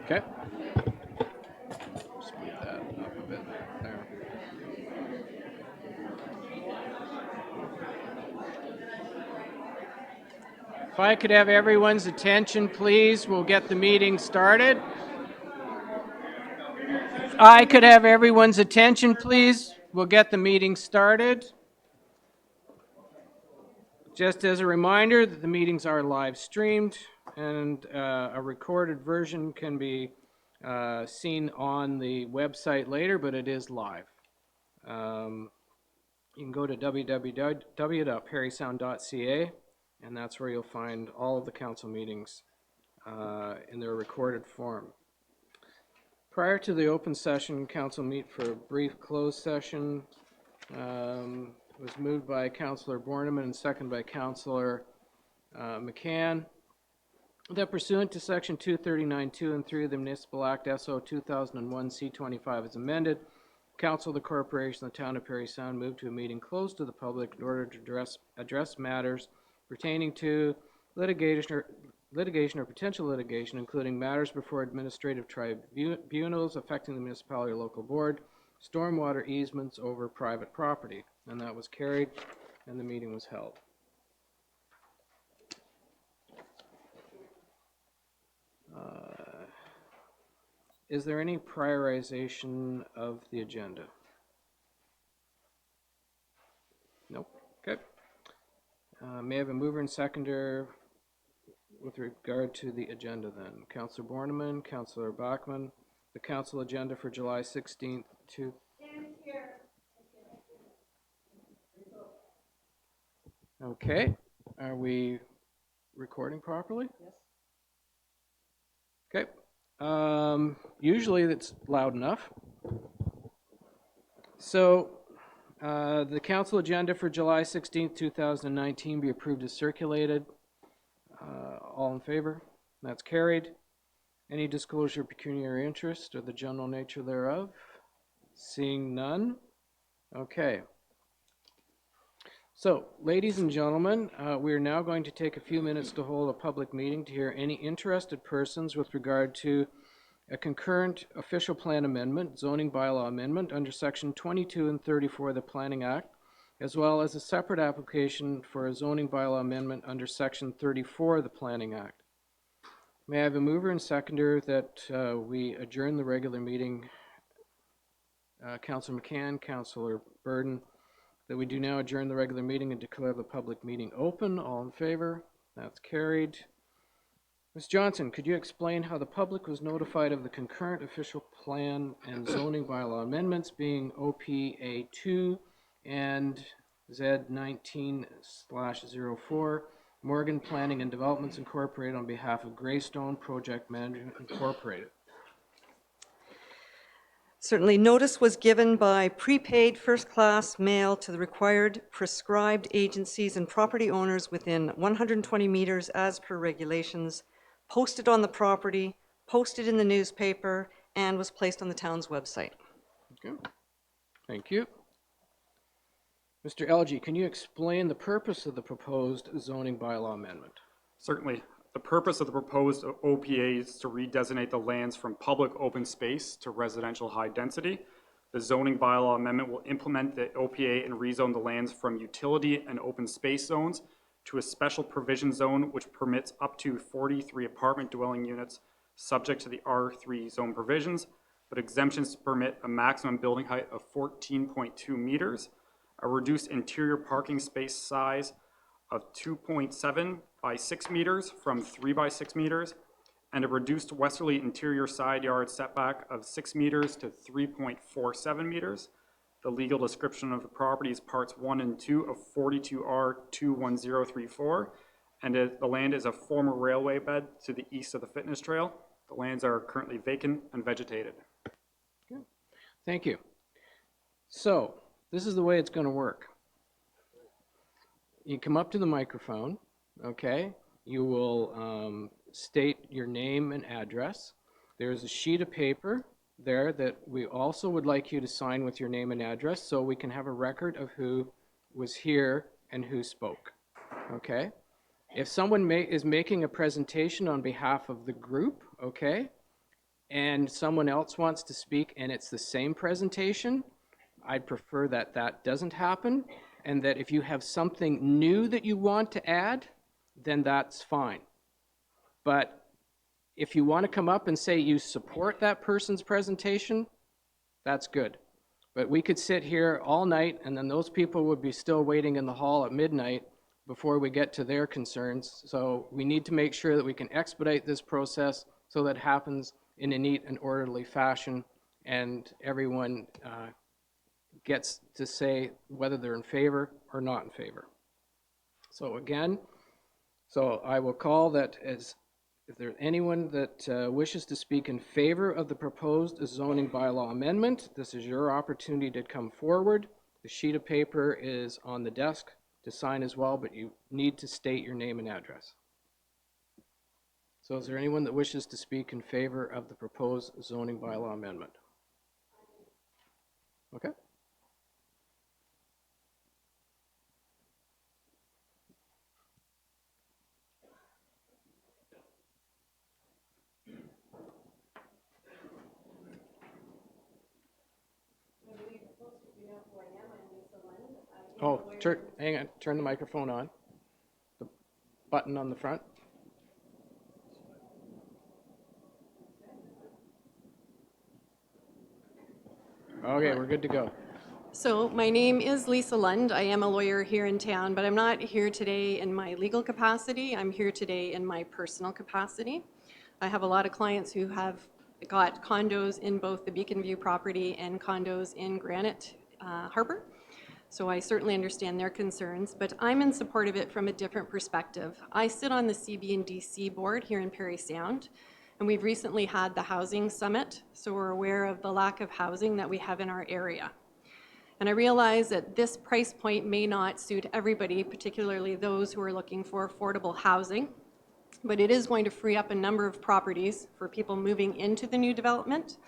Okay. Just move that up a bit there. If I could have everyone's attention, please, we'll get the meeting started. If I could have everyone's attention, please, we'll get the meeting started. Just as a reminder that the meetings are live streamed and a recorded version can be seen on the website later, but it is live. You can go to www.parrysound.ca, and that's where you'll find all of the council meetings in their recorded form. Prior to the open session, council meet for a brief closed session. It was moved by Councillor Borneman and seconded by Councillor McCann. That pursuant to Section 239(2) and 3 of the Municipal Act SO 2001 C25 as amended, Council of the Corporation of the Town of Parry Sound moved to a meeting closed to the public in order to address matters pertaining to litigation or potential litigation, including matters before administrative tribunals affecting the municipality or local board, stormwater easements over private property. And that was carried, and the meeting was held. Is there any prioritization of the agenda? Nope. Okay. May I have a mover and seconder with regard to the agenda then? Councillor Borneman, Councillor Bachman, the council agenda for July 16th to... Okay. Are we recording properly? Yes. Okay. Usually it's loud enough. So the council agenda for July 16th, 2019 be approved as circulated. All in favor? That's carried. Any disclosure of pecuniary interest or the general nature thereof? Seeing none. Okay. So, ladies and gentlemen, we are now going to take a few minutes to hold a public meeting to hear any interested persons with regard to a concurrent official plan amendment, zoning bylaw amendment under Section 22 and 34 of the Planning Act, as well as a separate application for a zoning bylaw amendment under Section 34 of the Planning Act. May I have a mover and seconder that we adjourn the regular meeting? Councillor McCann, Councillor Burden, that we do now adjourn the regular meeting and declare the public meeting open. All in favor? That's carried. Ms. Johnson, could you explain how the public was notified of the concurrent official plan and zoning bylaw amendments being OPA2 and Z19/04, Morgan Planning and Developments Incorporated on behalf of Greystone Project Management Incorporated? Certainly, notice was given by prepaid first-class mail to the required prescribed agencies and property owners within 120 meters as per regulations, posted on the property, posted in the newspaper, and was placed on the town's website. Okay. Thank you. Mr. Elgie, can you explain the purpose of the proposed zoning bylaw amendment? Certainly. The purpose of the proposed OPA is to redesignate the lands from public open space to residential high density. The zoning bylaw amendment will implement the OPA and rezone the lands from utility and open space zones to a special provision zone which permits up to 43 apartment dwelling units subject to the R3 zone provisions, but exemptions permit a maximum building height of 14.2 meters, a reduced interior parking space size of 2.7 by 6 meters from 3 by 6 meters, and a reduced westerly interior side yard setback of 6 meters to 3.47 meters. The legal description of the property is parts 1 and 2 of 42R 21034, and the land is a former railway bed to the east of the fitness trail. The lands are currently vacant and vegetated. Okay. Thank you. So, this is the way it's going to work. You come up to the microphone, okay? You will state your name and address. There's a sheet of paper there that we also would like you to sign with your name and address so we can have a record of who was here and who spoke, okay? If someone is making a presentation on behalf of the group, okay, and someone else wants to speak and it's the same presentation, I'd prefer that that doesn't happen, and that if you have something new that you want to add, then that's fine. But if you want to come up and say you support that person's presentation, that's good. But we could sit here all night, and then those people would be still waiting in the hall at midnight before we get to their concerns. So we need to make sure that we can expedite this process so that it happens in a neat and orderly fashion, and everyone gets to say whether they're in favor or not in favor. So again, I will call that as, if there's anyone that wishes to speak in favor of the proposed zoning bylaw amendment, this is your opportunity to come forward. The sheet of paper is on the desk to sign as well, but you need to state your name and address. So is there anyone that wishes to speak in favor of the proposed zoning bylaw amendment? Okay. Oh, hang on, turn the microphone on. The button on the front. Okay, we're good to go. So my name is Lisa Lund. I am a lawyer here in town, but I'm not here today in my legal capacity. I'm here today in my personal capacity. I have a lot of clients who have got condos in both the Beacon View property and condos in Granite Harbor. So I certainly understand their concerns, but I'm in support of it from a different perspective. I sit on the CB&DC board here in Parry Sound, and we've recently had the housing summit, so we're aware of the lack of housing that we have in our area. And I realize that this price point may not suit everybody, particularly those who are looking for affordable housing, but it is going to free up a number of properties for people moving into the new development.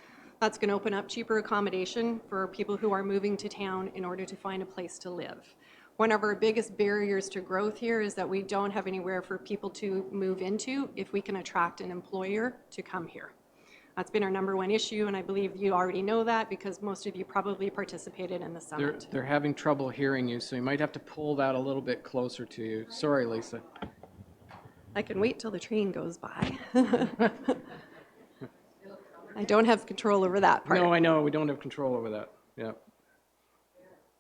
That's going to open up cheaper accommodation for people who are moving to town in order to find a place to live. One of our biggest barriers to growth here is that we don't have anywhere for people to move into if we can attract an employer to come here. That's been our number one issue, and I believe you already know that because most of you probably participated in the summit. They're having trouble hearing you, so you might have to pull that a little bit closer to you. Sorry, Lisa. I can wait till the train goes by. I don't have control over that part. No, I know, we don't have control over that. Yeah.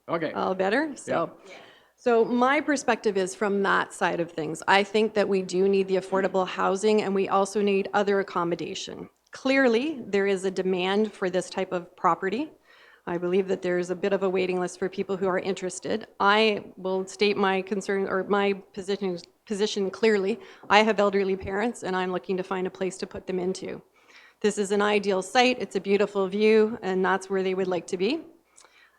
Okay. All better? So my perspective is from that side of things. I think that we do need the affordable housing, and we also need other accommodation. Clearly, there is a demand for this type of property. I believe that there's a bit of a waiting list for people who are interested. I will state my concern or my position clearly. I have elderly parents, and I'm looking to find a place to put them into. This is an ideal site, it's a beautiful view, and that's where they would like to be.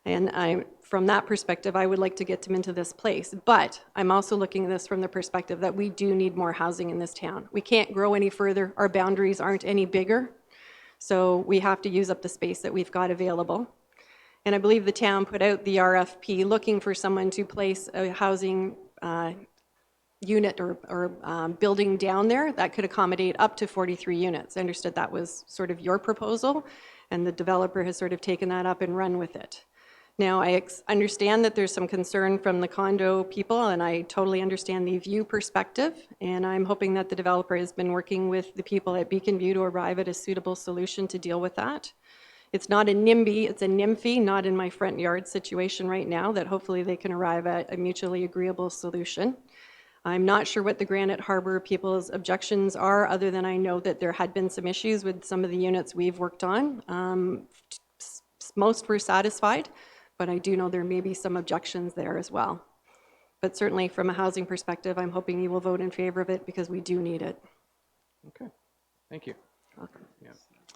And from that perspective, I would like to get them into this place. But I'm also looking at this from the perspective that we do need more housing in this town. We can't grow any further, our boundaries aren't any bigger, so we have to use up the space that we've got available. And I believe the town put out the RFP looking for someone to place a housing unit or building down there that could accommodate up to 43 units. I understood that was sort of your proposal, and the developer has sort of taken that up and run with it. Now, I understand that there's some concern from the condo people, and I totally understand the view perspective, and I'm hoping that the developer has been working with the people at Beacon View to arrive at a suitable solution to deal with that. It's not a NIMBY, it's a NIMFY, not in my front yard situation right now, that hopefully they can arrive at a mutually agreeable solution. I'm not sure what the Granite Harbor people's objections are, other than I know that there had been some issues with some of the units we've worked on. Most were satisfied, but I do know there may be some objections there as well. But certainly from a housing perspective, I'm hoping you will vote in favor of it because we do need it. Okay, thank you. Welcome. Yeah.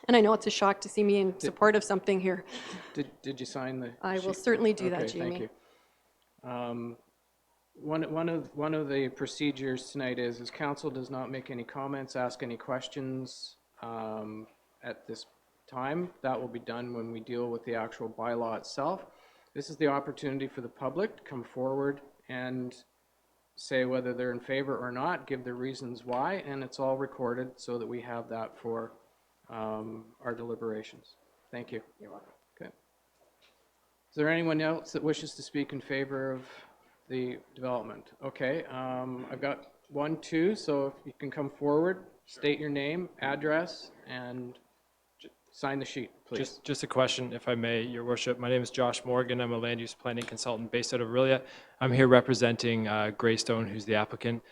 And I know it's a shock to see me in support of something here. Did you sign the I will sheet? certainly do that, Okay, Jamie. thank you. One of the procedures tonight is council does not make any comments, ask any questions at this time. That will be done when we deal with the actual bylaw itself. This is the opportunity for the public to come forward and say whether they're in favor or not, give their reasons why, and it's all recorded so that we have that for our deliberations. Thank you. You're welcome. Okay. Is there anyone else that wishes to speak in favor of the development? Okay, I've got 1, 2, so if you can come forward, state your name, address, and sign the sheet, please. Just a question, if I may, Your Worship. My name is Josh Morgan. I'm a land use planning consultant based out of Aurelia. I'm here representing Greystone, who's the applicant.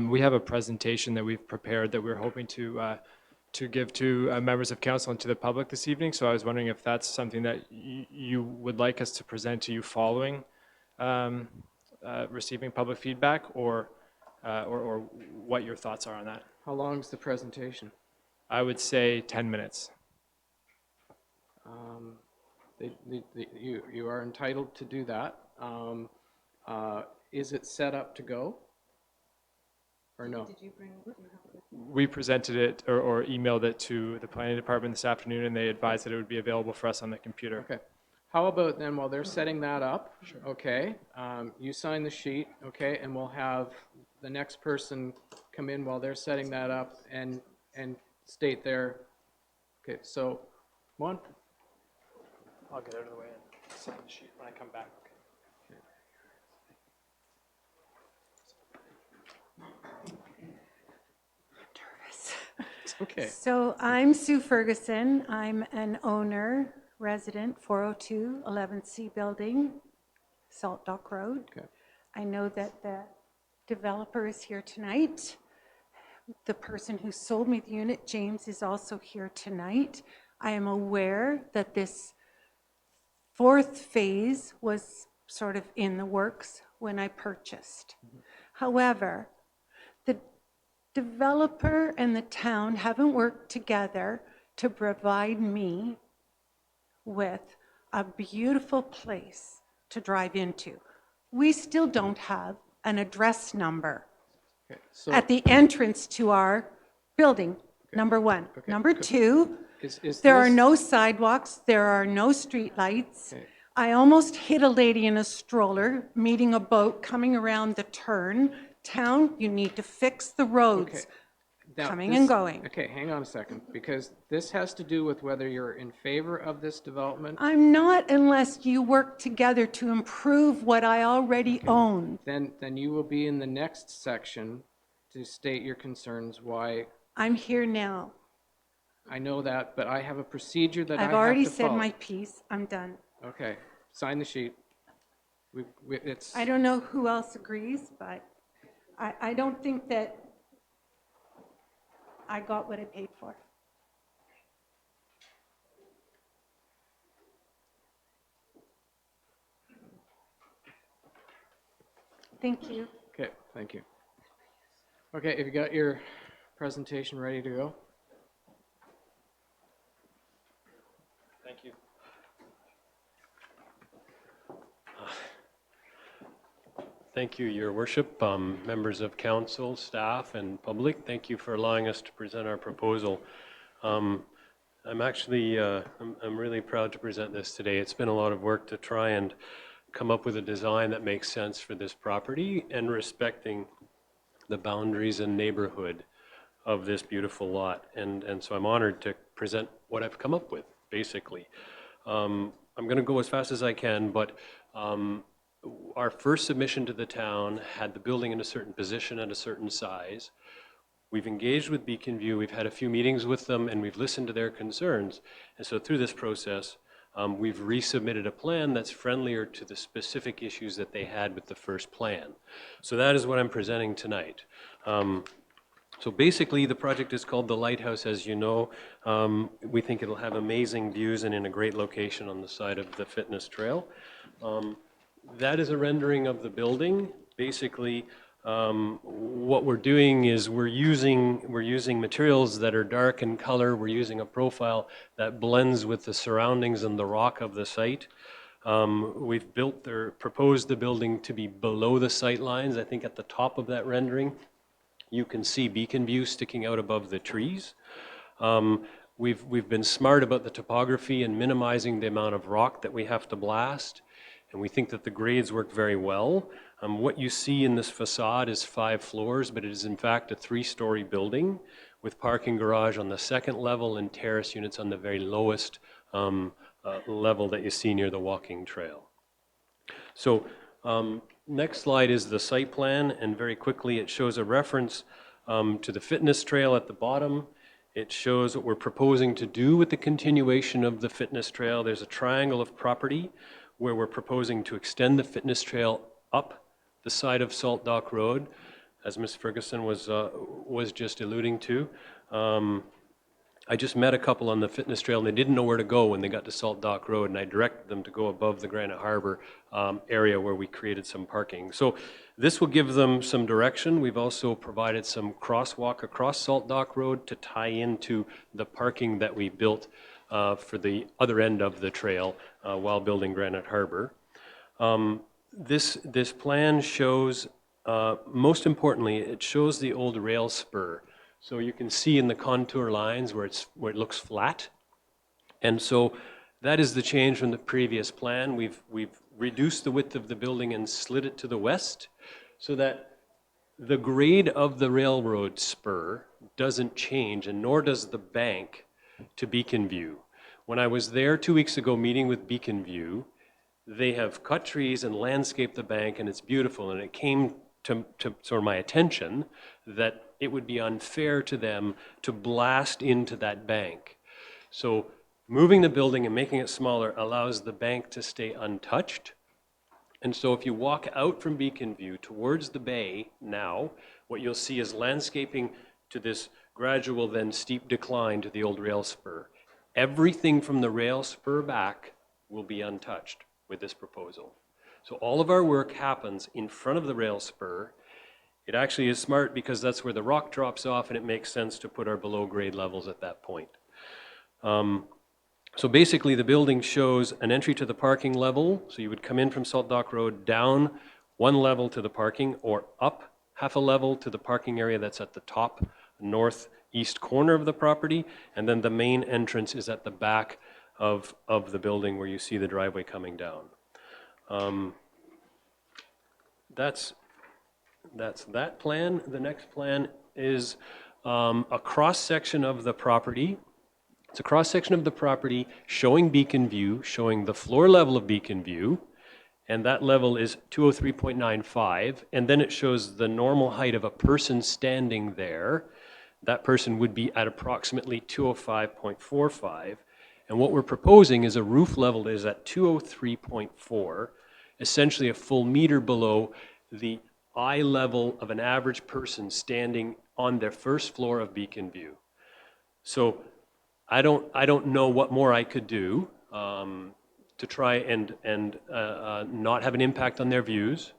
We have a presentation that we've prepared that we're hoping to give to members of council and to the public this evening. So I was wondering if that's something that you would like us to present to you following receiving public feedback, or what your thoughts are on that. How long is the presentation? I would say 10 minutes. You are entitled to do that. Is it set up to go? Or no? We presented it or emailed it to the planning department this afternoon, and they advised that it would be available for us on the computer. Okay. How about then, while they're setting that up, okay, you sign the sheet, okay, and we'll have the next person come in while they're setting that up and state their, okay, so, come on. I'll get out of the way and sign the sheet when I come back. Okay. So I'm Sue Ferguson. I'm an owner, resident, 402 11C Building, Salt Dock Road. Okay. I know that the developer is here tonight. The person who sold me the unit, James, is also here tonight. I am aware that this 4th phase was sort of in the works when I purchased. However, the developer and the town haven't worked together to provide me with a beautiful place to drive into. We still don't have an address number Okay. So at the entrance to our building, number 1. Okay. Number 2, is there are this- no sidewalks, there are no street lights. Okay. I almost hit a lady in a stroller meeting a boat coming around the turn. Town, you need to fix the roads. Okay. Now, coming and going. Okay, hang on a second, because this has to do with whether you're in favor of this development. I'm not unless you work together to improve what I already own. Then you will be in the next section to state your concerns, why. I'm here now. I know that, but I have a procedure that I have I've to already follow. said my piece. I'm done. Okay, sign the sheet. It's, I don't know who else agrees, but I don't think that I got what I paid for. Thank you. okay, thank you. Okay, have you got your presentation ready to go? Thank you. Thank you, Your Worship, members of council, staff, and public. Thank you for allowing us to present our proposal. I'm actually, I'm really proud to present this today. It's been a lot of work to try and come up with a design that makes sense for this property and respecting the boundaries and neighborhood of this beautiful lot. And so I'm honored to present what I've come up with, basically. I'm going to go as fast as I can, but our first submission to the town had the building in a certain position at a certain size. We've engaged with Beacon View, we've had a few meetings with them, and we've listened to their concerns. And so through this process, we've resubmitted a plan that's friendlier to the specific issues that they had with the first plan. So that is what I'm presenting tonight. So basically, the project is called the Lighthouse, as you know. We think it'll have amazing views and in a great location on the side of the fitness trail. That is a rendering of the building. Basically, what we're doing is we're using materials that are dark in color. We're using a profile that blends with the surroundings and the rock of the site. We've built or proposed the building to be below the sight lines. I think at the top of that rendering, you can see Beacon View sticking out above the trees. We've been smart about the topography and minimizing the amount of rock that we have to blast. And we think that the grades work very well. What you see in this facade is 5 floors, but it is in fact a 3-story building with parking garage on the second level and terrace units on the very lowest level that you see near the walking trail. So next slide is the site plan, and very quickly it shows a reference to the fitness trail at the bottom. It shows what we're proposing to do with the continuation of the fitness trail. There's a triangle of property where we're proposing to extend the fitness trail up the side of Salt Dock Road, as Ms. Ferguson was just alluding to. I just met a couple on the fitness trail and they didn't know where to go when they got to Salt Dock Road, and I directed them to go above the Granite Harbor area where we created some parking. So this will give them some direction. We've also provided some crosswalk across Salt Dock Road to tie into the parking that we built for the other end of the trail while building Granite Harbor. This plan shows, most importantly, it shows the old rail spur. So you can see in the contour lines where it looks flat. And so that is the change from the previous plan. We've reduced the width of the building and slid it to the west so that the grade of the railroad spur doesn't change, and nor does the bank to Beacon View. When I was there 2 weeks ago meeting with Beacon View, they have cut trees and landscaped the bank, and it's beautiful. And it came to sort of my attention that it would be unfair to them to blast into that bank. So moving the building and making it smaller allows the bank to stay untouched. And so if you walk out from Beacon View towards the bay now, what you'll see is landscaping to this gradual then steep decline to the old rail spur. Everything from the rail spur back will be untouched with this proposal. So all of our work happens in front of the rail spur. It actually is smart because that's where the rock drops off, and it makes sense to put our below grade levels at that point. So basically the building shows an entry to the parking level. So you would come in from Salt Dock Road, down one level to the parking, or up half a level to the parking area that's at the top northeast corner of the property. And then the main entrance is at the back of the building where you see the driveway coming down. That's that plan. The next plan is a cross-section of the property. It's a cross-section of the property showing Beacon View, showing the floor level of Beacon View, and that level is 203.95, and then it shows the normal height of a person standing there. That person would be at approximately 205.45, and what we're proposing is a roof level that is at 203.4, essentially a full meter below the eye level of an average person standing on their first floor of Beacon View. So I don't know what more I could do to try and not have an impact on their views.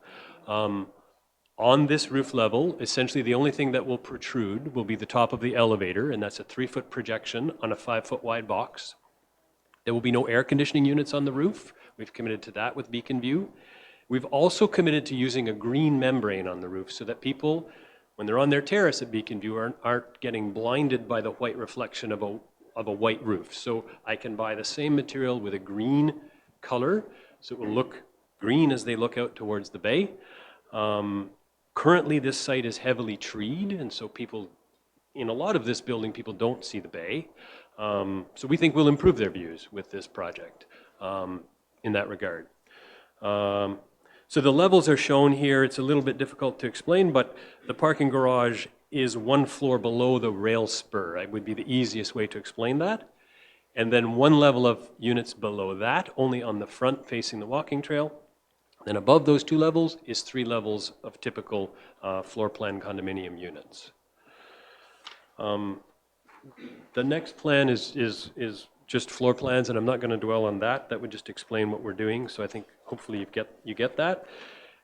On this roof level, essentially the only thing that will protrude will be the top of the elevator, and that's a 3-foot projection on a 5-foot wide box. There will be no air conditioning units on the roof. We've committed to that with Beacon View. We've also committed to using a green membrane on the roof so that people, when they're on their terrace at Beacon View, aren't getting blinded by the white reflection of a white roof. So I can buy the same material with a green color, so it will look green as they look out towards the bay. Currently, this site is heavily treed, and so people, in a lot of this building, people don't see the bay. So we think we'll improve their views with this project in that regard. So the levels are shown here. It's a little bit difficult to explain, but the parking garage is one floor below the rail spur. It would be the easiest way to explain that. And then one level of units below that, only on the front facing the walking trail. Then above those 2 levels is 3 levels of typical floor plan condominium units. The next plan is just floor plans, and I'm not going to dwell on that. That would just explain what we're doing. So I think hopefully you get that.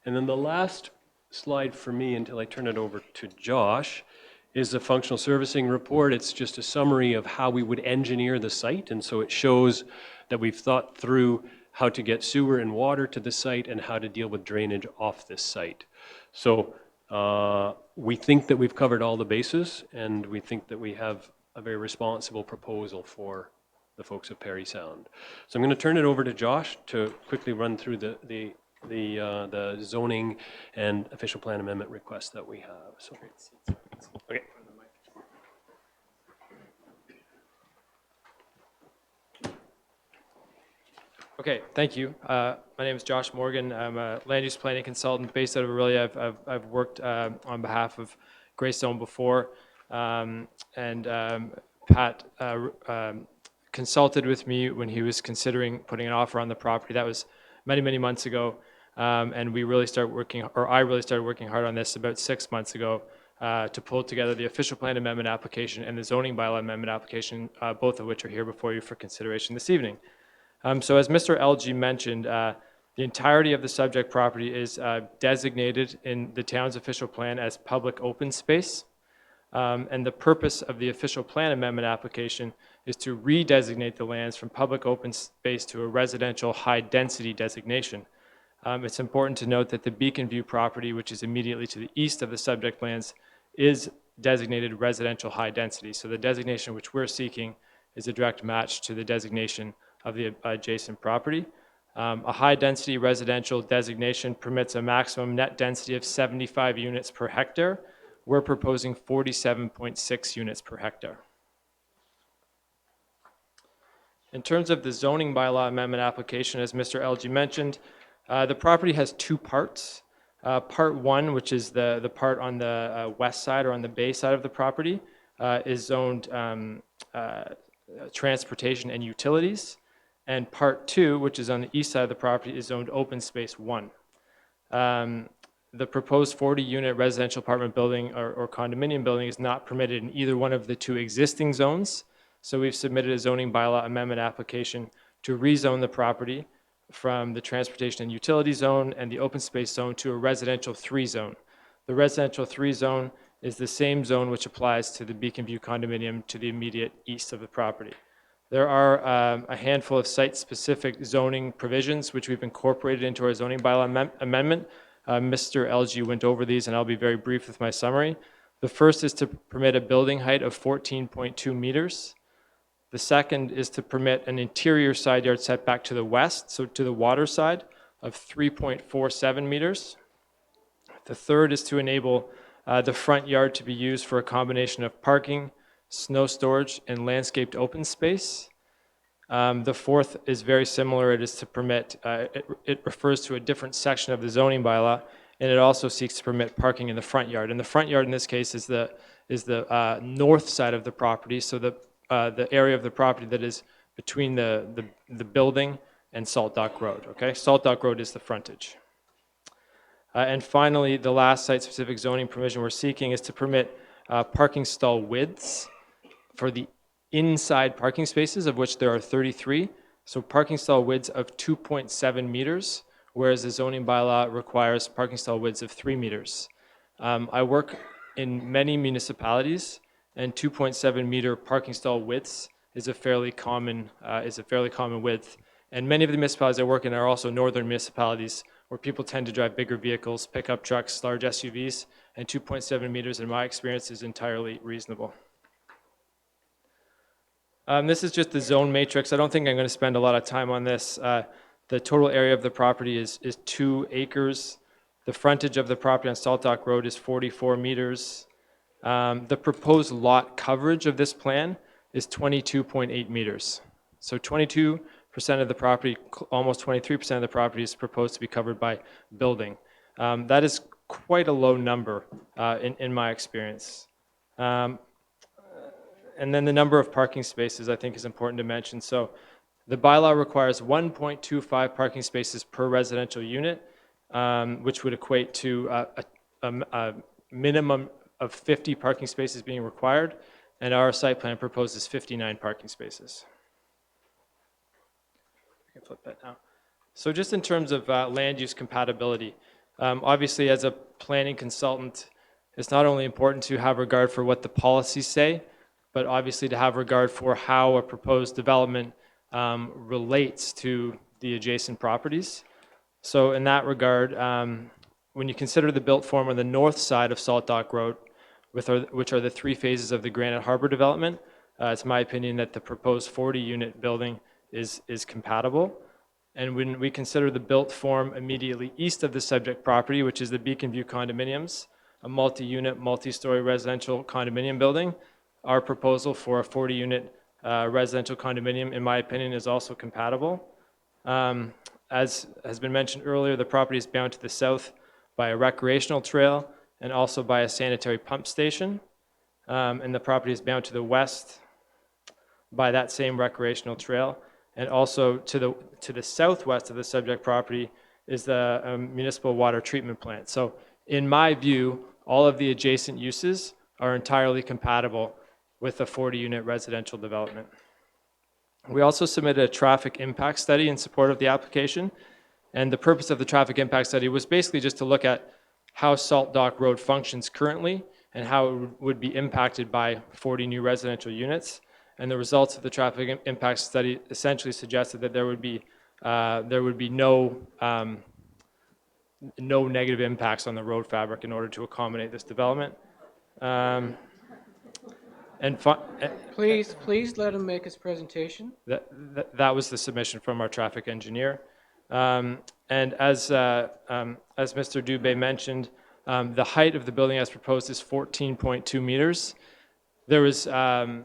And then the last slide for me, until I turn it over to Josh, is the functional servicing report. It's just a summary of how we would engineer the site, and so it shows that we've thought through how to get sewer and water to the site and how to deal with drainage off this site. So we think that we've covered all the bases, and we think that we have a very responsible proposal for the folks of Parry Sound. So I'm going to turn it over to Josh to quickly run through the zoning and official plan amendment requests that we have. So, okay. Okay, thank you. My name is Josh Morgan. I'm a land use planning consultant based out of Aurelia. I've worked on behalf of Greystone before, and Pat consulted with me when he was considering putting an offer on the property. That was many, many months ago, and we really started working, or I really started working hard on this about 6 months ago to pull together the official plan amendment application and the zoning bylaw amendment application, both of which are here before you for consideration this evening. So as Mr. LG mentioned, the entirety of the subject property is designated in the town's official plan as public open space. And the purpose of the official plan amendment application is to redesignate the lands from public open space to a residential high-density designation. It's important to note that the Beacon View property, which is immediately to the east of the subject lands, is designated residential high density. So the designation which we're seeking is a direct match to the designation of the adjacent property. A high-density residential designation permits a maximum net density of 75 units per hectare. We're proposing 47.6 units per hectare. In terms of the zoning bylaw amendment application, as Mr. LG mentioned, the property has two parts. Part one, which is the part on the west side or on the bay side of the property, is zoned transportation and utilities. And part two, which is on the east side of the property, is zoned open space 1. The proposed 40-unit residential apartment building or condominium building is not permitted in either one of the two existing zones. So we've submitted a zoning bylaw amendment application to rezone the property from the transportation and utility zone and the open space zone to a residential 3 zone. The residential 3 zone is the same zone which applies to the Beacon View condominium to the immediate east of the property. There are a handful of site-specific zoning provisions which we've incorporated into our zoning bylaw amendment. Mr. LG went over these, and I'll be very brief with my summary. The first is to permit a building height of 14.2 meters. The second is to permit an interior side yard setback to the west, so to the water side, of 3.47 meters. The third is to enable the front yard to be used for a combination of parking, snow storage, and landscaped open space. The fourth is very similar. It is to permit, it refers to a different section of the zoning bylaw, and it also seeks to permit parking in the front yard. And the front yard in this case is the north side of the property, so the area of the property that is between the building and Salt Dock Road. Okay, Salt Dock Road is the frontage. And finally, the last site-specific zoning provision we're seeking is to permit parking stall widths for the inside parking spaces, of which there are 33. So parking stall widths of 2.7 meters, whereas the zoning bylaw requires parking stall widths of 3 meters. I work in many municipalities, and 2.7 meter parking stall widths is a fairly common width. And many of the municipalities I work in are also northern municipalities where people tend to drive bigger vehicles, pickup trucks, large SUVs, and 2.7 meters, in my experience, is entirely reasonable. This is just the zone matrix. I don't think I'm going to spend a lot of time on this. The total area of the property is 2 acres. The frontage of the property on Salt Dock Road is 44 meters. The proposed lot coverage of this plan is 22.8 meters. So 22% of the property, almost 23% of the property is proposed to be covered by building. That is quite a low number in my experience. And then the number of parking spaces I think is important to mention. So the bylaw requires 1.25 parking spaces per residential unit, which would equate to a minimum of 50 parking spaces being required, and our site plan proposes 59 parking spaces. I can flip that now. So just in terms of land use compatibility, obviously as a planning consultant, it's not only important to have regard for what the policies say, but obviously to have regard for how a proposed development relates to the adjacent properties. So in that regard, when you consider the built form on the north side of Salt Dock Road, which are the 3 phases of the Granite Harbor development, it's my opinion that the proposed 40-unit building is compatible. And when we consider the built form immediately east of the subject property, which is the Beacon View condominiums, a multi-unit, multi-story residential condominium building, our proposal for a 40-unit residential condominium, in my opinion, is also compatible. As has been mentioned earlier, the property is bound to the south by a recreational trail and also by a sanitary pump station. And the property is bound to the west by that same recreational trail. And also to the southwest of the subject property is the municipal water treatment plant. So in my view, all of the adjacent uses are entirely compatible with a 40-unit residential development. We also submitted a traffic impact study in support of the application. And the purpose of the traffic impact study was basically just to look at how Salt Dock Road functions currently and how it would be impacted by 40 new residential units. And the results of the traffic impact study essentially suggested that there would be no negative impacts on the road fabric in order to accommodate this development. Please let him make his presentation. That was the submission from our traffic engineer. And as Mr. Dubé mentioned, the height of the building as proposed is 14.2 meters. There was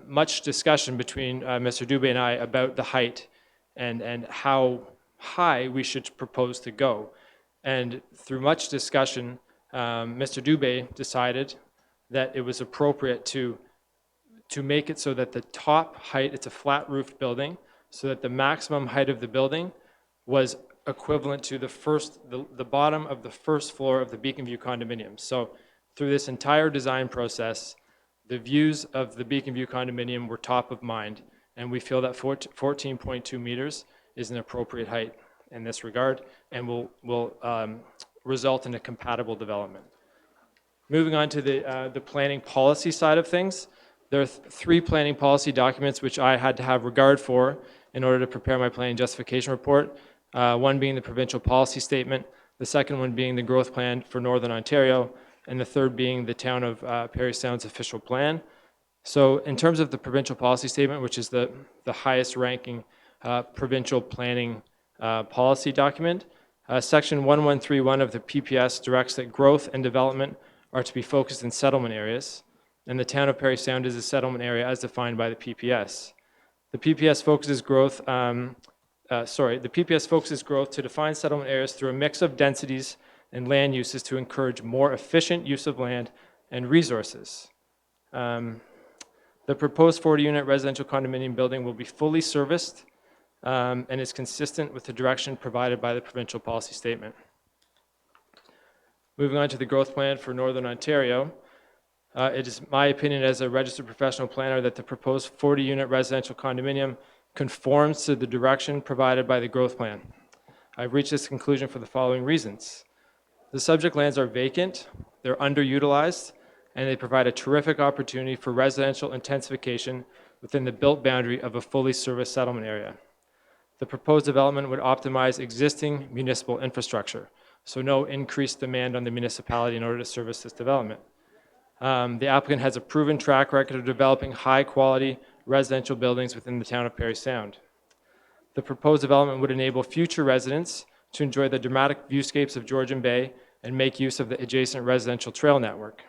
much discussion between Mr. Dubé and I about the height and how high we should propose to go. And through much discussion, Mr. Dubé decided that it was appropriate to make it so that the top height, it's a flat roofed building, so that the maximum height of the building was equivalent to the bottom of the first floor of the Beacon View condominium. So through this entire design process, the views of the Beacon View condominium were top of mind, and we feel that 14.2 meters is an appropriate height in this regard and will result in a compatible development. Moving on to the planning policy side of things, there are three planning policy documents which I had to have regard for in order to prepare my planning justification report. One being the provincial policy statement, the second one being the growth plan for Northern Ontario, and the third being the town of Parry Sound's official plan. So in terms of the provincial policy statement, which is the highest ranking provincial planning policy document, section 1131 of the PPS directs that growth and development are to be focused in settlement areas, and the town of Parry Sound is a settlement area as defined by the PPS. The PPS focuses growth to define settlement areas through a mix of densities and land uses to encourage more efficient use of land and resources. The proposed 40-unit residential condominium building will be fully serviced and is consistent with the direction provided by the provincial policy statement. Moving on to the growth plan for Northern Ontario, it is my opinion as a registered professional planner that the proposed 40-unit residential condominium conforms to the direction provided by the growth plan. I've reached this conclusion for the following reasons. The subject lands are vacant, they're underutilized, and they provide a terrific opportunity for residential intensification within the built boundary of a fully serviced settlement area. The proposed development would optimize existing municipal infrastructure, so no increased demand on the municipality in order to service this development. The applicant has a proven track record of developing high-quality residential buildings within the town of Parry Sound. The proposed development would enable future residents to enjoy the dramatic viewscapes of Georgian Bay and make use of the adjacent residential trail network.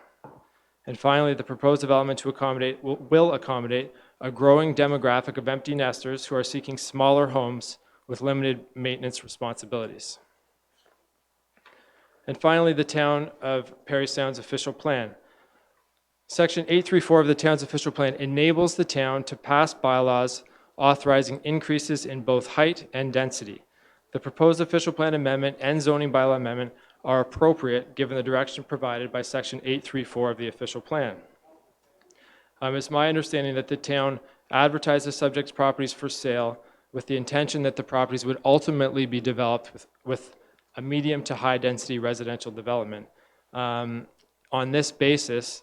And finally, the proposed development will accommodate a growing demographic of empty nesters who are seeking smaller homes with limited maintenance responsibilities. And finally, the town of Parry Sound's official plan. Section 834 of the town's official plan enables the town to pass bylaws authorizing increases in both height and density. The proposed official plan amendment and zoning bylaw amendment are appropriate given the direction provided by Section 834 of the official plan. It's my understanding that the town advertises subject properties for sale with the intention that the properties would ultimately be developed with a medium to high density residential development. On this basis,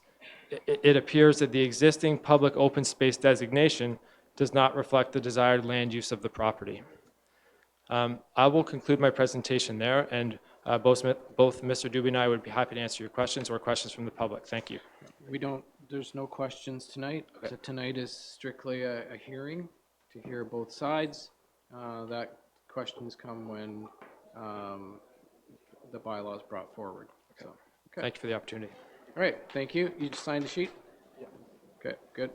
it appears that the existing public open space designation does not reflect the desired land use of the property. I will conclude my presentation there, and both Mr. Dubé and I would be happy to answer your questions or questions from the public. Thank you. There's no questions tonight. Okay. So tonight is strictly a hearing to hear both sides. That questions come when the bylaw is brought forward. Okay. So, okay. Thank you for the opportunity. All right, thank you. You just signed the sheet? Yeah. Okay, good.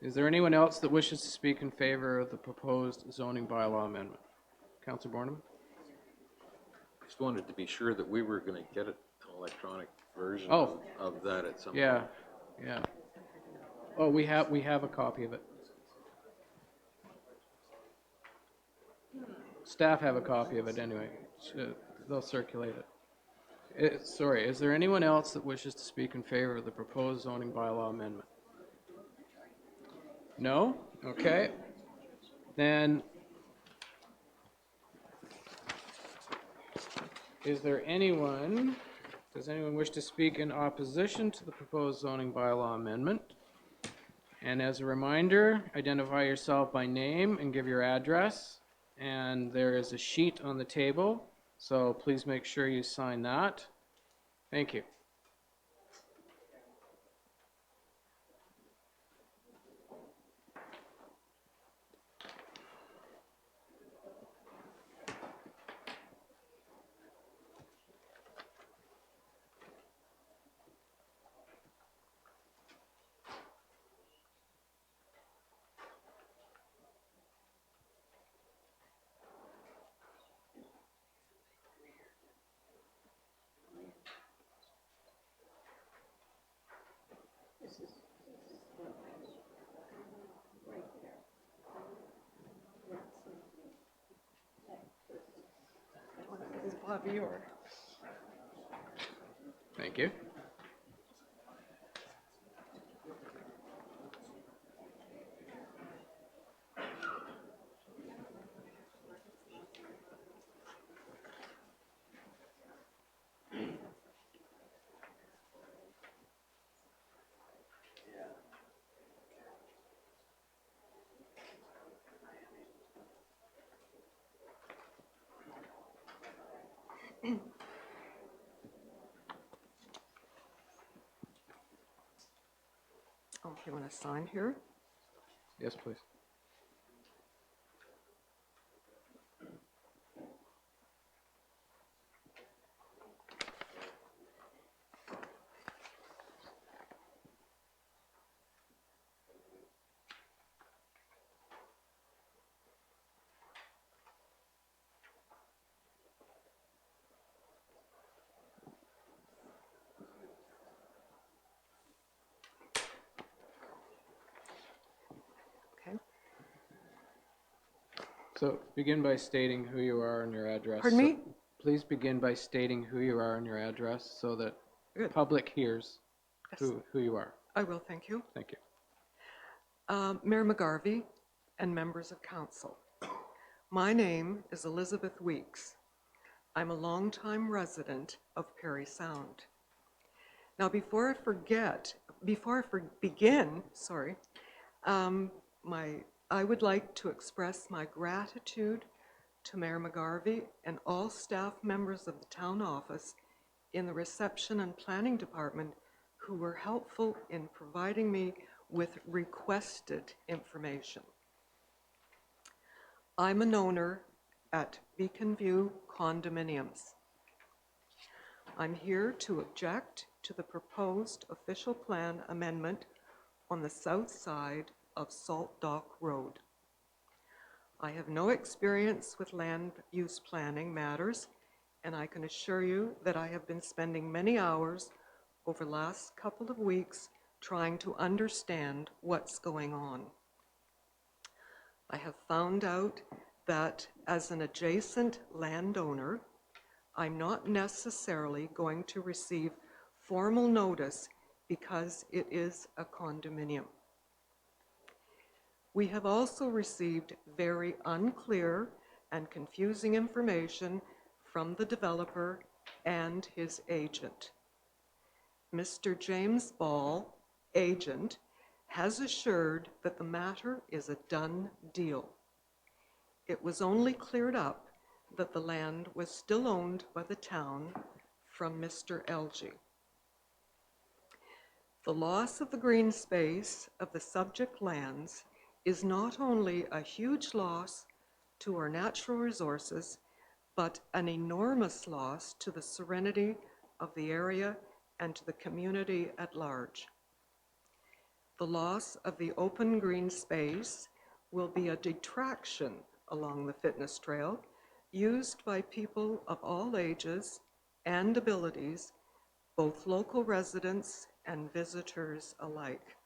Is there anyone else that wishes to speak in favor of the proposed zoning bylaw amendment? Councillor Bornham? Just wanted to be sure that we were going to get an electronic version Oh. of that at some point. Yeah, yeah. Oh, we have a copy of it. Staff have a copy of it anyway. They'll circulate it. Sorry, is there anyone else that wishes to speak in favor of the proposed zoning bylaw amendment? No? Okay. Then, does anyone wish to speak in opposition to the proposed zoning bylaw amendment? And as a reminder, identify yourself by name and give your address. And there is a sheet on the table, so please make sure you sign that. Thank you. Thank you. Oh, you want to sign here? Yes, please. Okay. So begin by stating who you are and your address. Pardon me? Please begin by stating who you are and your address so that the Good. public hears Yes. who you are. I will, thank you. Thank you. Mayor McGarvey and members of council. My name is Elizabeth Weeks. I'm a longtime resident of Parry Sound. Now, before I begin, I would like to express my gratitude to Mayor McGarvey and all staff members of the town office in the reception and planning department who were helpful in providing me with requested information. I'm an owner at Beacon View Condominiums. I'm here to object to the proposed official plan amendment on the south side of Salt Dock Road. I have no experience with land use planning matters, and I can assure you that I have been spending many hours over the last couple of weeks trying to understand what's going on. I have found out that as an adjacent landowner, I'm not necessarily going to receive formal notice because it is a condominium. We have also received very unclear and confusing information from the developer and his agent. Mr. James Ball, agent, has assured that the matter is a done deal. It was only cleared up that the land was still owned by the town from Mr. Elgie. The loss of the green space of the subject lands is not only a huge loss to our natural resources, but an enormous loss to the serenity of the area and to the community at large. The loss of the open green space will be a detraction along the fitness trail used by people of all ages and abilities, both local residents and visitors alike.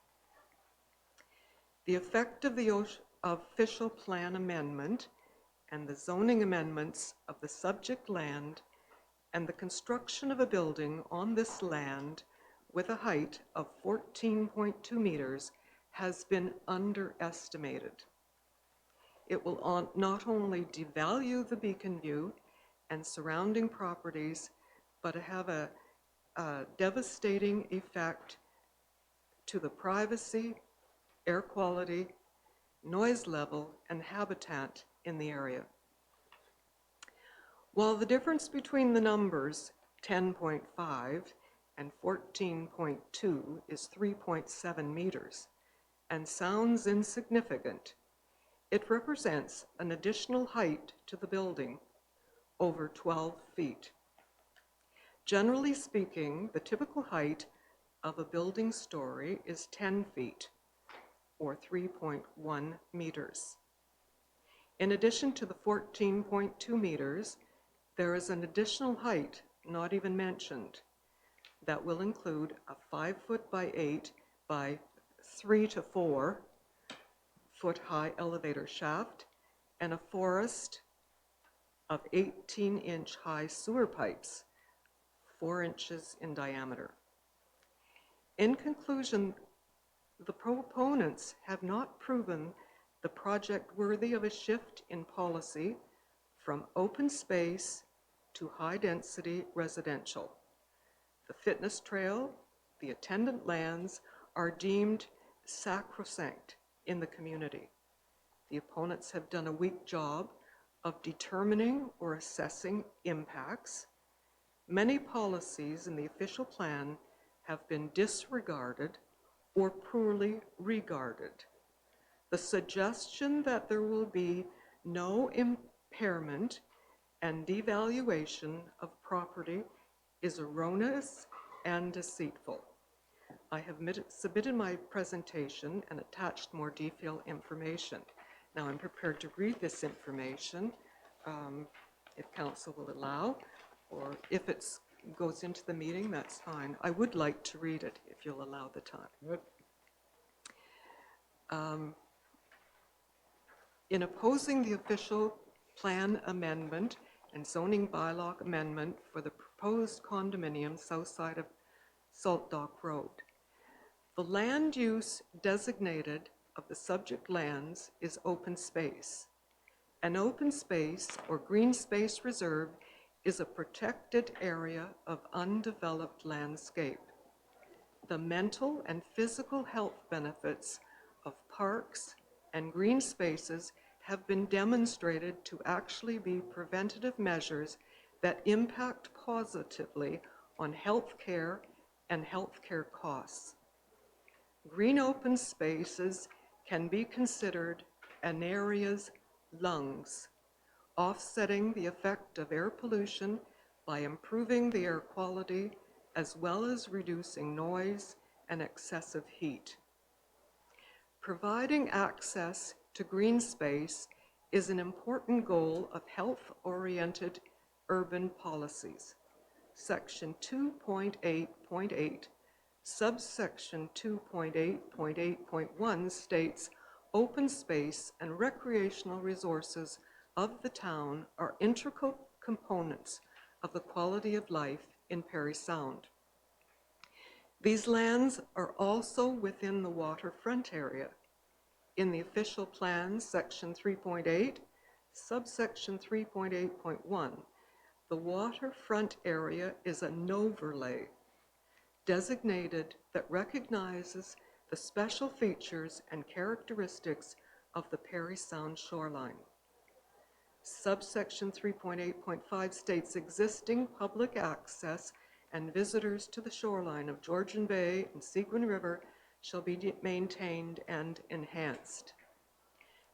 The effect of the official plan amendment and the zoning amendments of the subject land and the construction of a building on this land with a height of 14.2 meters has been underestimated. It will not only devalue the Beacon View and surrounding properties, but have a devastating effect to the privacy, air quality, noise level, and habitat in the area. While the difference between the numbers 10.5 and 14.2 is 3.7 meters and sounds insignificant, it represents an additional height to the building, over 12 feet. Generally speaking, the typical height of a building story is 10 feet, or 3.1 meters. In addition to the 14.2 meters, there is an additional height not even mentioned that will include a 5 foot by 8 by 3 to 4 foot high elevator shaft and a forest of 18-inch high sewer pipes, 4 inches in diameter. In conclusion, the proponents have not proven the project worthy of a shift in policy from open space to high-density residential. The fitness trail, the attendant lands are deemed sacrosanct in the community. The opponents have done a weak job of determining or assessing impacts. Many policies in the official plan have been disregarded or poorly regarded. The suggestion that there will be no impairment and devaluation of property is erroneous and deceitful. I have submitted my presentation and attached more detailed information. Now I'm prepared to read this information if council will allow, or if it goes into the meeting, that's fine. I would like to read it if you'll allow the time. Good. In opposing the official plan amendment and zoning bylaw amendment for the proposed condominium south side of Salt Dock Road, the land use designated of the subject lands is open space. An open space or green space reserve is a protected area of undeveloped landscape. The mental and physical health benefits of parks and green spaces have been demonstrated to actually be preventative measures that impact positively on health care and health care costs. Green open spaces can be considered an area's lungs, offsetting the effect of air pollution by improving the air quality as well as reducing noise and excessive heat. Providing access to green space is an important goal of health-oriented urban policies. Section 2.8.8, subsection 2.8.8.1 states, open space and recreational resources of the town are integral components of the quality of life in Parry Sound. These lands are also within the waterfront area. In the official plan, section 3.8, subsection 3.8.1, the waterfront area is an overlay designated that recognizes the special features and characteristics of the Parry Sound shoreline. Subsection 3.8.5 states existing public access and visitors to the shoreline of Georgian Bay and Seguin River shall be maintained and enhanced.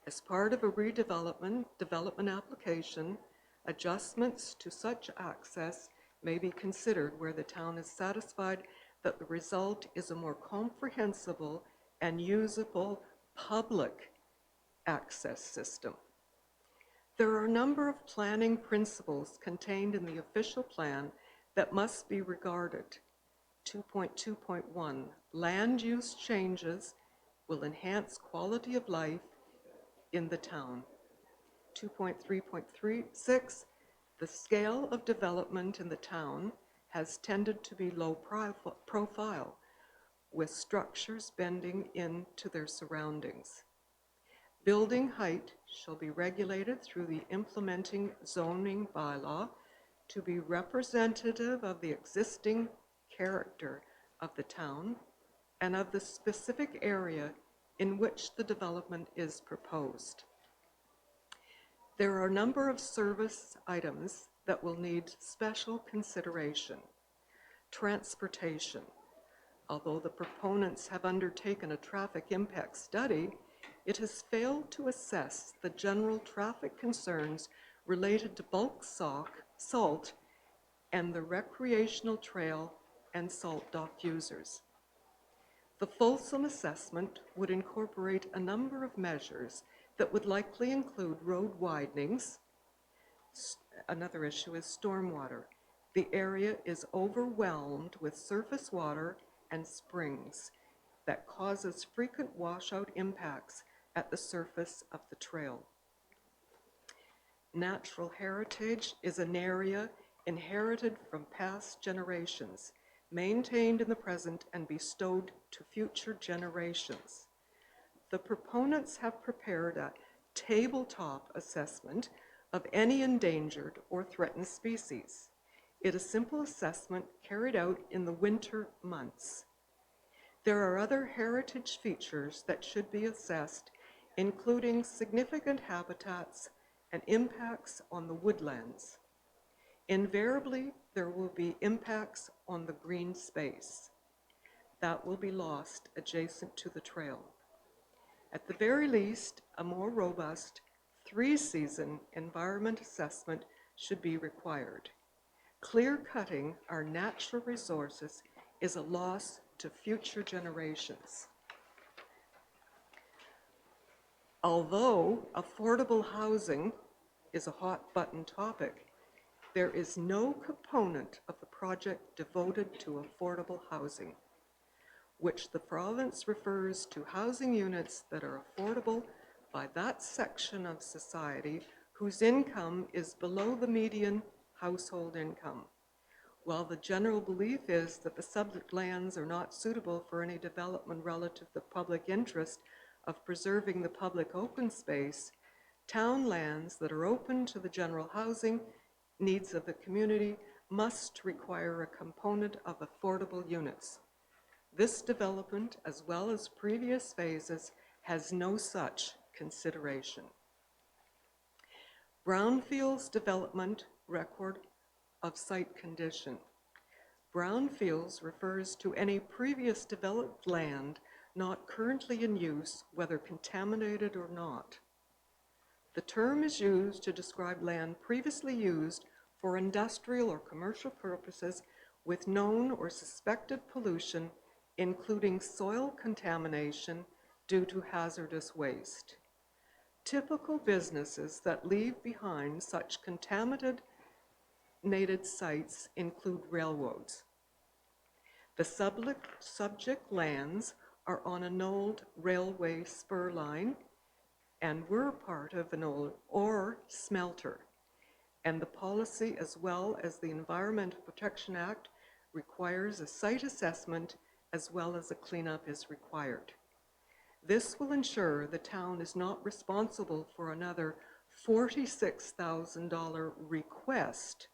As part of a development application, adjustments to such access may be considered where the town is satisfied that the result is a more comprehensible and usable public access system. There are a number of planning principles contained in the official plan that must be regarded. 2.2.1, land use changes will enhance quality of life in the town. 2.3.36, the scale of development in the town has tended to be low profile, with structures bending into their surroundings. Building height shall be regulated through the implementing zoning bylaw to be representative of the existing character of the town and of the specific area in which the development is proposed. There are a number of service items that will need special consideration. Transportation. Although the proponents have undertaken a traffic impact study, it has failed to assess the general traffic concerns related to bulk salt and the recreational trail and salt dock users. The fulsome assessment would incorporate a number of measures that would likely include road widenings. Another issue is stormwater. The area is overwhelmed with surface water and springs that causes frequent washout impacts at the surface of the trail. Natural heritage is an area inherited from past generations, maintained in the present and bestowed to future generations. The proponents have prepared a tabletop assessment of any endangered or threatened species. It is a simple assessment carried out in the winter months. There are other heritage features that should be assessed, including significant habitats and impacts on the woodlands. Invariably, there will be impacts on the green space that will be lost adjacent to the trail. At the very least, a more robust 3-season environment assessment should be required. Clear-cutting our natural resources is a loss to future generations. Although affordable housing is a hot-button topic, there is no component of the project devoted to affordable housing, which the province refers to housing units that are affordable by that section of society whose income is below the median household income. While the general belief is that the subject lands are not suitable for any development relative to the public interest of preserving the public open space, town lands that are open to the general housing needs of the community must require a component of affordable units. This development, as well as previous phases, has no such consideration. Brownfields development record of site condition. Brownfields refers to any previous developed land not currently in use, whether contaminated or not. The term is used to describe land previously used for industrial or commercial purposes with known or suspected pollution, including soil contamination due to hazardous waste. Typical businesses that leave behind such contaminated sites include railroads. The subject lands are on an old railway spur line and were part of an old ore smelter. And the policy, as well as the Environmental Protection Act, requires a site assessment as well as a cleanup is required. This will ensure the town is not responsible for another $46,000 request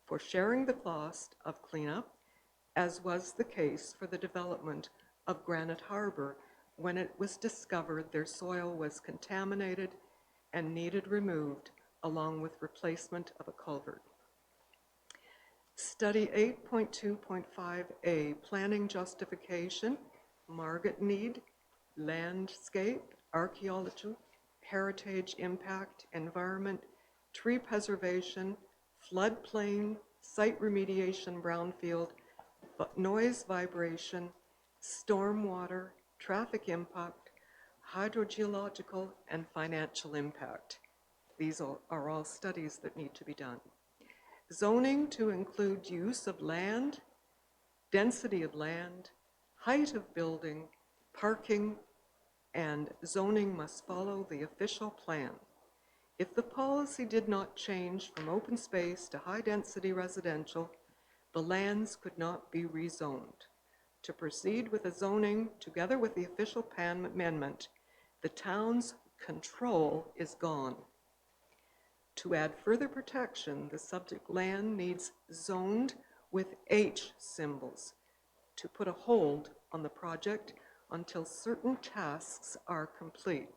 for sharing the cost of cleanup, as was the case for the development of Granite Harbor when it was discovered their soil was contaminated and needed removed along with replacement of a culvert. Study 8.2.5A, Planning Justification, Market Need, Landscape, Archaeology, Heritage Impact, Environment, Tree Preservation, Floodplain, Site Remediation, Brownfield, Noise Vibration, Stormwater, traffic impact, hydrogeological, and financial impact. These are all studies that need to be done. Zoning to include use of land, density of land, height of building, parking, and zoning must follow the official plan. If the policy did not change from open space to high-density residential, the lands could not be rezoned. To proceed with the zoning together with the official plan amendment, the town's control is gone. To add further protection, the subject land needs zoned with H symbols to put a hold on the project until certain tasks are complete.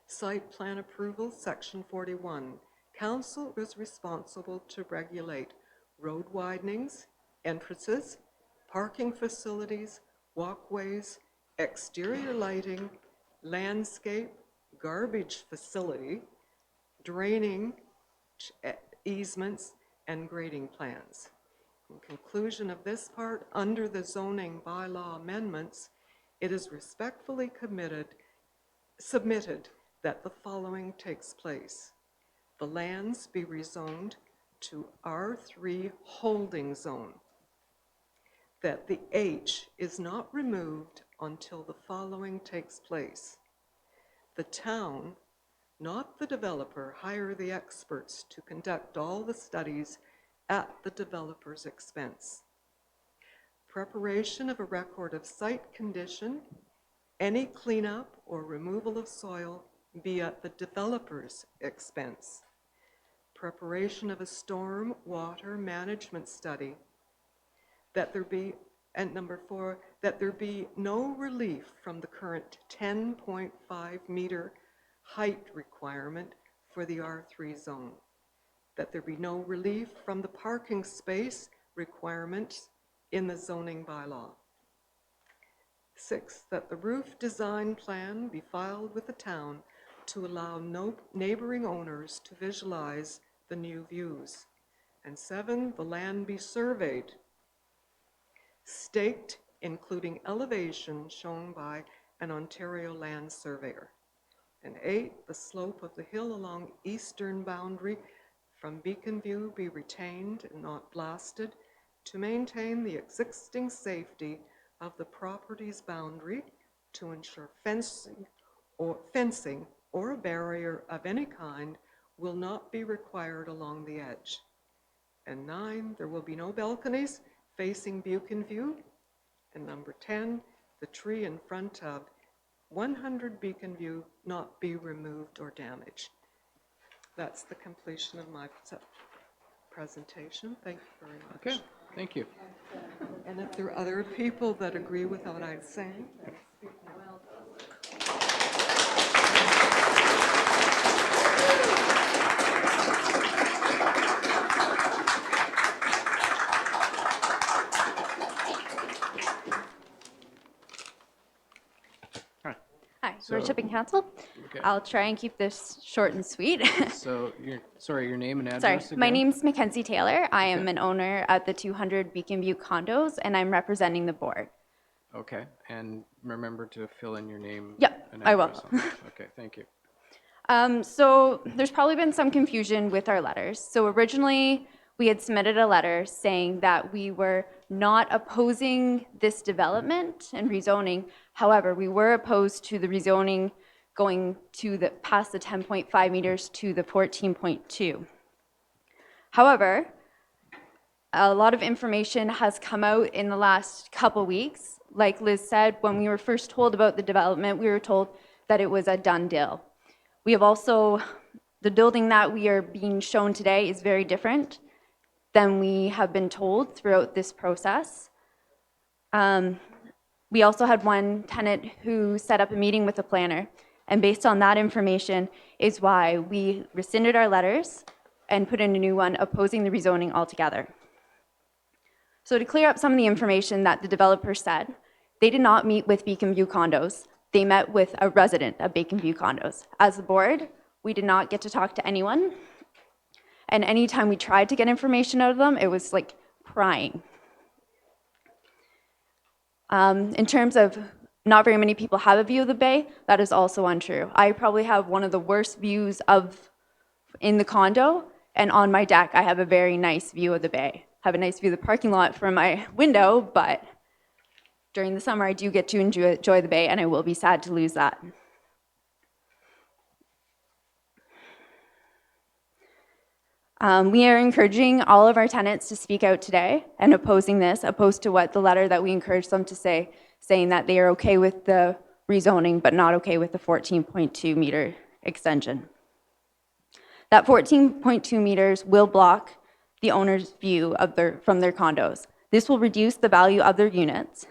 Site plan approval, section 41. Council is responsible to regulate road widenings, entrances, parking facilities, walkways, exterior lighting, landscape, garbage facility, draining, easements, and grading plans. In conclusion of this part, under the zoning bylaw amendments, it is respectfully submitted that the following takes place. The lands be rezoned to R3 holding zone. That the H is not removed until the following takes place. The town, not the developer, hire the experts to conduct all the studies at the developer's expense. Preparation of a record of site condition, any cleanup or removal of soil be at the developer's expense. Preparation of a storm water management study, that there be, and number 4, that there be no relief from the current 10.5 meter height requirement for the R3 zone, that there be no relief from the parking space requirements in the zoning bylaw. 6, that the roof design plan be filed with the town to allow no neighboring owners to visualize the new views. And 7, the land be surveyed, staked, including elevation shown by an Ontario land surveyor. And 8, the slope of the hill along eastern boundary from Beacon View be retained and not blasted to maintain the existing safety of the property's boundary, to ensure fencing or a barrier of any kind will not be required along the edge. And 9, there will be no balconies facing Beacon View. And number 10, the tree in front of 100 Beacon View not be removed or damaged. That's the completion of my presentation. Thank you very much. Okay, thank you. And if there are other people that agree with what I'm saying, Hi, So- Lordship and Council. Okay. I'll try and keep this short and sweet. So, your name and Sorry, address again? my name's Mackenzie Taylor. I am Okay. an owner at the 200 Beacon View condos, and I'm representing the board. Okay, and remember to fill in your name. Yep, and I will. address on that. Okay, thank you. So there's probably been some confusion with our letters. So originally, we had submitted a letter saying that we were not opposing this development and rezoning. However, we were opposed to the rezoning going to the past the 10.5 meters to the 14.2. However, a lot of information has come out in the last couple weeks. Like Liz said, when we were first told about the development, we were told that it was a done deal. We have also, the building that we are being shown today is very different than we have been told throughout this process. We also had one tenant who set up a meeting with the planner, and based on that information is why we rescinded our letters and put in a new one opposing the rezoning altogether. So to clear up some of the information that the developer said, they did not meet with Beacon View condos. They met with a resident of Beacon View condos. As the board, we did not get to talk to anyone. And anytime we tried to get information out of them, it was like prying. In terms of not very many people have a view of the bay. That is also untrue. I probably have one of the worst views in the condo, and on my deck, I have a very nice view of the bay. I have a nice view of the parking lot from my window, but during the summer, I do get to enjoy the bay, and I will be sad to lose that. We are encouraging all of our tenants to speak out today and opposing this, opposed to what the letter that we encouraged them to say, saying that they are okay with the rezoning, but not okay with the 14.2 meter extension. That 14.2 meters will block the owner's view from their condos. This will reduce the value of their units,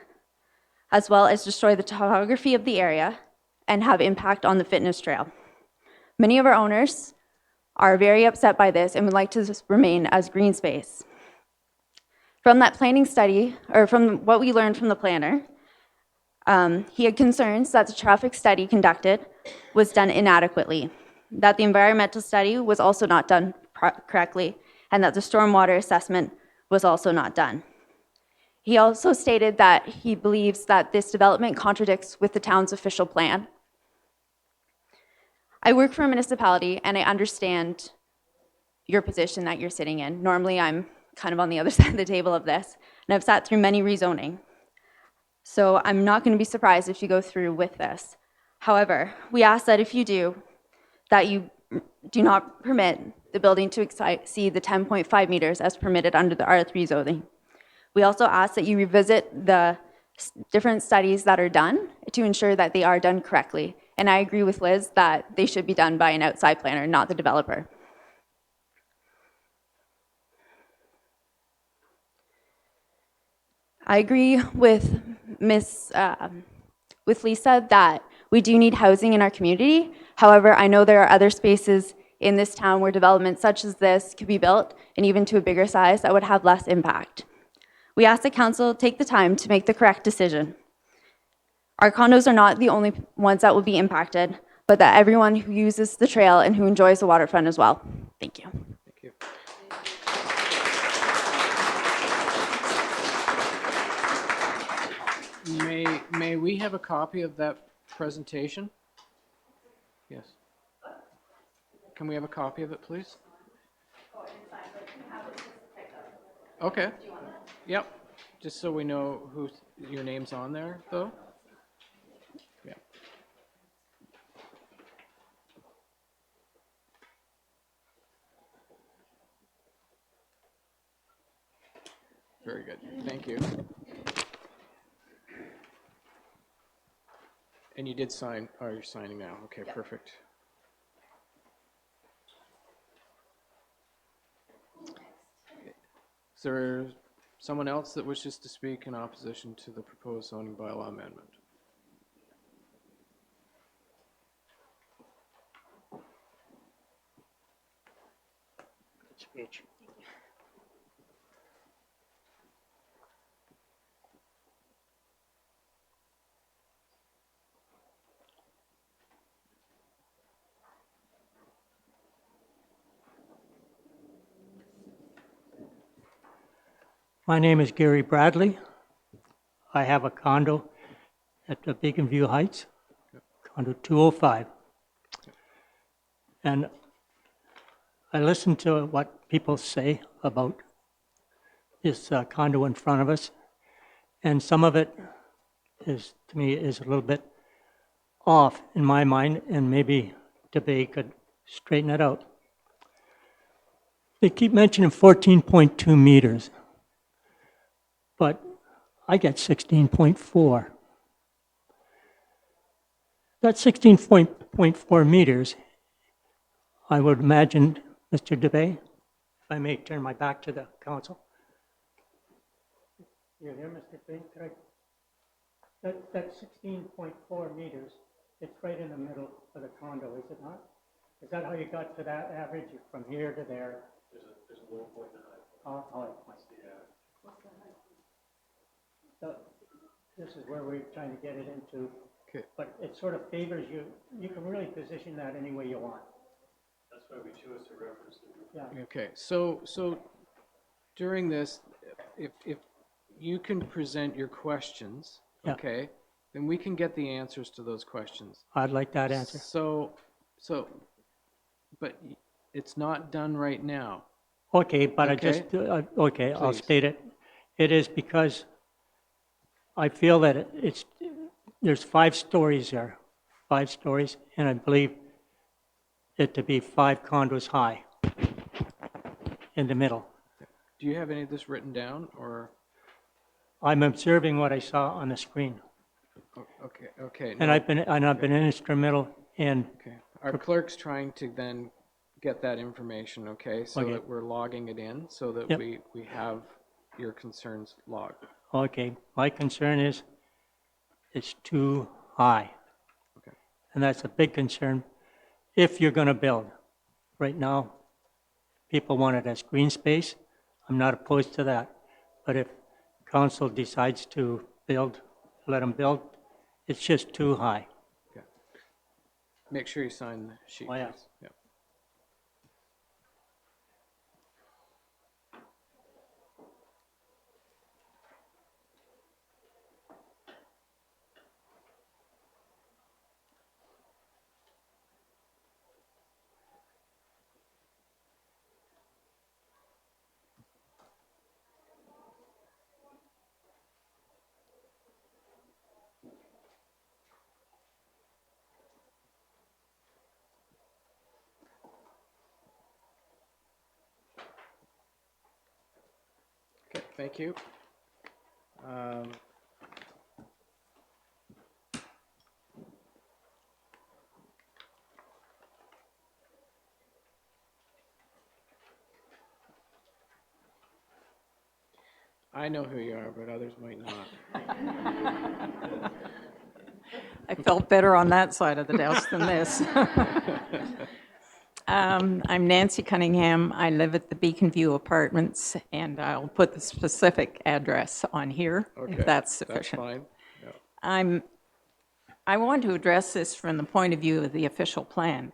as well as destroy the topography of the area and have impact on the fitness trail. Many of our owners are very upset by this and would like to remain as green space. From that planning study, or from what we learned from the planner, he had concerns that the traffic study conducted was done inadequately, that the environmental study was also not done correctly, and that the stormwater assessment was also not done. He also stated that he believes that this development contradicts with the town's official plan. I work for a municipality, and I understand your position that you're sitting in. Normally, I'm kind of on the other side of the table of this, and I've sat through many rezoning. So I'm not going to be surprised if you go through with this. However, we ask that if you do, that you do not permit the building to exceed the 10.5 meters as permitted under the R3 zoning. We also ask that you revisit the different studies that are done to ensure that they are done correctly. And I agree with Liz that they should be done by an outside planner, not the developer. I agree with with Lisa that we do need housing in our community. However, I know there are other spaces in this town where developments such as this could be built, and even to a bigger size, that would have less impact. We ask the council take the time to make the correct decision. Our condos are not the only ones that will be impacted, but that everyone who uses the trail and who enjoys the waterfront as well. Thank you. Thank you. May we have a copy of that presentation? Yes. Can we have a copy of it, please? Okay. Yep. Just so we know who your name's on there, though. Yeah. Very good. Thank you. And you did sign, oh, you're signing now. Okay, perfect. Is there someone else that wishes to speak in opposition to the proposed zoning bylaw amendment? Good speech. My name is Gary Bradley. I have a condo at the Beacon View Heights, condo 205. And I listen to what people say about this condo in front of us, and some of it is, to me, is a little bit off in my mind, and maybe debate could straighten it out. They keep mentioning 14.2 meters. But I get 16.4. That 16.4 meters, I would imagine, Mr. DeBay, if I may turn my back to the council. You're there, Mr. DeBay? That 16.4 meters, it's right in the middle of the condo, is it not? Is that how you got to that average from here to there? There's a low point in the high point. What's the height? So this is where we're trying to get it into, Okay. but it sort of favors you. You can really position that any way you want. That's why we chose to reference it. Yeah. Okay, so during this, if you can present your questions, Yeah. okay, then we can get the answers to those questions. I'd like that answer. But it's not done right now. Okay, but Okay. okay, I'll Please. state it. It is because I feel that there's 5 stories there, 5 stories, and I believe it to be 5 condos high in the middle. Do you have any of this written down, or? I'm observing what I saw on the screen, Okay. and no, I've been instrumental in, Okay. Our clerk's trying to then get that information, okay? So Okay. that we're logging it in, so that Yep. we have your concerns logged. okay, my concern is it's too high. Okay. And that's a big concern if you're going to build. Right now, people want it as green space. I'm not opposed to that. But if council decides to build, let them build, it's just too high. Okay. Make sure you sign the sheet, Oh, yeah. please. Yep. Okay, thank you. I know who you are, but others might not. I felt better on that side of the desk than this. I'm Nancy Cunningham. I live at the Beacon View Apartments, and I'll put the specific address on here, Okay, if that's sufficient. That's fine. Yeah. I want to address this from the point of view of the official plan.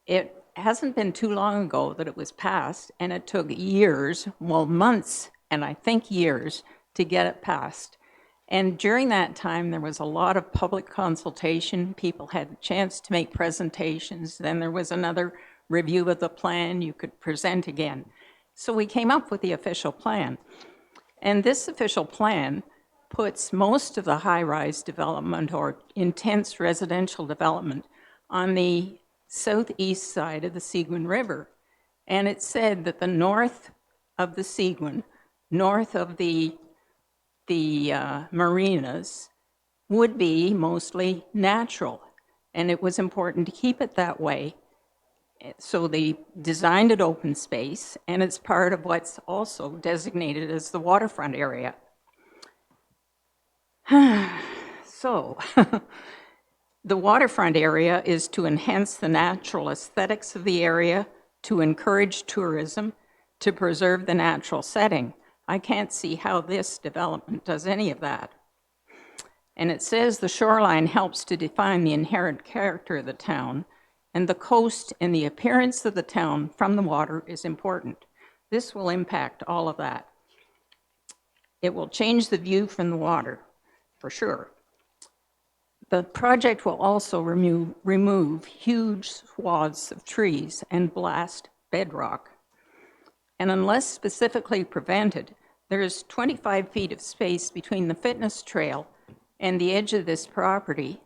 It hasn't been too long ago that it was passed, and it took years, well, months, and I think years, to get it passed. And during that time, there was a lot of public consultation. People had a chance to make presentations. Then there was another review of the plan. You could present again. So we came up with the official plan. And this official plan puts most of the high-rise development or intense residential development on the southeast side of the Seguin River. And it said that the north of the Seguin, north of the marinas, would be mostly natural. And it was important to keep it that way. So they designed it open space, and it's part of what's also designated as the waterfront area. So, the waterfront area is to enhance the natural aesthetics of the area, to encourage tourism, to preserve the natural setting. I can't see how this development does any of that. And it says the shoreline helps to define the inherent character of the town, and the coast and the appearance of the town from the water is important. This will impact all of that. It will change the view from the water, for sure. The project will also remove huge swaths of trees and blast bedrock. And unless specifically prevented, there is 25 feet of space between the fitness trail and the edge of this property.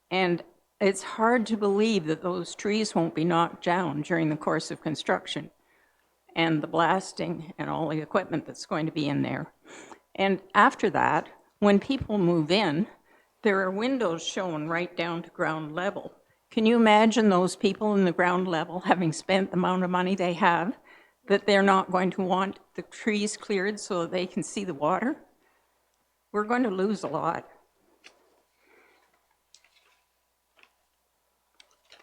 And it's hard to believe that those trees won't be knocked down during the course of construction and the blasting and all the equipment that's going to be in there. And after that, when people move in, there are windows shown right down to ground level. Can you imagine those people in the ground level, having spent the amount of money they have, that they're not going to want the trees cleared so that they can see the water? We're going to lose a lot.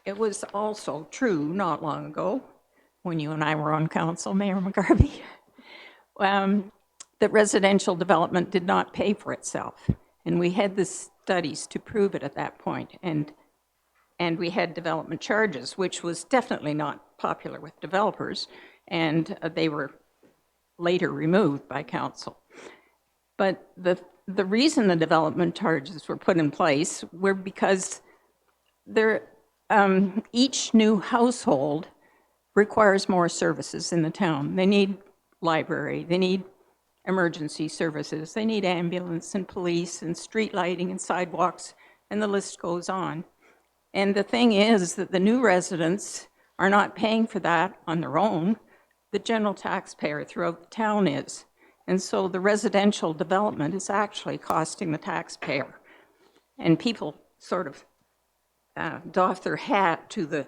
It was also true not long ago, when you and I were on council, Mayor McGarvey, that residential development did not pay for itself. And we had the studies to prove it at that point. And we had development charges, which was definitely not popular with developers. And they were later removed by council. But the the reason the development charges were put in place were because each new household requires more services in the town. They need library, they need emergency services, they need ambulance and police and street lighting and sidewalks, and the list goes on. And the thing is that the new residents are not paying for that on their own. The general taxpayer throughout the town is. And so the residential development is actually costing the taxpayer. And people sort of doff their hat to the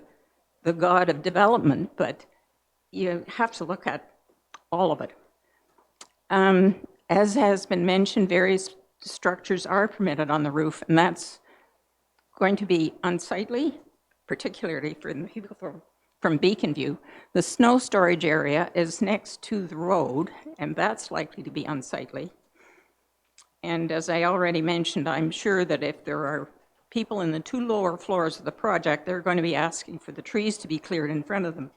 god of development, but you have to look at all of it. As has been mentioned, various structures are permitted on the roof, and that's going to be unsightly, particularly for the people from Beacon View. The snow storage area is next to the road, and that's likely to be unsightly. And as I already mentioned, I'm sure that if there are people in the 2 lower floors of the project, they're going to be asking for the trees to be cleared in front of them.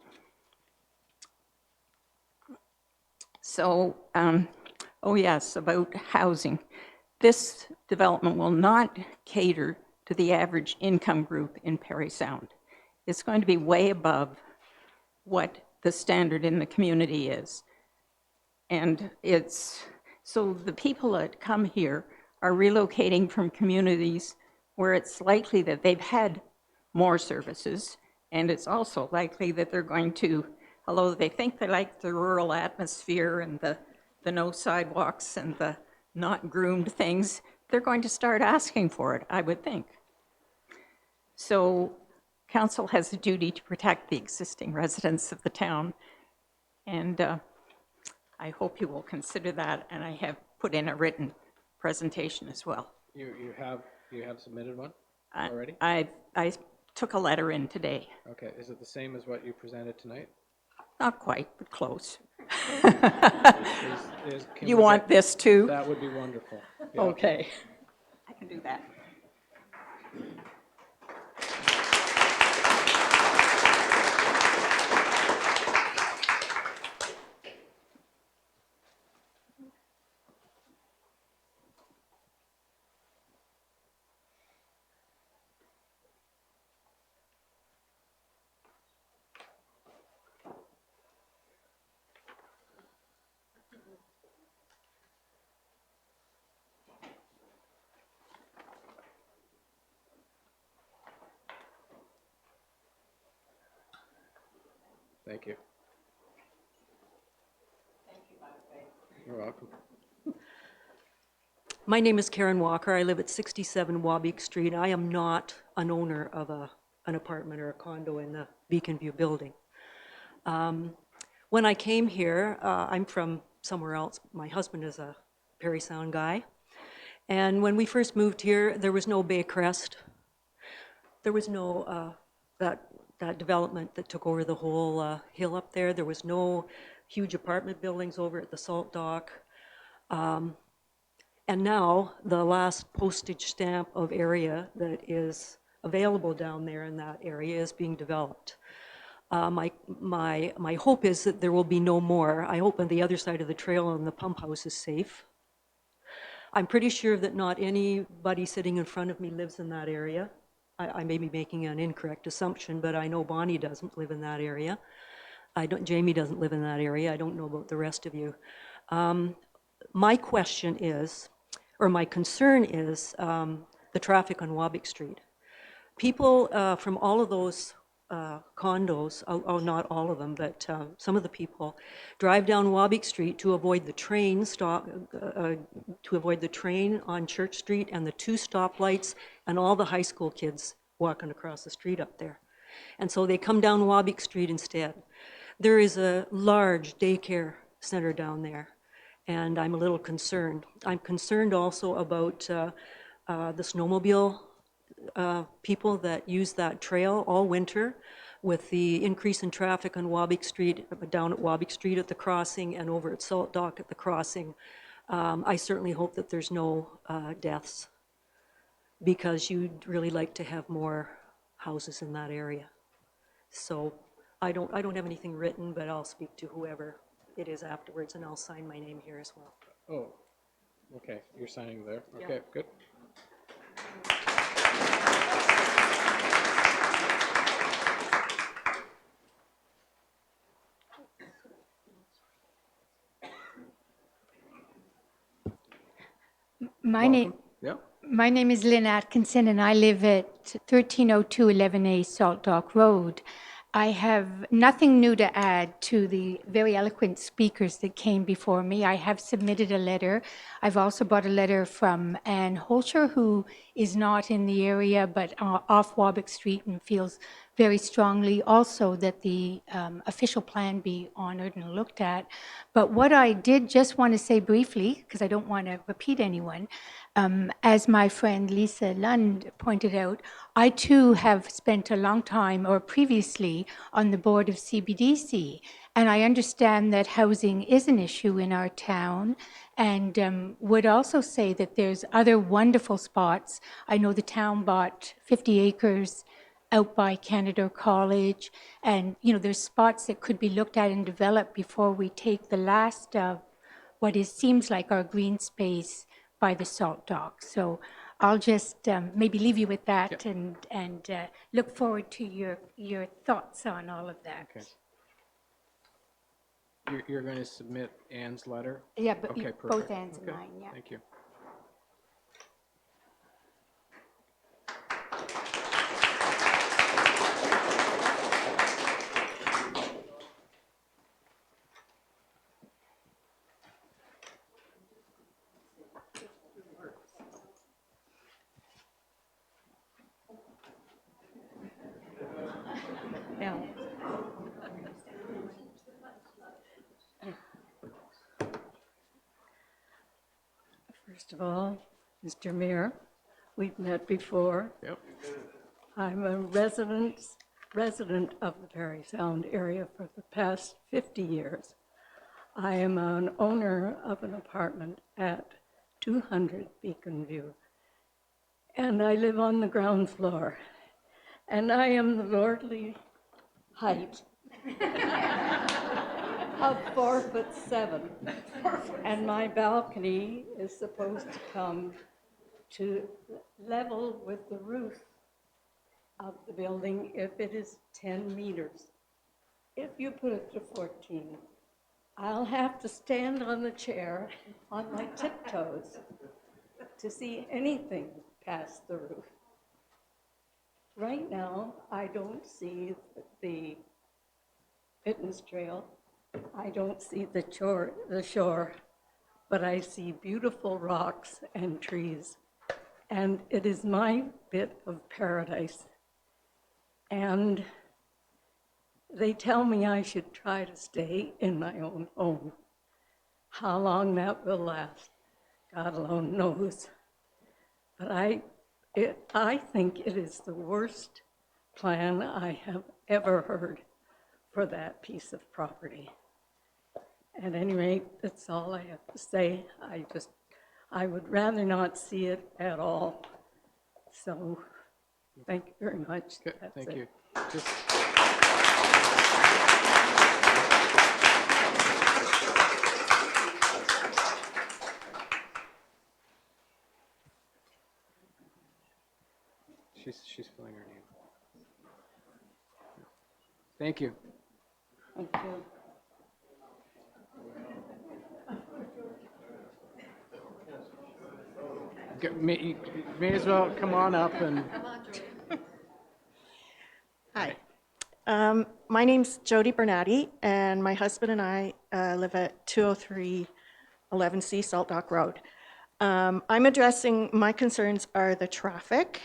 So, oh yes, about housing. This development will not cater to the average income group in Parry Sound. It's going to be way above what the standard in the community is. And so the people that come here are relocating from communities where it's likely that they've had more services, and it's also likely that they're going to, although they think they like the rural atmosphere and the no sidewalks and the not groomed things, they're going to start asking for it, I would think. So council has a duty to protect the existing residents of the town, and I hope you will consider that, and I have put in a written presentation as well. You have submitted one already? I took a letter in today. Okay, is it the same as what you presented tonight? Not quite, but close. Can You we want get- this too? That would be wonderful. Yeah. Okay. I can do that. Thank you. You're welcome. My name is Karen Walker. I live at 67 Wabick Street. I am not an owner of an apartment or a condo in the Beacon View building. When I came here, I'm from somewhere else. My husband is a Parry Sound guy. And when we first moved here, there was no Bay Crest. There was no that development that took over the whole hill up there. There was no huge apartment buildings over at the salt dock. And now the last postage stamp of area that is available down there in that area is being developed. My hope is that there will be no more. I hope on the other side of the trail and the pump house is safe. I'm pretty sure that not anybody sitting in front of me lives in that area. I may be making an incorrect assumption, but I know Bonnie doesn't live in that area. Jamie doesn't live in that area. I don't know about the rest of you. My question is, or my concern is, the traffic on Wabick Street. People from all of those condos, not all of them, but some of the people drive down Wabick Street to avoid the train on Church Street and the 2 stoplights and all the high school kids walking across the street up there. And so they come down Wabick Street instead. There is a large daycare center down there, and I'm a little concerned. I'm concerned also about the snowmobile people that use that trail all winter with the increase in traffic on Wabick Street, down at Wabick Street at the crossing and over at Salt Dock at the crossing. I certainly hope that there's no deaths, because you'd really like to have more houses in that area. So I don't have anything written, but I'll speak to whoever it is afterwards, and I'll sign my name here as well. Oh, Okay, you're signing there. Okay, good. My name, Yep. my name is Lynn Atkinson, and I live at 1302 11A Salt Dock Road. I have nothing new to add to the very eloquent speakers that came before me. I have submitted a letter. I've also brought a letter from Ann Holscher, who is not in the area but off Warwick Street and feels very strongly also that the official plan be honored and looked at. But what I did just want to say briefly, because I don't want to repeat anyone, as my friend Lisa Lund pointed out, I too have spent a long time or previously on the board of CBDC, and I understand that housing is an issue in our town, and would also say that there's other wonderful spots. I know the town bought 50 acres out by Canada College, and there's spots that could be looked at and developed before we take the last of what seems like our green space by the salt dock. So I'll just maybe leave you with that, and look forward to your thoughts on all of that. Okay. You're going to submit Ann's letter? Yeah, but Okay, both perfect. ends of Okay, mine, yeah. Thank you. Yeah. First of all, Mr. Mayor, we've met before. Yep. I'm a resident of the Parry Sound area for the past 50 years. I am an owner of an apartment at 200 Beacon View, and I live on the ground floor, and I am the lordly height of 4'7", and my balcony is supposed to come to level with the roof of the building if it is 10 meters. If you put it to 14, I'll have to stand on the chair on my tiptoes to see anything past the roof. Right now, I don't see the fitness trail. I don't see the shore, but I see beautiful rocks and trees. And it is my bit of paradise. And they tell me I should try to stay in my own home. How long that will last, God alone knows. But I think it is the worst plan I have ever heard for that piece of property. At any rate, that's all I have to say. I would rather not see it at all. So, thank you very much. Good, That's thank it. you. Just she's filling her name. Thank you. Thank you. You may as well come on up and. Hi. My name's Jody Bernatti, and my husband and I live at 203 11C Salt Dock Road. I'm addressing, my concerns are the traffic,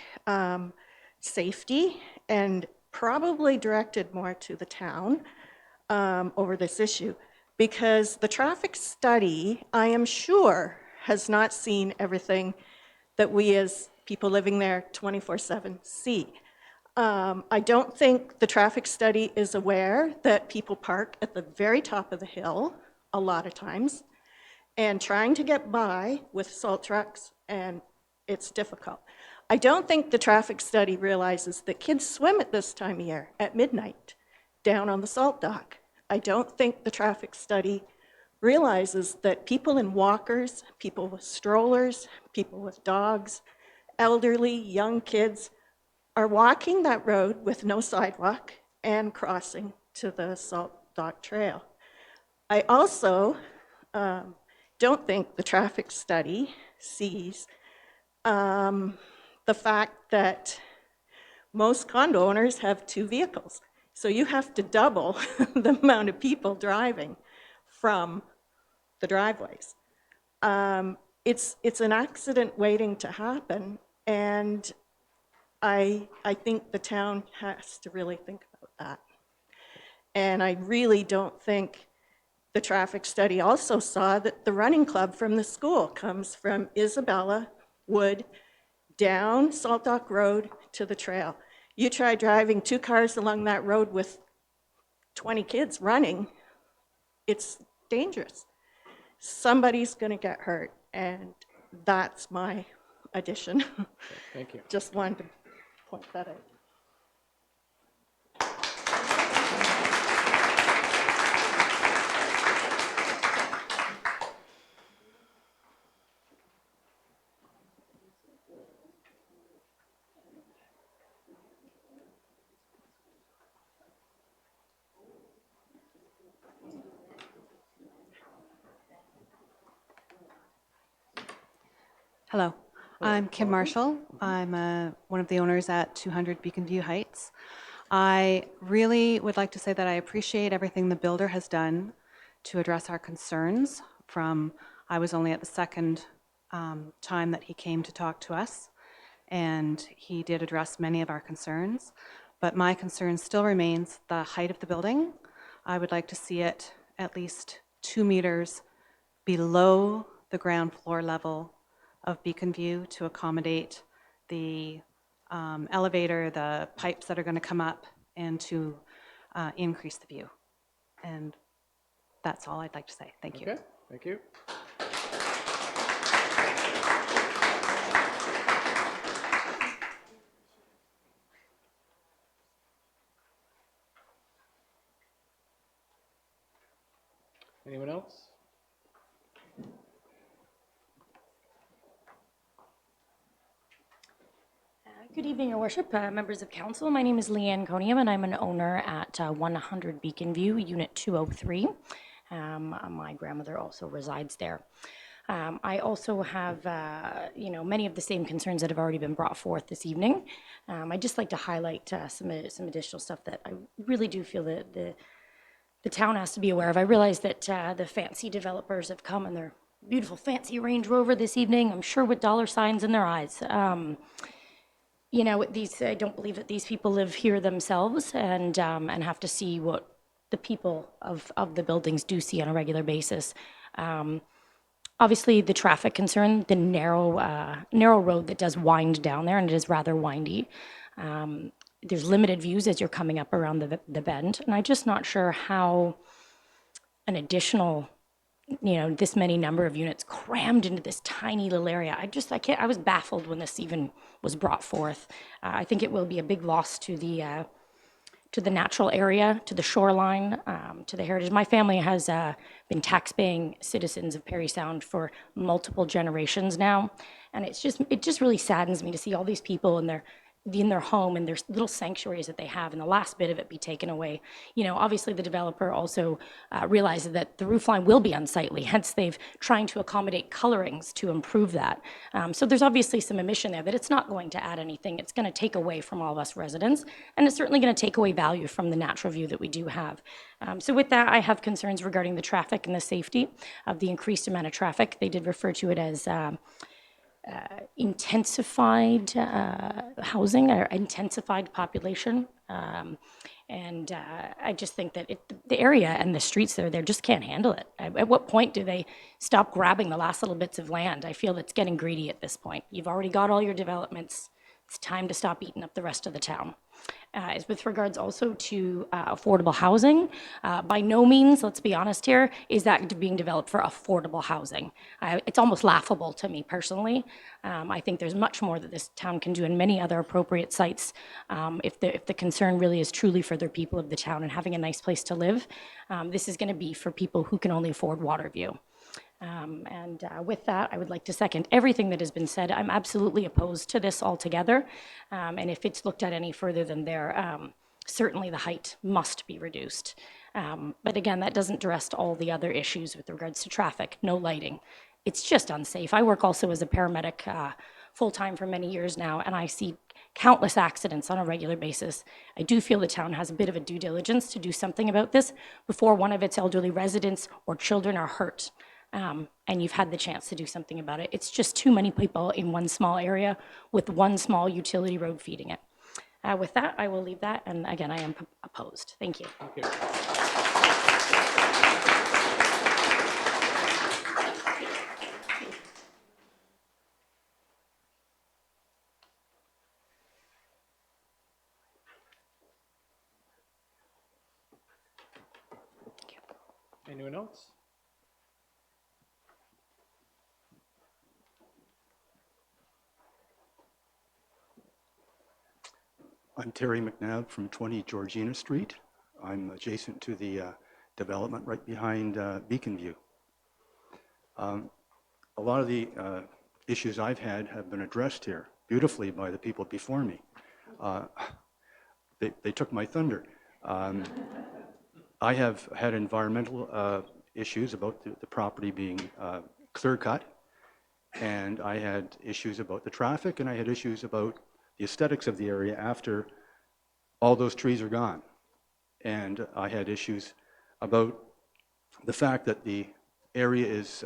safety, and probably directed more to the town over this issue, because the traffic study, I am sure, has not seen everything that we as people living there 24/7 see. I don't think the traffic study is aware that people park at the very top of the hill a lot of times and trying to get by with salt trucks, and it's difficult. I don't think the traffic study realizes that kids swim at this time of year at midnight down on the salt dock. I don't think the traffic study realizes that people in walkers, people with strollers, people with dogs, elderly, young kids are walking that road with no sidewalk and crossing to the Salt Dock Trail. I also don't think the traffic study sees the fact that most condo owners have 2 vehicles. So you have to double the amount of people driving from the driveways. It's an accident waiting to happen, and I think the town has to really think about that. And I really don't think the traffic study also saw that the running club from the school comes from Isabella, Wood, down Salt Dock Road to the trail. You try driving 2 cars along that road with 20 kids running, it's dangerous. Somebody's going to get hurt, and that's my addition. Thank you. Just wanted to point that out. Hello, I'm Kim Marshall. I'm one of the owners at 200 Beacon View Heights. I really would like to say that I appreciate everything the builder has done to address our concerns from, I was only at the second time that he came to talk to us, and he did address many of our concerns, but my concern still remains the height of the building. I would like to see it at least 2 meters below the ground floor level of Beacon View to accommodate the elevator, the pipes that are going to come up, and to increase the view. And that's all I'd like to say. Thank you. Okay, thank you. Anyone else? Good evening, Your Worship, members of council. My name is Leanne Conium, and I'm an owner at 100 Beacon View, Unit 203. My grandmother also resides there. I also have, many of the same concerns that have already been brought forth this evening. I'd just like to highlight some additional stuff that I really do feel that the town has to be aware of. I realize that the fancy developers have come in their beautiful fancy Range Rover this evening, I'm sure with dollar signs in their eyes. I don't believe that these people live here themselves and have to see what the people of the buildings do see on a regular basis. Obviously, the traffic concern, the narrow road that does wind down there, and it is rather windy. There's limited views as you're coming up around the bend, and I'm just not sure how an additional this many number of units crammed into this tiny little area. I was baffled when this even was brought forth. I think it will be a big loss to the natural area, to the shoreline, to the heritage. My family has been tax-paying citizens of Parry Sound for multiple generations now, and it just really saddens me to see all these people in their home and their little sanctuaries that they have, and the last bit of it be taken away. Obviously the developer also realizes that the roofline will be unsightly, hence they've trying to accommodate colorings to improve that. So there's obviously some omission there that it's not going to add anything. It's going to take away from all of us residents, and it's certainly going to take away value from the natural view that we do have. So with that, I have concerns regarding the traffic and the safety of the increased amount of traffic. They did refer to it as intensified housing or intensified population. And I just think that the area and the streets that are there just can't handle it. At what point do they stop grabbing the last little bits of land? I feel it's getting greedy at this point. You've already got all your developments It's time to stop eating up the rest of the town. As with regards also to affordable housing, by no means, let's be honest here, is that being developed for affordable housing. It's almost laughable to me personally. I think there's much more that this town can do in many other appropriate sites if the concern really is truly for the people of the town and having a nice place to live. This is going to be for people who can only afford Waterview. With that, I would like to second everything that has been said. I'm absolutely opposed to this altogether. And if it's looked at any further than there, certainly the height must be reduced. But again, that doesn't address all the other issues with regards to traffic, no lighting. It's just unsafe. I work also as a paramedic full-time for many years now, and I see countless accidents on a regular basis. I do feel the town has a bit of a due diligence to do something about this before one of its elderly residents or children are hurt. And you've had the chance to do something about it. It's just too many people in one small area with one small utility road feeding it. With that, I will leave that, and again, I am opposed. Thank you. Thank you. Anyone else? I'm Terry McNabb from 20 Georgina Street. I'm adjacent to the development right behind Beacon View. A lot of the issues I've had have been addressed here beautifully by the people before me. They took my thunder. I have had environmental issues about the property being clear cut, and I had issues about the traffic, and I had issues about the aesthetics of the area after all those trees are gone. And I had issues about the fact that the area is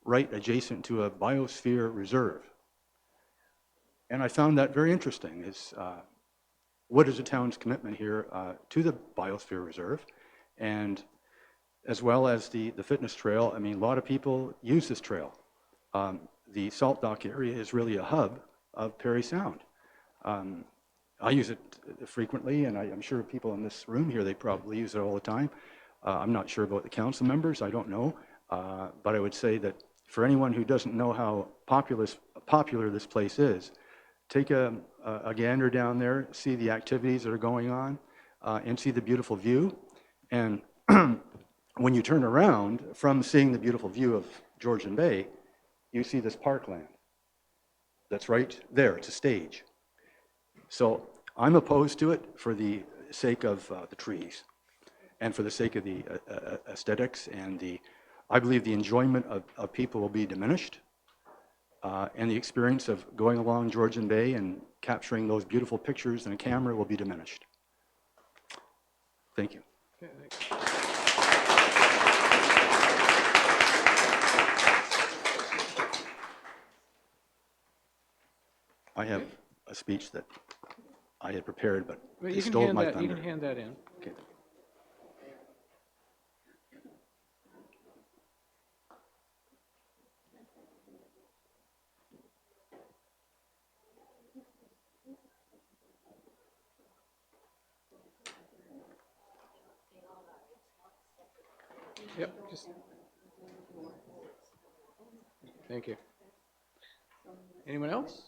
right adjacent to a biosphere reserve. And I found that very interesting, is what is the town's commitment here to the biosphere reserve, and as well as the fitness trail. I mean, a lot of people use this trail. The Salt Dock area is really a hub of Parry Sound. I use it frequently, and I'm sure people in this room here, they probably use it all the time. I'm not sure about the council members, I don't know, but I would say that for anyone who doesn't know how popular this place is, take a gander down there, see the activities that are going on, and see the beautiful view. And when you turn around from seeing the beautiful view of Georgian Bay, you see this parkland that's right there. It's a stage. So I'm opposed to it for the sake of the trees and for the sake of the aesthetics, and I believe the enjoyment of people will be diminished, and the experience of going along Georgian Bay and capturing those beautiful pictures in a camera will be diminished. Thank you. Okay, thanks. I have a speech that I had prepared, but Well, they you can stole hand my that. thunder. You can hand that in. Okay. Yep. Just. Thank you. Anyone else?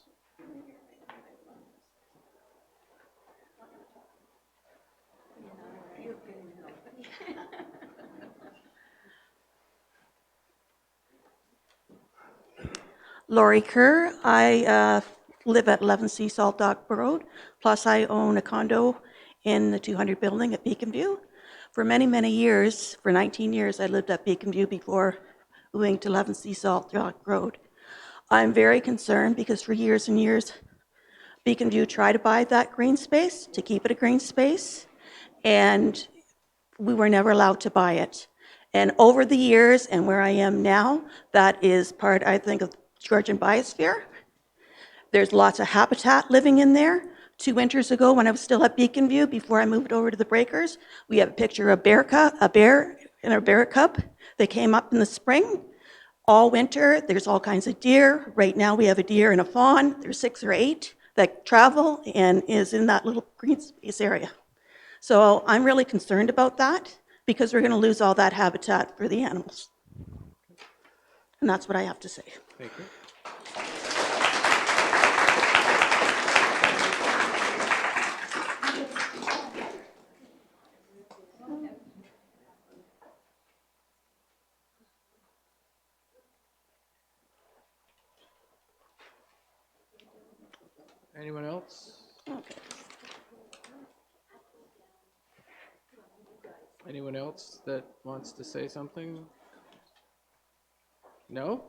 Lori Kerr. I live at 11C Salt Dock Road, plus I own a condo in the 200 building at Beacon View. For many, many years, for 19 years, I lived at Beacon View before moving to 11C Salt Dock Road. I'm very concerned because for years and years, Beacon View tried to buy that green space, to keep it a green space, and we were never allowed to buy it. And over the years, and where I am now, that is part, I think, of Georgian biosphere. There's lots of habitat living in there. 2 winters ago, when I was still at Beacon View, before I moved over to the Breakers, we have a picture of a bear in a bear cub. They came up in the spring. All winter, there's all kinds of deer. Right now, we have a deer and a fawn. There's 6 or 8 that travel and is in that little green space area. So I'm really concerned about that because we're going to lose all that habitat for the animals. And that's what I have to say. Thank you. Anyone else? Okay. Anyone else that wants to say something? No?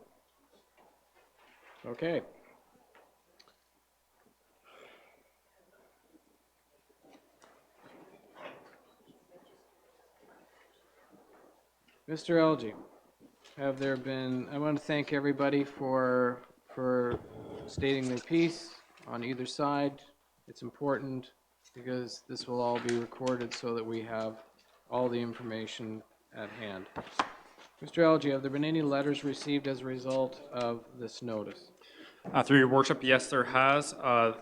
Okay. Mr. Elgie, have there been, I want to thank everybody for stating their piece on either side. It's important because this will all be recorded so that we have all the information at hand. Mr. Elgie, have there been any letters received as a result of this notice? Through your worship, yes, there has. The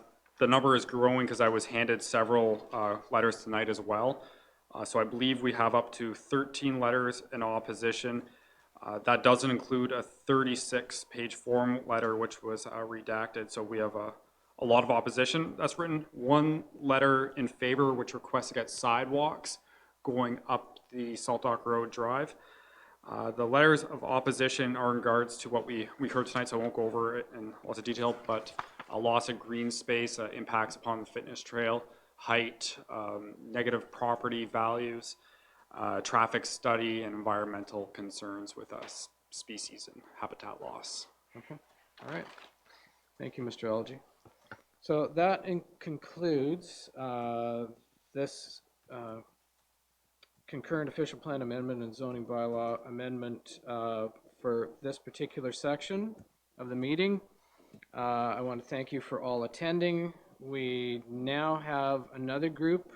number is growing because I was handed several letters tonight as well. So I believe we have up to 13 letters in opposition. That doesn't include a 36-page form letter, which was redacted. So we have a lot of opposition that's written. One letter in favor, which requests to get sidewalks going up the Salt Dock Road Drive. The letters of opposition are in regards to what we heard tonight, so I won't go over it in lots of detail, but a loss of green space, impacts upon the fitness trail, height, negative property values, traffic study, and environmental concerns with species and habitat loss. Okay, all right. Thank you, Mr. Elgie. So that concludes this concurrent official plan amendment and zoning bylaw amendment for this particular section of the meeting. I want to thank you for all attending. We now have another group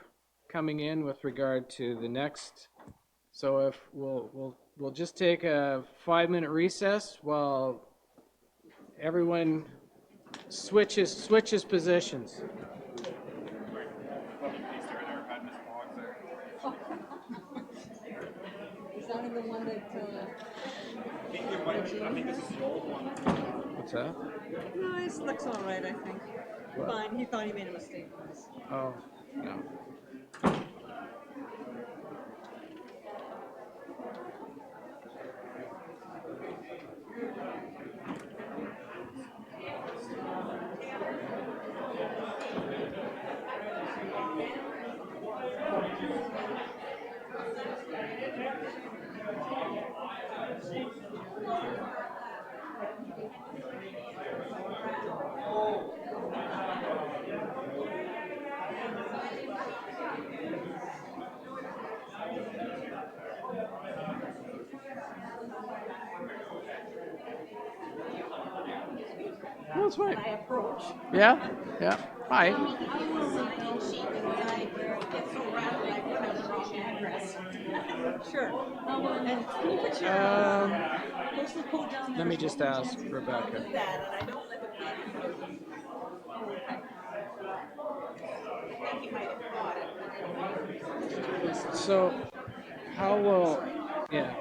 coming in with regard to the next. So if we'll just take a 5-minute recess while everyone switches positions. Is that the one that? I think this is the old one. What's that? No, it looks all right, I think. Fine, he thought he made a mistake on this. Oh, no. No, it's fine. Yeah? Yeah. Hi. Sure. And can you put your postal code down there? Let me just ask Rebecca. So, how will, yeah.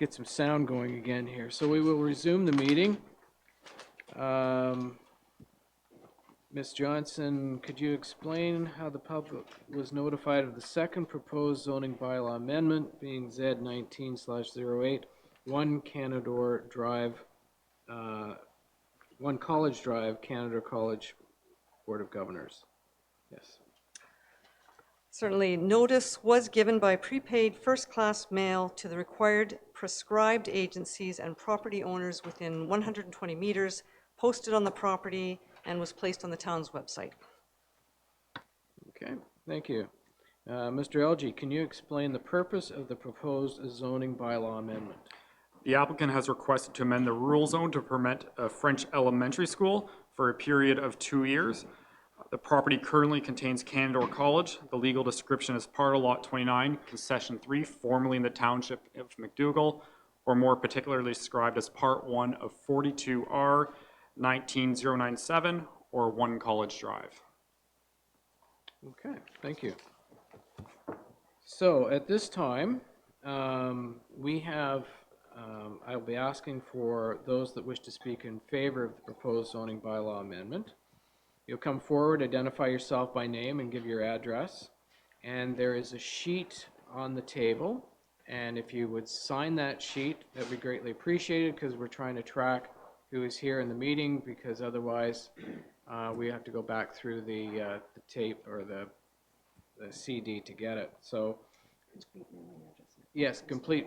get some sound going again here. So we will resume the meeting. Ms. Johnson, could you explain how the public was notified of the second proposed zoning bylaw amendment, being Z 19/08, 1 Canadore Drive, 1 College Drive, Canadore College Board of Governors? Yes. Certainly, notice was given by prepaid first-class mail to the required prescribed agencies and property owners within 120 meters, posted on the property, and was placed on the town's website. Okay, thank you. Mr. Elgie, can you explain the purpose of the proposed zoning bylaw amendment? The applicant has requested to amend the rural zone to permit a French elementary school for a period of 2 years. The property currently contains Canadore College. The legal description is part of Lot 29, Concession 3, formerly in the Township of McDougall, or more particularly described as Part 1 of 42R 19097, or 1 College Drive. Okay, thank you. So at this time, we have, I'll be asking for those that wish to speak in favor of the proposed zoning bylaw amendment. You'll come forward, identify yourself by name, and give your address. And there is a sheet on the table, and if you would sign that sheet, that would be greatly appreciated, because we're trying to track who is here in the meeting, because otherwise we have to go back through the tape or the CD to get it. So, yes, complete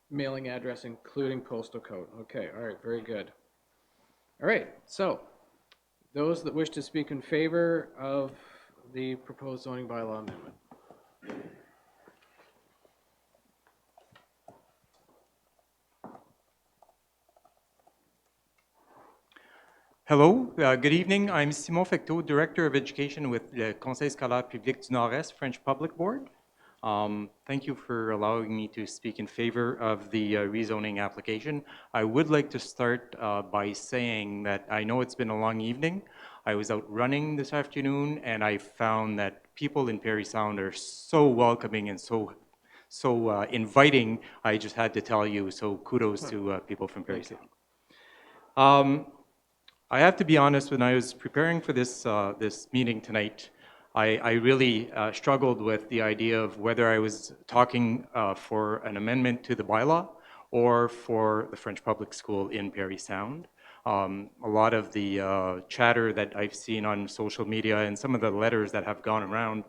mailing address, including postal code. Okay, all right, very good. All right, so those that wish to speak in favor of the proposed zoning bylaw amendment. Hello, good evening. I'm Simon Fecteau, Director of Education with the Conseil scolaire public du Nord-Est French Public Board. Thank you for allowing me to speak in favor of the rezoning application. I would like to start by saying that I know it's been a long evening. I was out running this afternoon, and I found that people in Parry Sound are so welcoming and so inviting. I just had to tell you, so kudos to people from Parry Sound. I have to be honest, when I was preparing for this meeting tonight, I really struggled with the idea of whether I was talking for an amendment to the bylaw or for the French public school in Parry Sound. A lot of the chatter that I've seen on social media and some of the letters that have gone around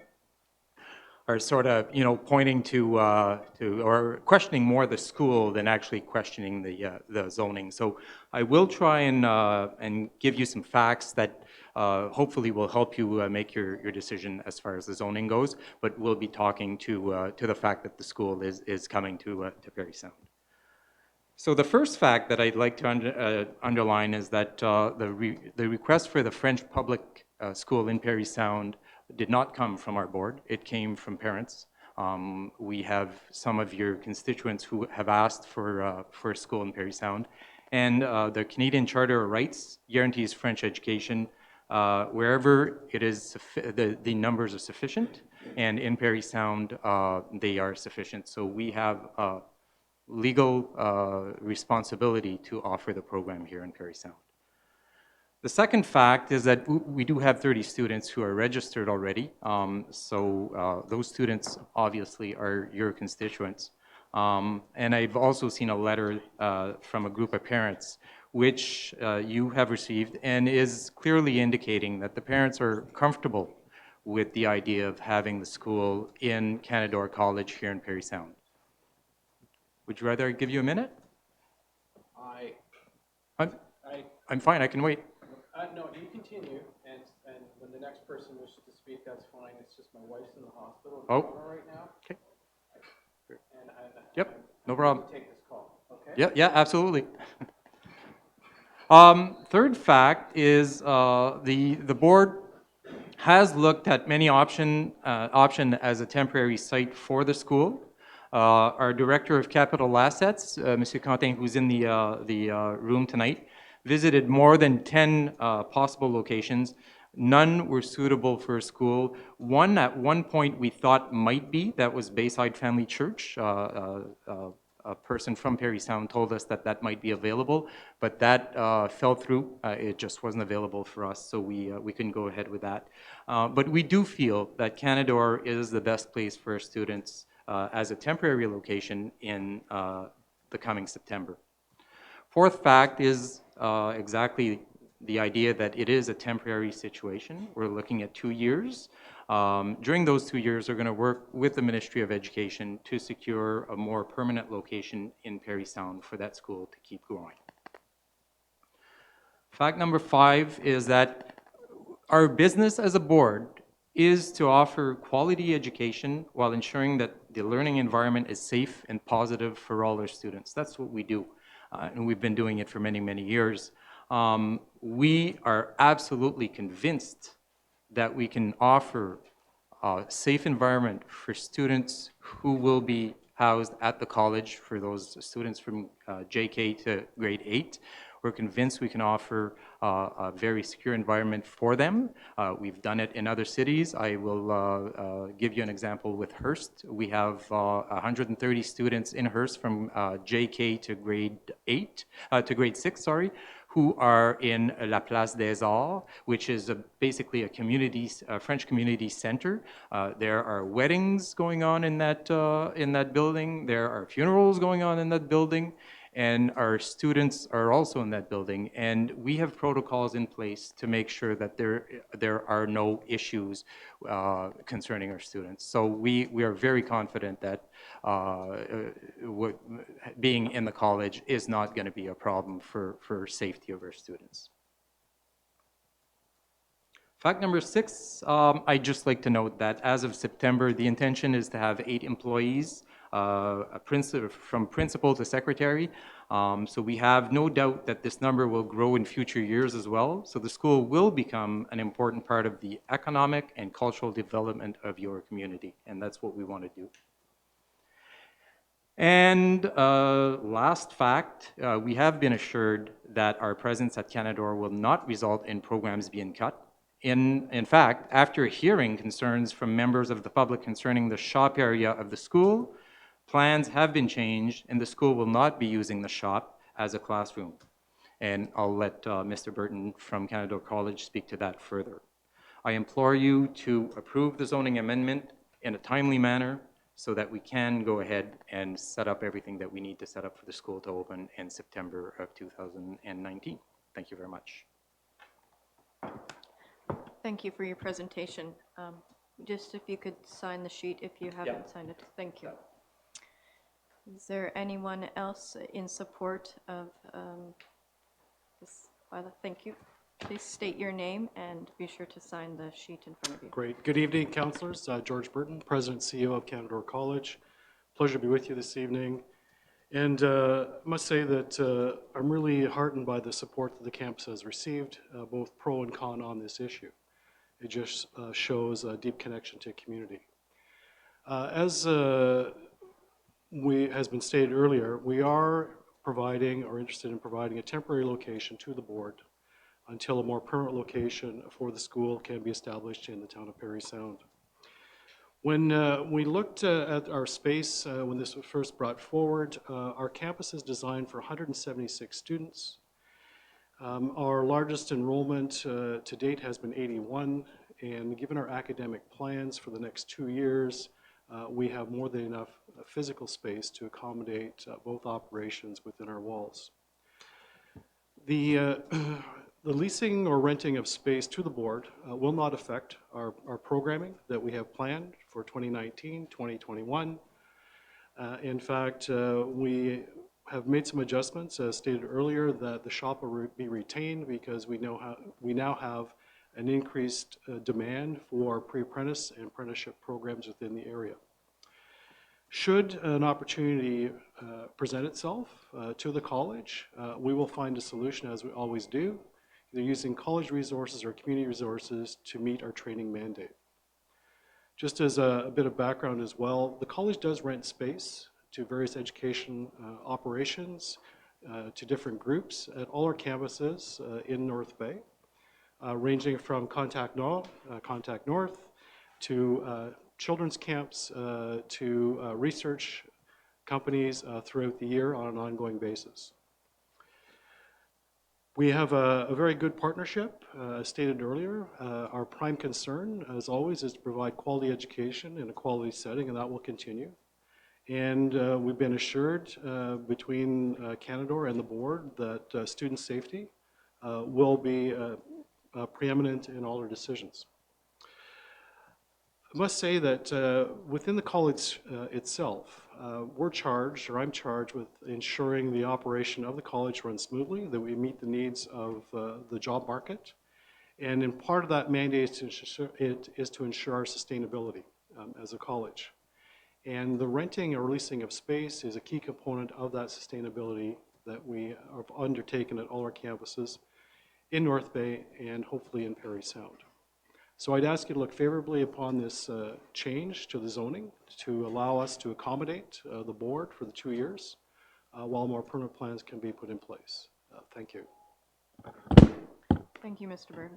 are sort of, pointing to or questioning more the school than actually questioning the zoning. So I will try and give you some facts that hopefully will help you make your decision as far as the zoning goes, but we'll be talking to the fact that the school is coming to Parry Sound. So the first fact that I'd like to underline is that the request for the French public school in Parry Sound did not come from our board. It came from parents. We have some of your constituents who have asked for a school in Parry Sound, and the Canadian Charter of Rights guarantees French education wherever it is the numbers are sufficient, and in Parry Sound they are sufficient. So we have legal responsibility to offer the program here in Parry Sound. The second fact is that we do have 30 students who are registered already. So those students obviously are your constituents. And I've also seen a letter from a group of parents which you have received and is clearly indicating that the parents are comfortable with the idea of having the school in Canadore College here in Parry Sound. Would you rather I give you a minute? I'm fine, I can wait. No, you continue, and when the next person wishes to speak, that's fine. It's just my wife's in the hospital in Toronto right now. Okay. And Yep, no problem. Take this call, okay? Yeah, absolutely. Third fact is the board has looked at many option as a temporary site for the school. Our Director of Capital Assets, Mr. Quentin, who's in the room tonight, visited more than 10 possible locations. None were suitable for a school. One at one point we thought might be, that was Bayside Family Church, a person from Parry Sound told us that that might be available, but that fell through. It just wasn't available for us, so we couldn't go ahead with that. But we do feel that Canadore is the best place for students as a temporary location in the coming September. Fourth fact is exactly the idea that it is a temporary situation. We're looking at 2 years. During those 2 years, we're going to work with the Ministry of Education to secure a more permanent location in Parry Sound for that school to keep growing. Fact number 5 is that our business as a board is to offer quality education while ensuring that the learning environment is safe and positive for all our students. That's what we do, and we've been doing it for many, many years. We are absolutely convinced that we can offer a safe environment for students who will be housed at the college, for those students from JK to grade 8. We're convinced we can offer a very secure environment for them. We've done it in other cities. I will give you an example with Hearst. We have 130 students in Hearst from JK to grade 6, sorry, who are in La Place des Arts, which is basically a community, French community center. There are weddings going on in that building. There are funerals going on in that building. And our students are also in that building. And we have protocols in place to make sure that there are no issues concerning our students. So we are very confident that being in the college is not going to be a problem for safety of our students. Fact number 6, I'd just like to note that as of September, the intention is to have 8 employees, from principal to secretary. So we have no doubt that this number will grow in future years as well. So the school will become an important part of the economic and cultural development of your community, and that's what we want to do. And last fact, we have been assured that our presence at Canadore will not result in programs being cut. In fact, after hearing concerns from members of the public concerning the shop area of the school, plans have been changed and the school will not be using the shop as a classroom. And I'll let Mr. Burton from Canadore College speak to that further. I implore you to approve the zoning amendment in a timely manner so that we can go ahead and set up everything that we need to set up for the school to open in September of 2019. Thank you very much. Thank you for your presentation. Just if you could sign the sheet if you haven't signed it. Thank you. Is there anyone else in support of this bylaw? Thank you. Please state your name and be sure to sign the sheet in front of you. Great. Good evening, councillors. George Burton, President and CEO of Canadore College. Pleasure to be with you this evening. And I must say that I'm really heartened by the support that the campus has received, both pro and con on this issue. It just shows a deep connection to community. As has been stated earlier, we are providing or interested in providing a temporary location to the board until a more permanent location for the school can be established in the town of Parry Sound. When we looked at our space, when this was first brought forward, our campus is designed for 176 students. Our largest enrollment to date has been 81, and given our academic plans for the next 2 years, we have more than enough physical space to accommodate both operations within our walls. The leasing or renting of space to the board will not affect our programming that we have planned for 2019, 2021. In fact, we have made some adjustments, as stated earlier, that the shop will be retained because we now have an increased demand for pre-apprentice and apprenticeship programs within the area. Should an opportunity present itself to the college, we will find a solution, as we always do, either using college resources or community resources to meet our training mandate. Just as a bit of background as well, the college does rent space to various education operations, to different groups at all our campuses in North Bay, ranging from Contact North to children's camps, to research companies throughout the year on an ongoing basis. We have a very good partnership, as stated earlier. Our prime concern, as always, is to provide quality education in a quality setting, and that will continue. And we've been assured between Canadore and the board that student safety will be preeminent in all our decisions. I must say that within the college itself, we're charged, or I'm charged, with ensuring the operation of the college runs smoothly, that we meet the needs of the job market. And in part of that mandate is to ensure our sustainability as a college. And the renting or leasing of space is a key component of that sustainability that we have undertaken at all our campuses in North Bay and hopefully in Parry Sound. So I'd ask you to look favorably upon this change to the zoning to allow us to accommodate the board for the 2 years while more permanent plans can be put in place. Thank you. Thank you, Mr. Bird.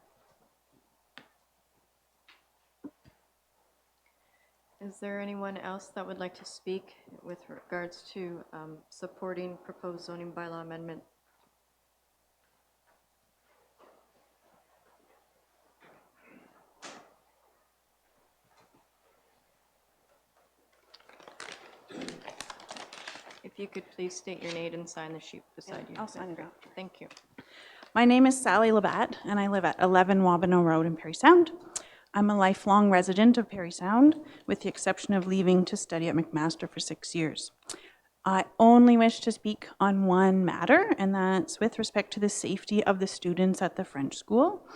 Is there anyone else that would like to speak with regards to supporting proposed zoning bylaw amendment? If you could please state your name and sign the sheet beside you. I'll sign it after. Thank you. My name is Sally Labatt, and I live at 11 Wabano Road in Parry Sound. I'm a lifelong resident of Parry Sound, with the exception of leaving to study at McMaster for 6 years. I only wish to speak on one matter, and that's with respect to the safety of the students at the French school.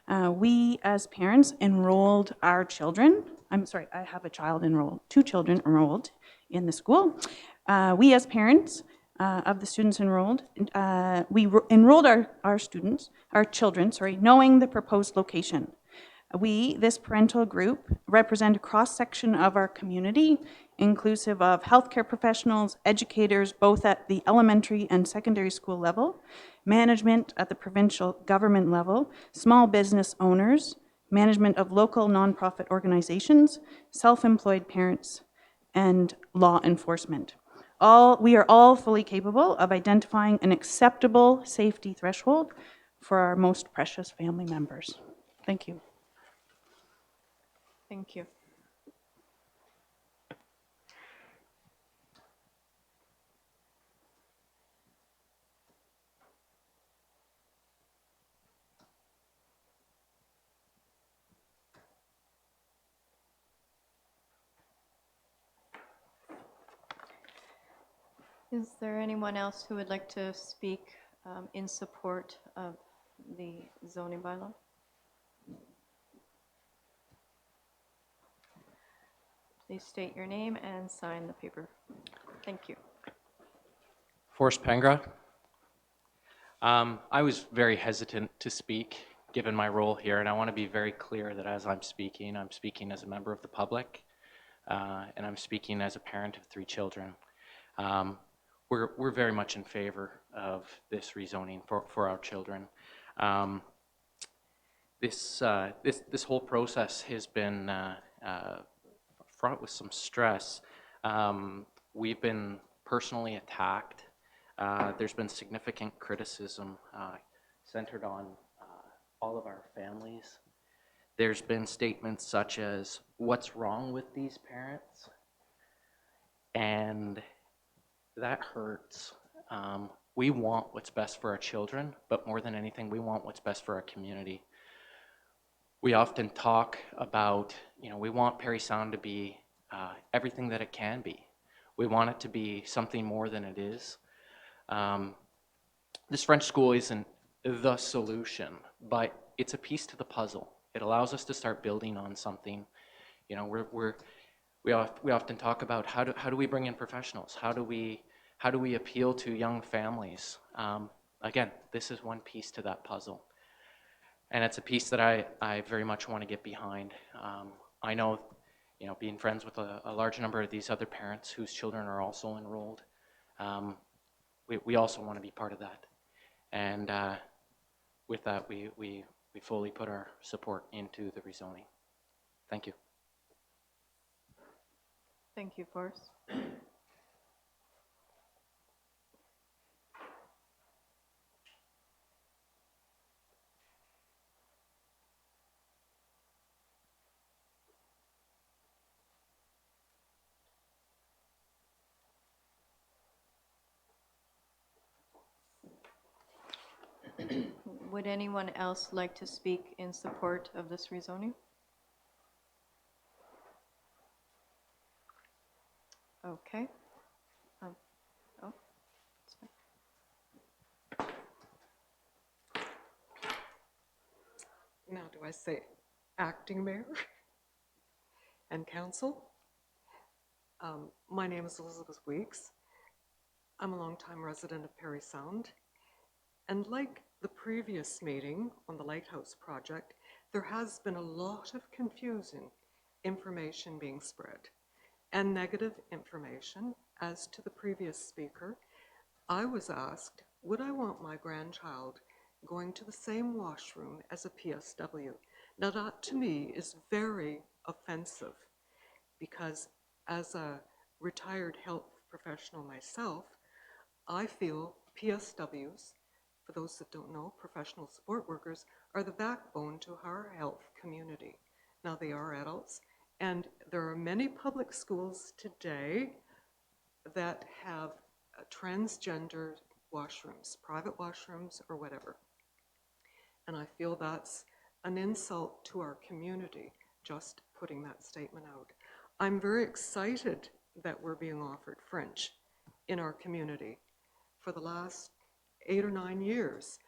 We, as parents, enrolled our children. I have a child enrolled, 2 children enrolled in the school. We, as parents of the students enrolled, enrolled our children, knowing the proposed location. We, this parental group, represent a cross-section of our community, inclusive of healthcare professionals, educators, both at the elementary and secondary school level, management at the provincial government level, small business owners, management of local nonprofit organizations, self-employed parents, and law enforcement. We are all fully capable of identifying an acceptable safety threshold for our most precious family members. Thank you. Thank you. Is there anyone else who would like to speak in support of the zoning bylaw? Please state your name and sign the paper. Thank you. Forrest Pengra. I was very hesitant to speak given my role here, and I want to be very clear that as I'm speaking as a member of the public, and I'm speaking as a parent of 3 children. We're very much in favor of this rezoning for our children. This whole process has been fraught with some stress. We've been personally attacked. There's been significant criticism centered on all of our families. There's been statements such as, "What's wrong with these parents?" And that hurts. We want what's best for our children, but more than anything, we want what's best for our community. We often talk about, we want Parry Sound to be everything that it can be. We want it to be something more than it is. This French school isn't the solution, but it's a piece to the puzzle. It allows us to start building on something. We often talk about how do we bring in professionals? How do we appeal to young families? Again, this is one piece to that puzzle. And it's a piece that I very much want to get behind. I know, being friends with a large number of these other parents whose children are also enrolled, we also want to be part of that. And with that, we fully put our support into the rezoning. Thank you. Thank you, Forrest. Would anyone else like to speak in support of this rezoning? Okay. Oh. That's fine. Now, do I say acting mayor and council? My name is Elizabeth Weeks. I'm a longtime resident of Parry Sound. And like the previous meeting on the Lighthouse project, there has been a lot of confusing information being spread and negative information. As to the previous speaker, I was asked, would I want my grandchild going to the same washroom as a PSW? Now that to me is very offensive, because as a retired health professional myself, I feel PSWs, for those that don't know, professional support workers, are the backbone to our health community. Now they are adults, and there are many public schools today that have transgender washrooms, private washrooms or whatever. And I feel that's an insult to our community, just putting that statement out. I'm very excited that we're being offered French in our community. For the last 8 or 9 years,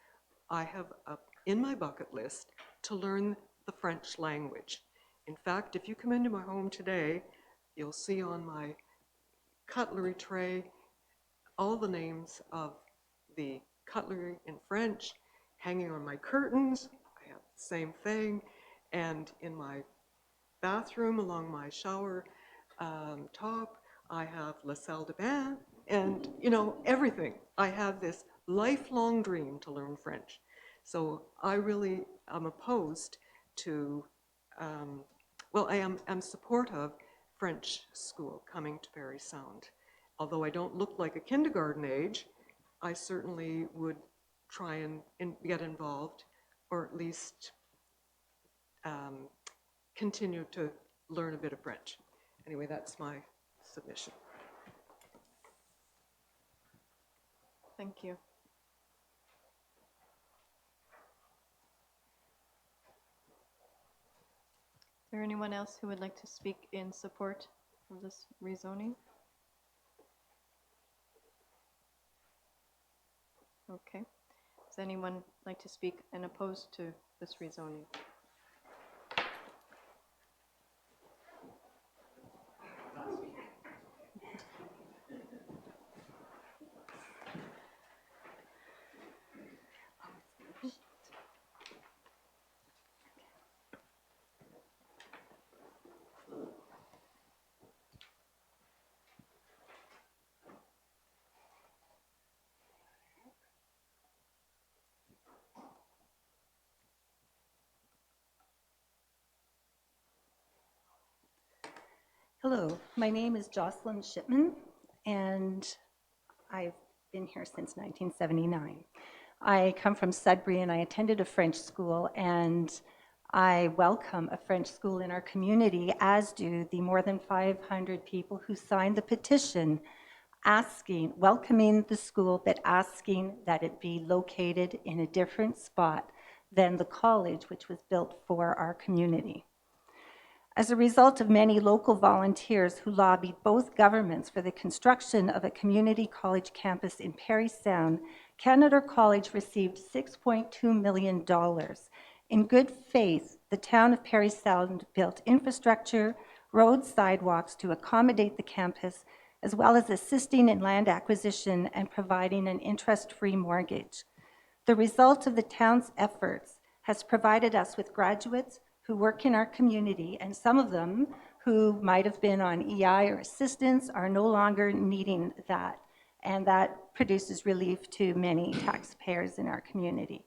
I have in my bucket list to learn the French language. In fact, if you come into my home today, you'll see on my cutlery tray all the names of the cutlery in French hanging on my curtains. I have the same thing. And in my bathroom along my shower top, I have la salle de bain, and you know, everything. I have this lifelong dream to learn French. So I really am opposed to, well, I'm supportive of French school coming to Parry Sound. Although I don't look like a kindergarten age, I certainly would try and get involved, or at least continue to learn a bit of French. Anyway, that's my submission. Thank you. Is there anyone else who would like to speak in support of this rezoning? Okay. Does anyone like to speak and opposed to this rezoning? Hello, my name is Jocelyn Shipman, and I've been here since 1979. I come from Sudbury, and I attended a French school, and I welcome a French school in our community, as do the more than 500 people who signed the petition welcoming the school, but asking that it be located in a different spot than the college, which was built for our community. As a result of many local volunteers who lobbied both governments for the construction of a community college campus in Parry Sound, Canada College received $6.2 million. In good faith, the town of Parry Sound built infrastructure, roads, sidewalks to accommodate the campus, as well as assisting in land acquisition and providing an interest-free mortgage. The result of the town's efforts has provided us with graduates who work in our community, and some of them who might have been on EI or assistance are no longer needing that, and that produces relief to many taxpayers in our community.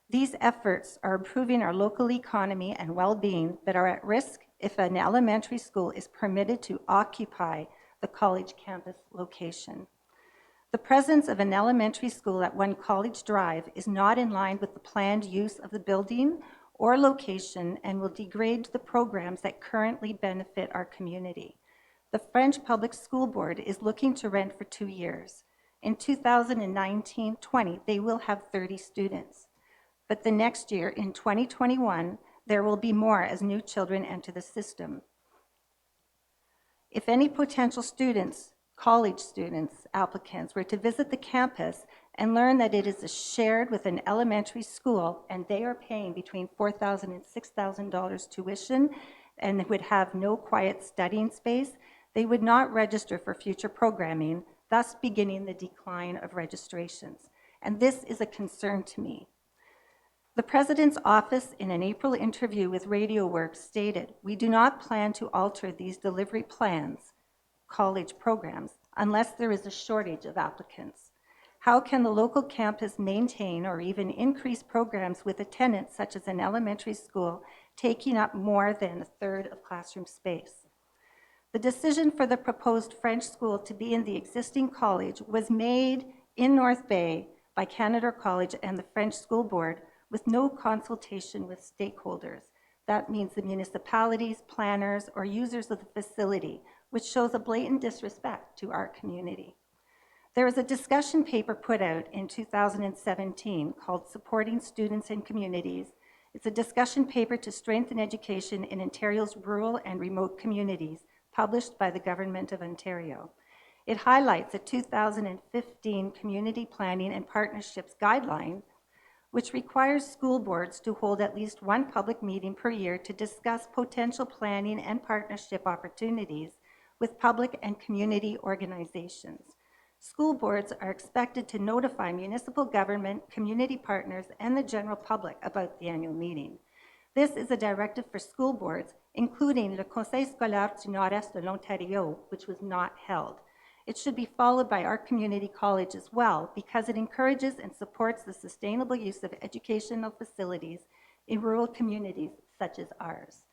These efforts are improving our local economy and well-being, but are at risk if an elementary school is permitted to occupy the college campus location. The presence of an elementary school at One College Drive is not in line with the planned use of the building or location, and will degrade the programs that currently benefit our community. The French Public School Board is looking to rent for 2 years. In 2019-20, they will have 30 students. but the next year, in 2021, there will be more as new children enter the system. If any potential students, college students, applicants were to visit the campus and learn that it is shared with an elementary school and they are paying between $4,000 and $6,000 tuition and would have no quiet studying space, they would not register for future programming, thus beginning the decline of registrations. And this is a concern to me. The President's office, in an April interview with Radio Works, stated, "We do not plan to alter these delivery plans, college programs, unless there is a shortage of applicants. How can the local campus maintain or even increase programs with attendance such as an elementary school taking up more than a third of classroom space?" The decision for the proposed French school to be in the existing college was made in North Bay by Canada College and the French School Board with no consultation with stakeholders. That means the municipalities, planners, or users of the facility, which shows a blatant disrespect to our community. There was a discussion paper put out in 2017 called Supporting Students and Communities. It's a discussion paper to strengthen education in Ontario's rural and remote communities, published by the Government of Ontario. It highlights a 2015 Community Planning and Partnerships Guideline, which requires school boards to hold at least one public meeting per year to discuss potential planning and partnership opportunities with public and community organizations. School boards are expected to notify municipal government, community partners, and the general public about the annual meeting. This is a directive for school boards, including le Conseil scolaire du Nord-Est de l'Ontario, which was not held. It should be followed by our community college as well, because it encourages and supports the sustainable use of educational facilities in rural communities such as ours.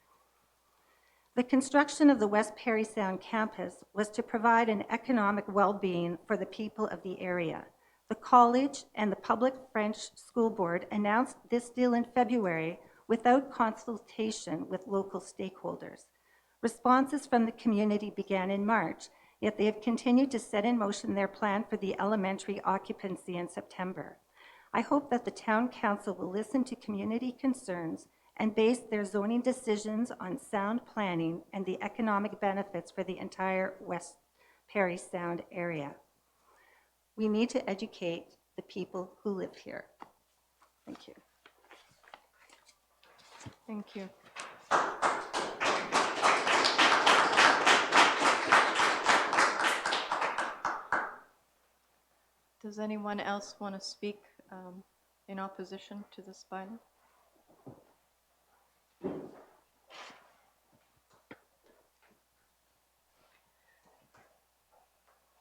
The construction of the West Parry Sound campus was to provide an economic well-being for the people of the area. The college and the Public French School Board announced this deal in February without consultation with local stakeholders. Responses from the community began in March, yet they have continued to set in motion their plan for the elementary occupancy in September. I hope that the Town Council will listen to community concerns and base their zoning decisions on sound planning and the economic benefits for the entire West Parry Sound area. We need to educate the people who live here. Thank you. Thank you. Does anyone else want to speak in opposition to this bylaw?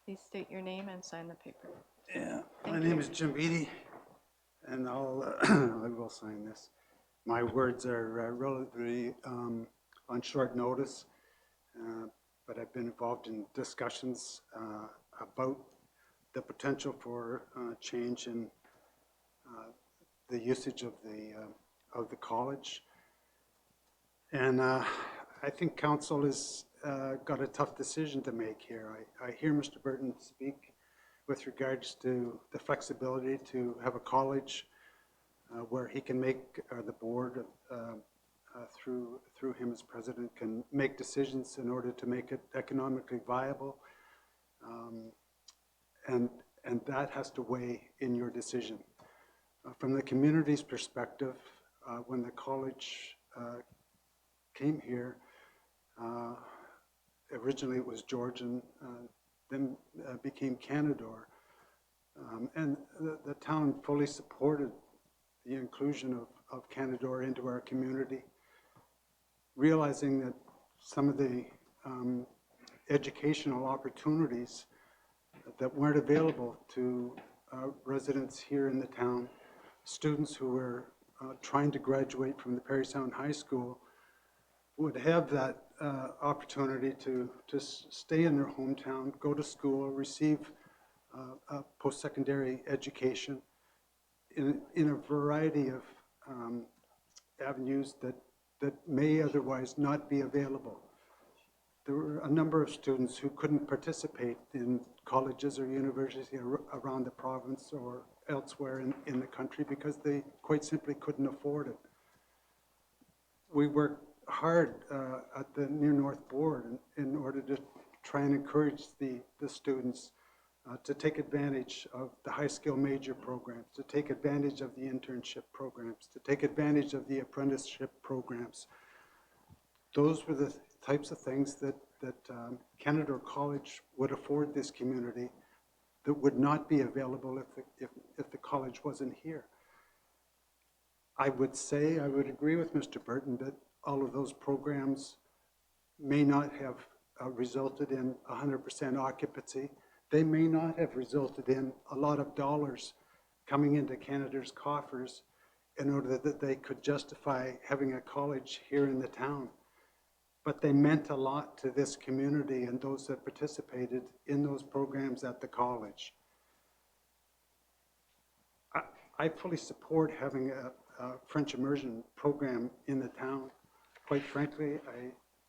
Please state your name and sign the paper. Yeah, Thank my you. name is Jim Beatty, and I will sign this. My words are relatively on short notice, but I've been involved in discussions about the potential for change in the usage of the college. And I think council has got a tough decision to make here. I hear Mr. Burton speak with regards to the flexibility to have a college where he can make, the board through him as president can make decisions in order to make it economically viable. And that has to weigh in your decision. From the community's perspective, when the college came here, originally it was Georgian, then became Canadore. And the town fully supported the inclusion of Canadore into our community, realizing that some of the educational opportunities that weren't available to residents here in the town, students who were trying to graduate from the Parry Sound High School would have that opportunity to stay in their hometown, go to school, receive a post-secondary education in a variety of avenues that may otherwise not be available. There were a number of students who couldn't participate in colleges or universities around the province or elsewhere in the country because they quite simply couldn't afford it. We worked hard at the Near North Board in order to try and encourage the students to take advantage of the high skill major programs, to take advantage of the internship programs, to take advantage of the apprenticeship programs. Those were the types of things that Canada College would afford this community that would not be available if the college wasn't here. I would agree with Mr. Burton that all of those programs may not have resulted in 100% occupancy. They may not have resulted in a lot of dollars coming into Canada's coffers in order that they could justify having a college here in the town. But they meant a lot to this community and those that participated in those programs at the college. I fully support having a French immersion program in the town. Quite frankly,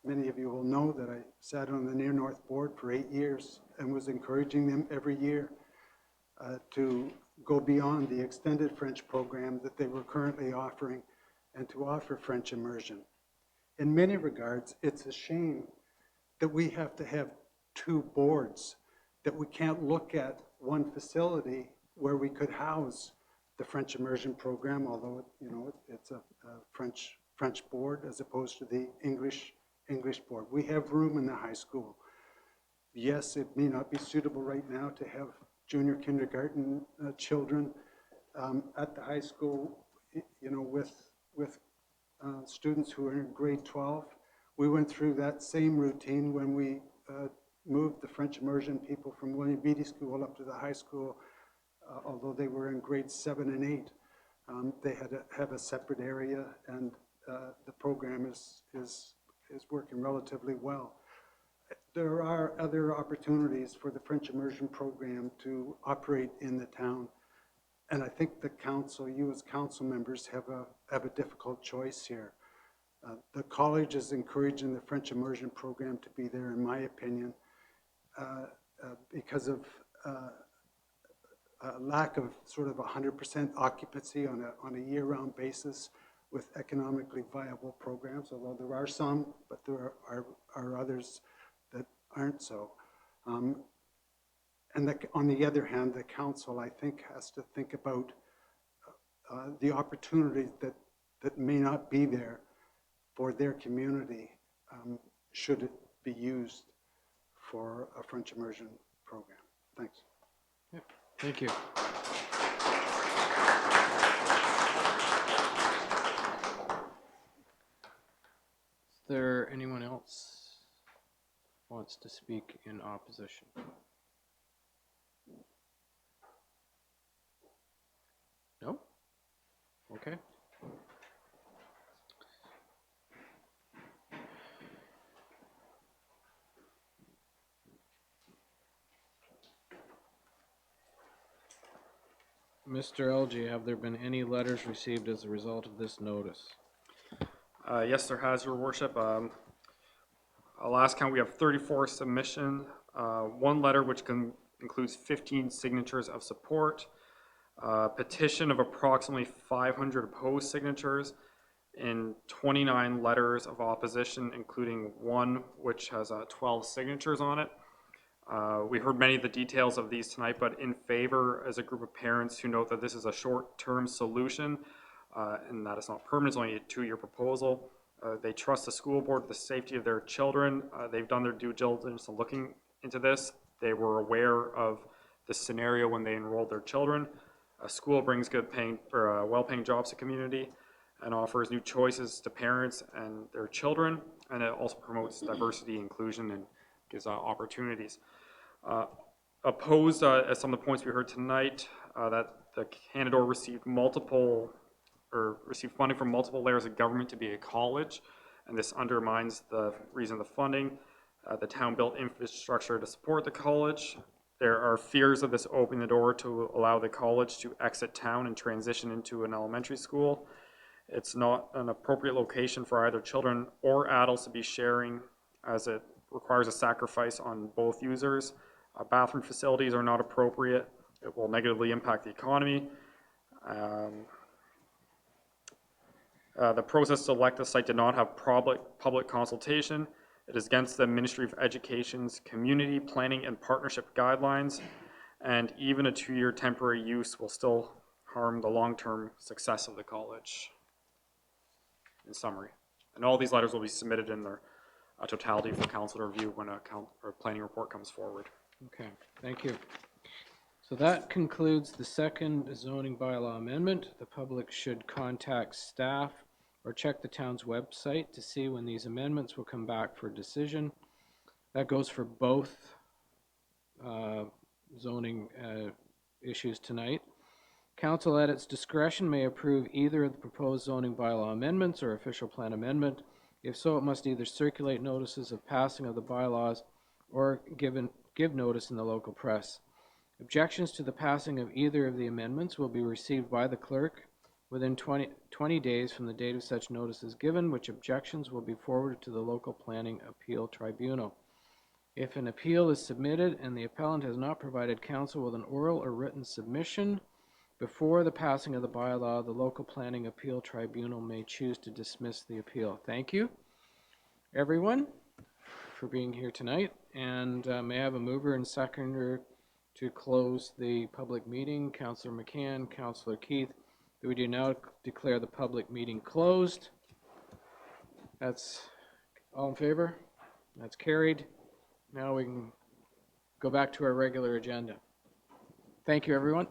many of you will know that I sat on the Near North Board for 8 years and was encouraging them every year to go beyond the extended French program that they were currently offering and to offer French immersion. In many regards, it's a shame that we have to have 2 boards, that we can't look at one facility where we could house the French immersion program, although it's a French board as opposed to the English board. We have room in the high school. Yes, it may not be suitable right now to have junior kindergarten children at the high school, with students who are in grade 12. We went through that same routine when we moved the French immersion people from William Beatty School up to the high school, although they were in grades 7 and 8. They had to have a separate area, and the program is working relatively well. There are other opportunities for the French immersion program to operate in the town, and I think the council, you as council members, have a difficult choice here. The college is encouraging the French immersion program to be there, in my opinion, because of a lack of sort of 100% occupancy on a year-round basis with economically viable programs, although there are some, but there are others that aren't so. And on the other hand, the council, I think, has to think about the opportunities that may not be there for their community should it be used for a French immersion program. Thanks. Yeah, thank you. Is there anyone else who wants to speak in opposition? No? Okay. Mr. LG, have there been any letters received as a result of this notice? Yes, there has, Your Worship. Last count, we have 34 submissions, 1 letter which includes 15 signatures of support, a petition of approximately 500 opposed signatures, and 29 letters of opposition, including 1 which has 12 signatures on it. We heard many of the details of these tonight, but in favor as a group of parents who note that this is a short-term solution and that it's not permanent, it's only a 2-year proposal. They trust the school board with the safety of their children. They've done their due diligence in looking into this. They were aware of the scenario when they enrolled their children. A school brings well-paying jobs to community and offers new choices to parents and their children, and it also promotes diversity, inclusion, and gives opportunities. Opposed, as some of the points we heard tonight, that the Canada received funding from multiple layers of government to be a college, and this undermines the reason of the funding. The town built infrastructure to support the college. There are fears of this opening the door to allow the college to exit town and transition into an elementary school. It's not an appropriate location for either children or adults to be sharing, as it requires a sacrifice on both users. Bathroom facilities are not appropriate. It will negatively impact the economy. The process to select the site did not have public consultation. It is against the Ministry of Education's community planning and partnership guidelines, and even a 2-year temporary use will still harm the long-term success of the college. In summary, and all these letters will be submitted in their totality for council to review when a planning report comes forward. Okay, thank you. So that concludes the second zoning bylaw amendment. The public should contact staff or check the town's website to see when these amendments will come back for decision. That goes for both zoning issues tonight. Council at its discretion may approve either of the proposed zoning bylaw amendments or official plan amendment. If so, it must either circulate notices of passing of the bylaws or give notice in the local press. Objections to the passing of either of the amendments will be received by the clerk within 20 days from the date of such notice is given, which objections will be forwarded to the local planning appeal tribunal. If an appeal is submitted and the appellant has not provided council with an oral or written submission before the passing of the bylaw, the local planning appeal tribunal may choose to dismiss the appeal. Thank you, everyone, for being here tonight. And may I have a mover and seconder to close the public meeting? Councillor McCann, Councillor Keith. We do now declare the public meeting closed. That's all in favor? That's carried. Now we can go back to our regular agenda. Thank you, everyone.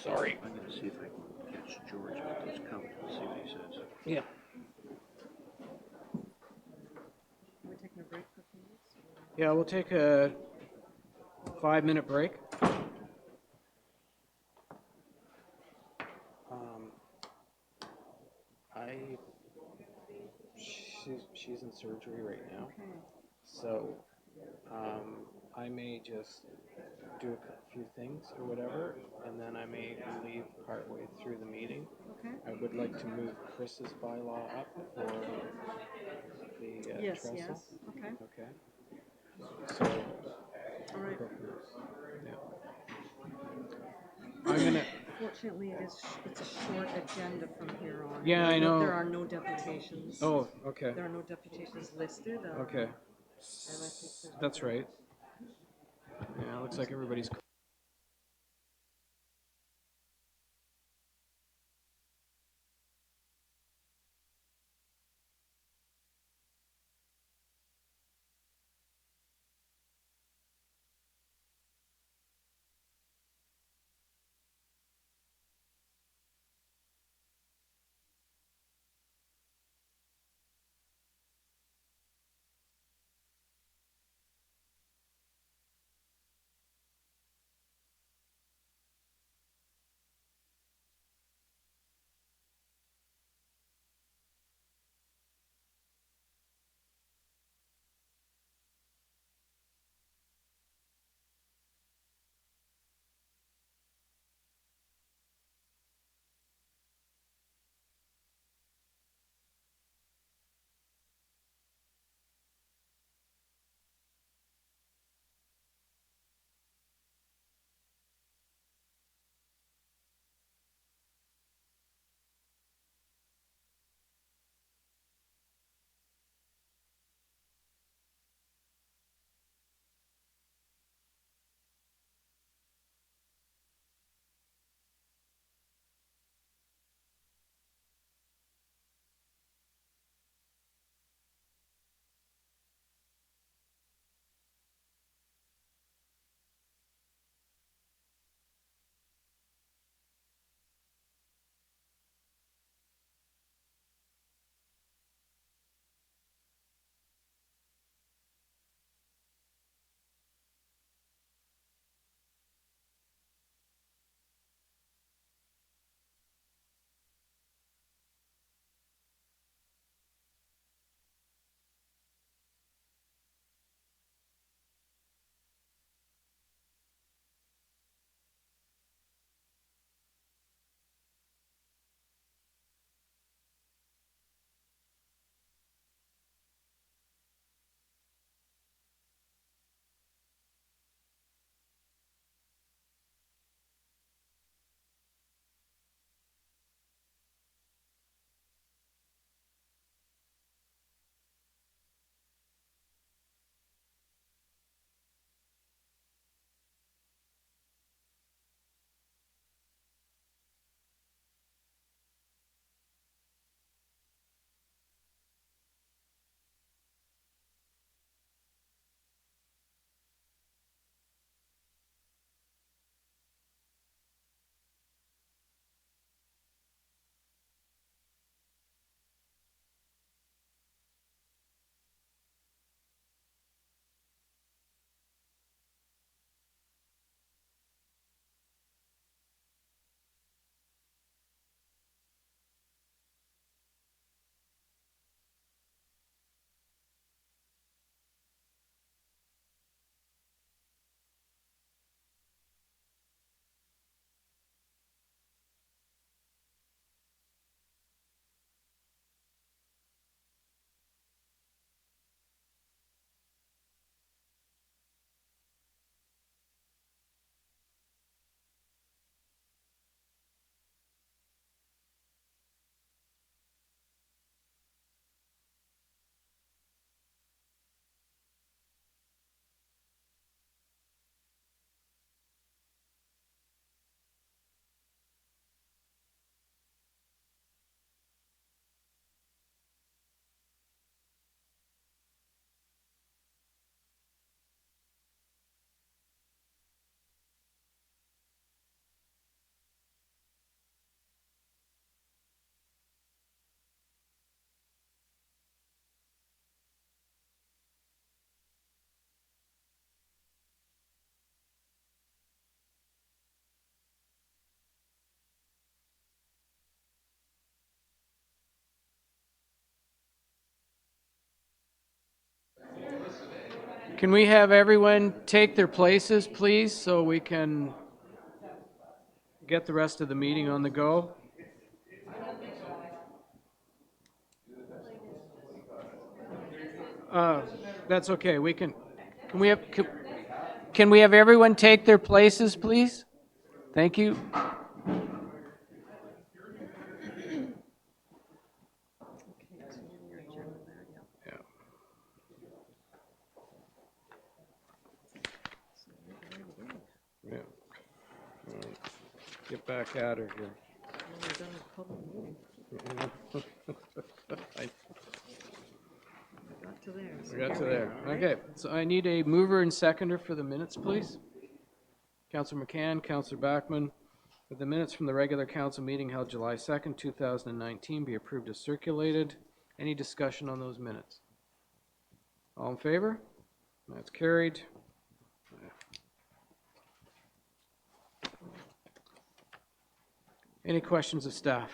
Sorry. I'm going to see if I can catch George at this count and see what he says. Yeah. We're taking a break for a few minutes? Yeah, we'll take a 5-minute break. She's in surgery right now, so I may just do a few things or whatever, and then I may leave partway through the meeting. Okay. I would like to move Chris's bylaw up for the Yes, trestle. yes, okay. Okay. So, All right. yeah. I'm gonna. Fortunately, it's a short agenda from here on. Yeah, I know. There are no deputations. Oh, okay. There are no deputations listed. Okay. That's right. Yeah, looks like everybody's Can we have everyone take their places, please, so we can get the rest of the meeting on the go? That's okay. We can we have, can we have everyone take their places, please? Thank you. Yeah. Get back out of here. We got to there. Okay, so I need a mover and seconder for the minutes, please. Councillor McCann, Councillor Backman, that the minutes from the regular council meeting held July 2nd, 2019 be approved as circulated. Any discussion on those minutes? All in favor? That's carried. Any questions of staff?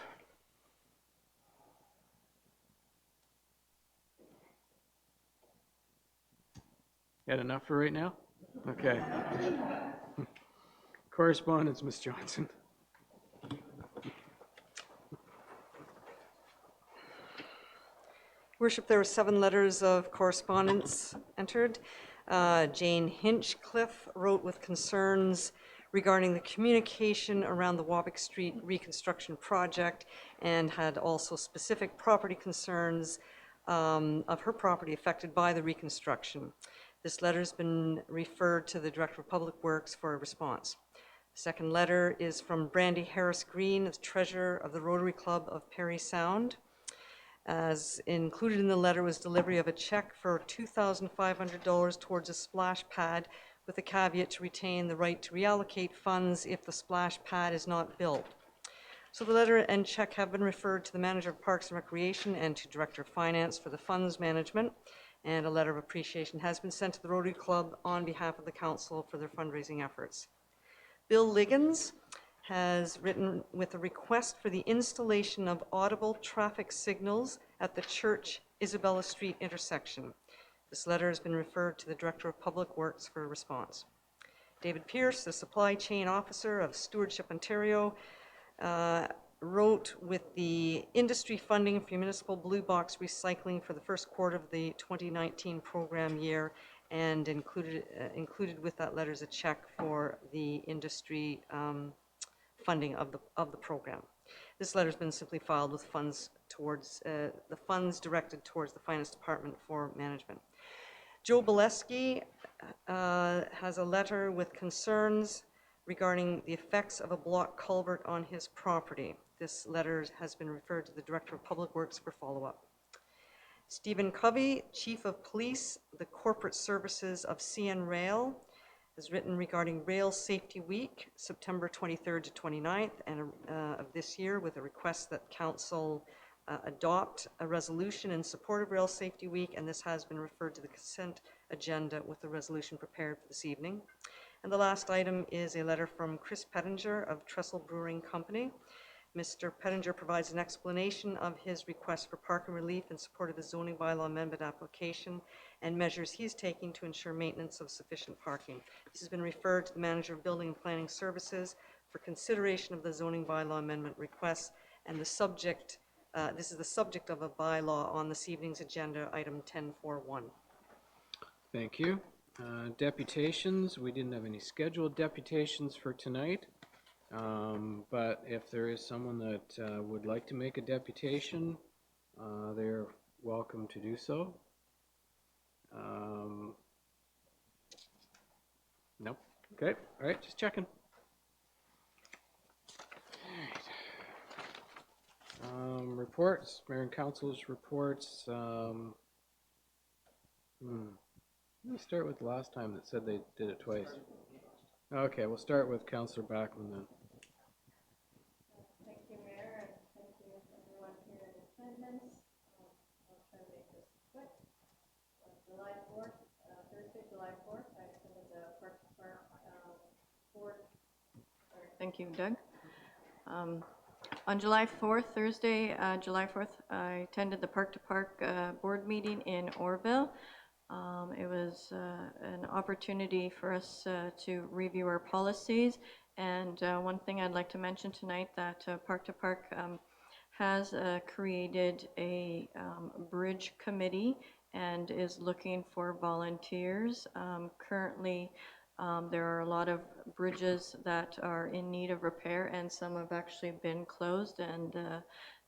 Got enough for right now? Okay. Correspondence, Ms. Johnson. Worship, there were 7 letters of correspondence entered. Jane Hinchcliffe wrote with concerns regarding the communication around the Wabick Street reconstruction project and had also specific property concerns of her property affected by the reconstruction. This letter has been referred to the Director of Public Works for a response. The second letter is from Brandy Harris Green, the treasurer of the Rotary Club of Parry Sound. As included in the letter was delivery of a check for $2,500 towards a splash pad with a caveat to retain the right to reallocate funds if the splash pad is not built. So the letter and check have been referred to the Manager of Parks and Recreation and to Director of Finance for the funds management, and a letter of appreciation has been sent to the Rotary Club on behalf of the Council for their fundraising efforts. Bill Liggins has written with a request for the installation of audible traffic signals at the Church Isabella Street intersection. This letter has been referred to the Director of Public Works for a response. David Pierce, the Supply Chain Officer of Stewardship Ontario, wrote with the industry funding for municipal blue box recycling for the first quarter of the 2019 program year, and included with that letter is a check for the industry funding of the program. This letter has been simply filed with funds towards the funds directed towards the Finance Department for management. Joe Bolesky has a letter with concerns regarding the effects of a block culvert on his property. This letter has been referred to the Director of Public Works for follow-up. Stephen Covey, Chief of Police, the Corporate Services of CN Rail, has written regarding Rail Safety Week, September 23rd to 29th of this year, with a request that Council adopt a resolution in support of Rail Safety Week, and this has been referred to the consent agenda with the resolution prepared for this evening. And the last item is a letter from Chris Pettinger of Trestle Brewing Company. Mr. Pettinger provides an explanation of his request for parking relief in support of the zoning bylaw amendment application and measures he is taking to ensure maintenance of sufficient parking. This has been referred to the Manager of Building and Planning Services for consideration of the zoning bylaw amendment request, and the subject, this is the subject of a bylaw on this evening's agenda, item 10.4.1. Thank you. Deputations, we didn't have any scheduled deputations for tonight, but if there is someone that would like to make a deputation, they're welcome to do so. Nope. Okay. All right. Just checking. All right. Reports. Mayor and Council's reports. Let me start with the last time that said they did it twice. Okay, we'll start with Councillor Backman then. Thank you, Mayor, and thank you everyone here in attendance. I'll try to make this quick. July 4th, Thursday, July 4th, I attended the Park board. Thank you, Doug. On July 4th, Thursday, July 4th, I attended the Park to Park board meeting in Orville. It was an opportunity for us to review our policies. And one thing I'd like to mention tonight, that Park to Park has created a bridge committee and is looking for volunteers. Currently, there are a lot of bridges that are in need of repair, and some have actually been closed, and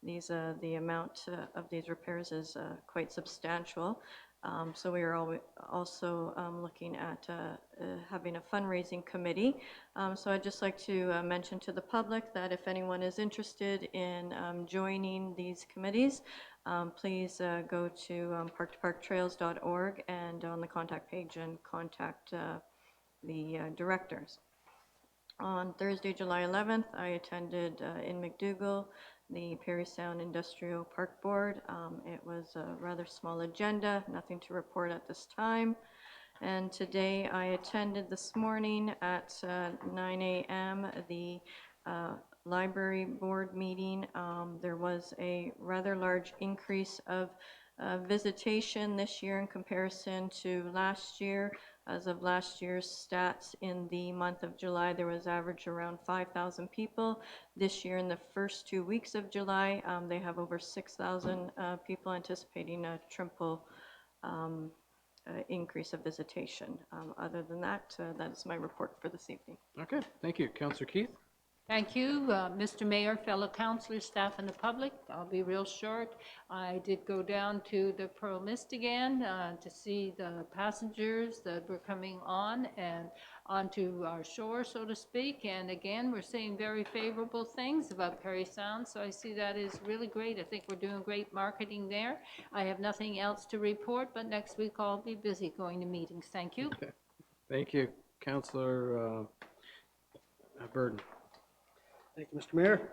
the amount of these repairs is quite substantial. So we are also looking at having a fundraising committee. So I'd just like to mention to the public that if anyone is interested in joining these committees, please go to parktoparktrails.org and on the contact page and contact the directors. On Thursday, July 11th, I attended in McDougall the Parry Sound Industrial Park Board. It was a rather small agenda, nothing to report at this time. And today I attended this morning at 9 a.m. the library board meeting. There was a rather large increase of visitation this year in comparison to last year. As of last year's stats, in the month of July, there was average around 5,000 people. This year, in the first 2 weeks of July, they have over 6,000 people, anticipating a triple increase of visitation. Other than that, that is my report for this evening. Okay, thank you. Councillor Keith? Thank you, Mr. Mayor, fellow councillors, staff, and the public. I'll be real short. I did go down to the Pearl Mist again to see the passengers that were coming on and onto our shore, so to speak. And again, we're seeing very favorable things about Parry Sound, so I see that is really great. I think we're doing great marketing there. I have nothing else to report, but next week I'll be busy going to meetings. Thank you. Okay. Thank you. Councillor Burden. Thank you, Mr. Mayor.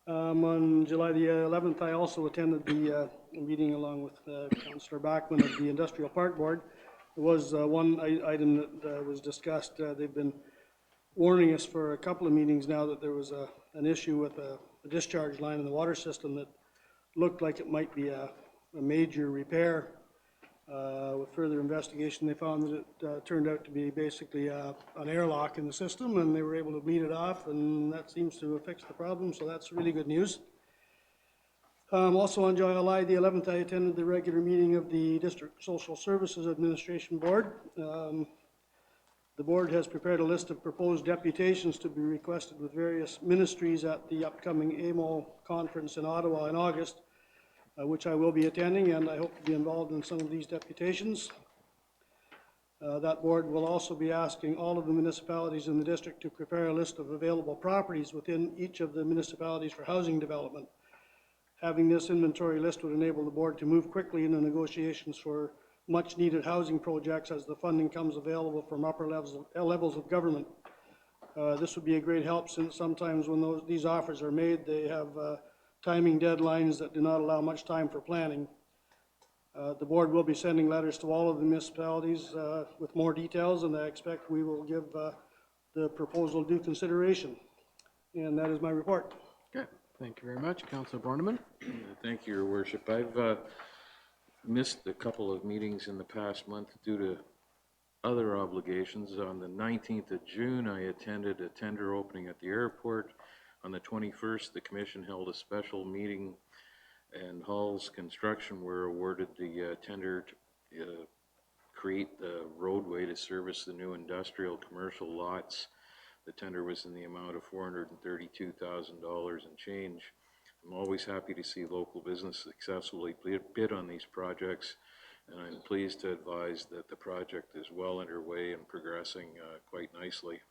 On July the 11th, I also attended the meeting along with Councillor Bachman of the Industrial Park Board. There was one item that was discussed. They've been warning us for a couple of meetings now that there was an issue with a discharge line in the water system that looked like it might be a major repair. With further investigation, they found that it turned out to be basically an airlock in the system, and they were able to bleed it off, and that seems to have fixed the problem, so that's really good news. Also on July the 11th, I attended the regular meeting of the District Social Services Administration Board. The board has prepared a list of proposed deputations to be requested with various ministries at the upcoming AMO conference in Ottawa in August, which I will be attending, and I hope to be involved in some of these deputations. That board will also be asking all of the municipalities in the district to prepare a list of available properties within each of the municipalities for housing development. Having this inventory list would enable the board to move quickly in the negotiations for much needed housing projects as the funding comes available from upper levels of government. This would be a great help, since sometimes when these offers are made, they have timing deadlines that do not allow much time for planning. The board will be sending letters to all of the municipalities with more details, and I expect we will give the proposal due consideration. And that is my report. Okay, thank you very much. Councillor Borneman. Thank you, Your Worship. I've missed a couple of meetings in the past month due to other obligations. On the 19th of June, I attended a tender opening at the airport. On the 21st, the Commission held a special meeting, and Hall's Construction were awarded the tender to create the roadway to service the new industrial commercial lots. The tender was in the amount of $432,000 and change. I'm always happy to see local business successfully bid on these projects, and I'm pleased to advise that the project is well underway and progressing quite nicely.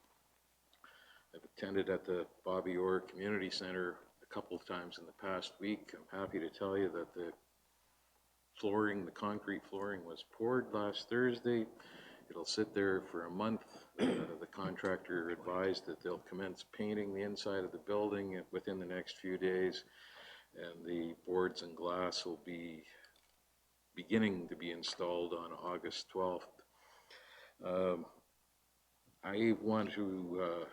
I've attended at the Bobby Orr Community Center a couple of times in the past week. I'm happy to tell you that the concrete flooring was poured last Thursday. It'll sit there for a month. The contractor advised that they'll commence painting the inside of the building within the next few days, and the boards and glass will be beginning to be installed on August 12th. I want to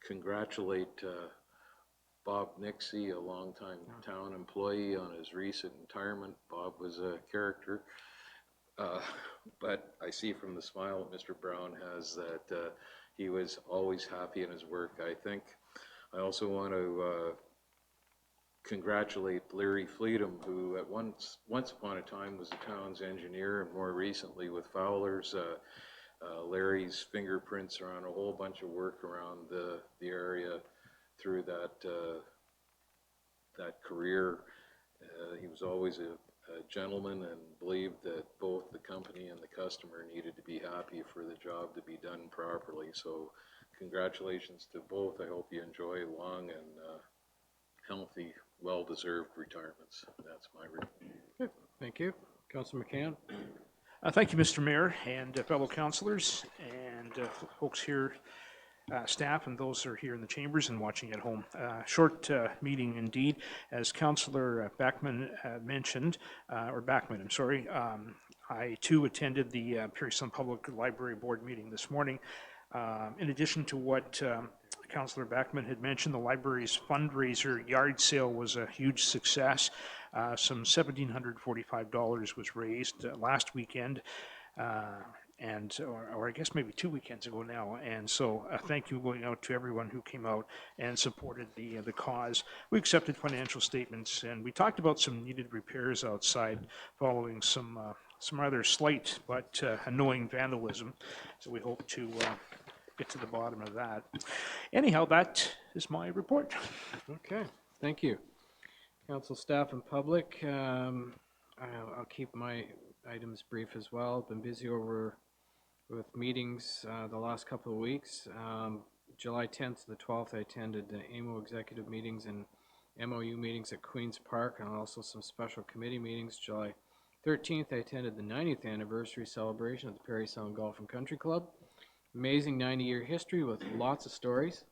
congratulate Bob Nixie, a longtime town employee, on his recent retirement. Bob was a character. But I see from the smile that Mr. Brown has that he was always happy in his work. I think I also want to congratulate Larry Fleetum, who at once upon a time was the town's engineer, and more recently with Fowler's. Larry's fingerprints are on a whole bunch of work around the area through that career. He was always a gentleman and believed that both the company and the customer needed to be happy for the job to be done properly. So congratulations to both. I hope you enjoy long and healthy, well-deserved retirements. That's my report. Thank you. Councillor McCann. Thank you, Mr. Mayor, and fellow councillors, and folks here, staff, and those who are here in the chambers and watching at home. Short meeting indeed. As Councillor Backman mentioned, I too attended the Parry Sound Public Library Board meeting this morning. In addition to what Councillor Backman had mentioned, the library's fundraiser yard sale was a huge success. Some $1,745 was raised last weekend, or I guess maybe 2 weekends ago now. And so thank you going out to everyone who came out and supported the cause. We accepted financial statements, and we talked about some needed repairs outside following some rather slight but annoying vandalism. So we hope to get to the bottom of that. Anyhow, that is my report. Okay, thank you. Council, staff, and public, I'll keep my items brief as well. Been busy with meetings the last couple of weeks. July 10th to the 12th, I attended the AMO executive meetings and MOU meetings at Queen's Park, and also some special committee meetings. July 13th, I attended the 90th anniversary celebration at the Parry Sound Golf and Country Club. Amazing 90-year history with lots of stories,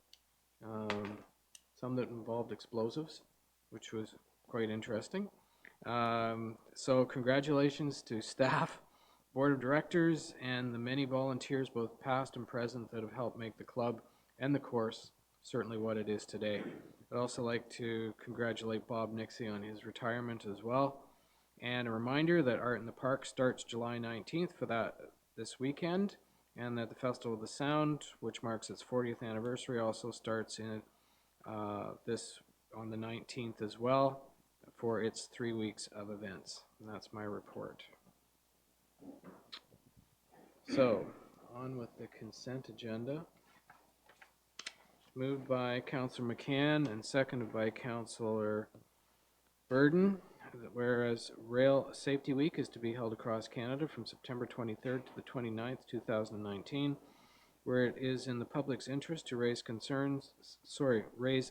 some that involved explosives, which was quite interesting. So congratulations to staff, board of directors, and the many volunteers, both past and present, that have helped make the club and the course certainly what it is today. I'd also like to congratulate Bob Nixie on his retirement as well. And a reminder that Art in the Park starts July 19th for this weekend, and that the Festival of the Sound, which marks its 40th anniversary, also starts on the 19th as well for its 3 weeks of events. And that's my report. So, on with the consent agenda. Moved by Councillor McCann and seconded by Councillor Burden. Whereas Rail Safety Week is to be held across Canada from September 23rd to the 29th, 2019, where it is in the public's interest to raise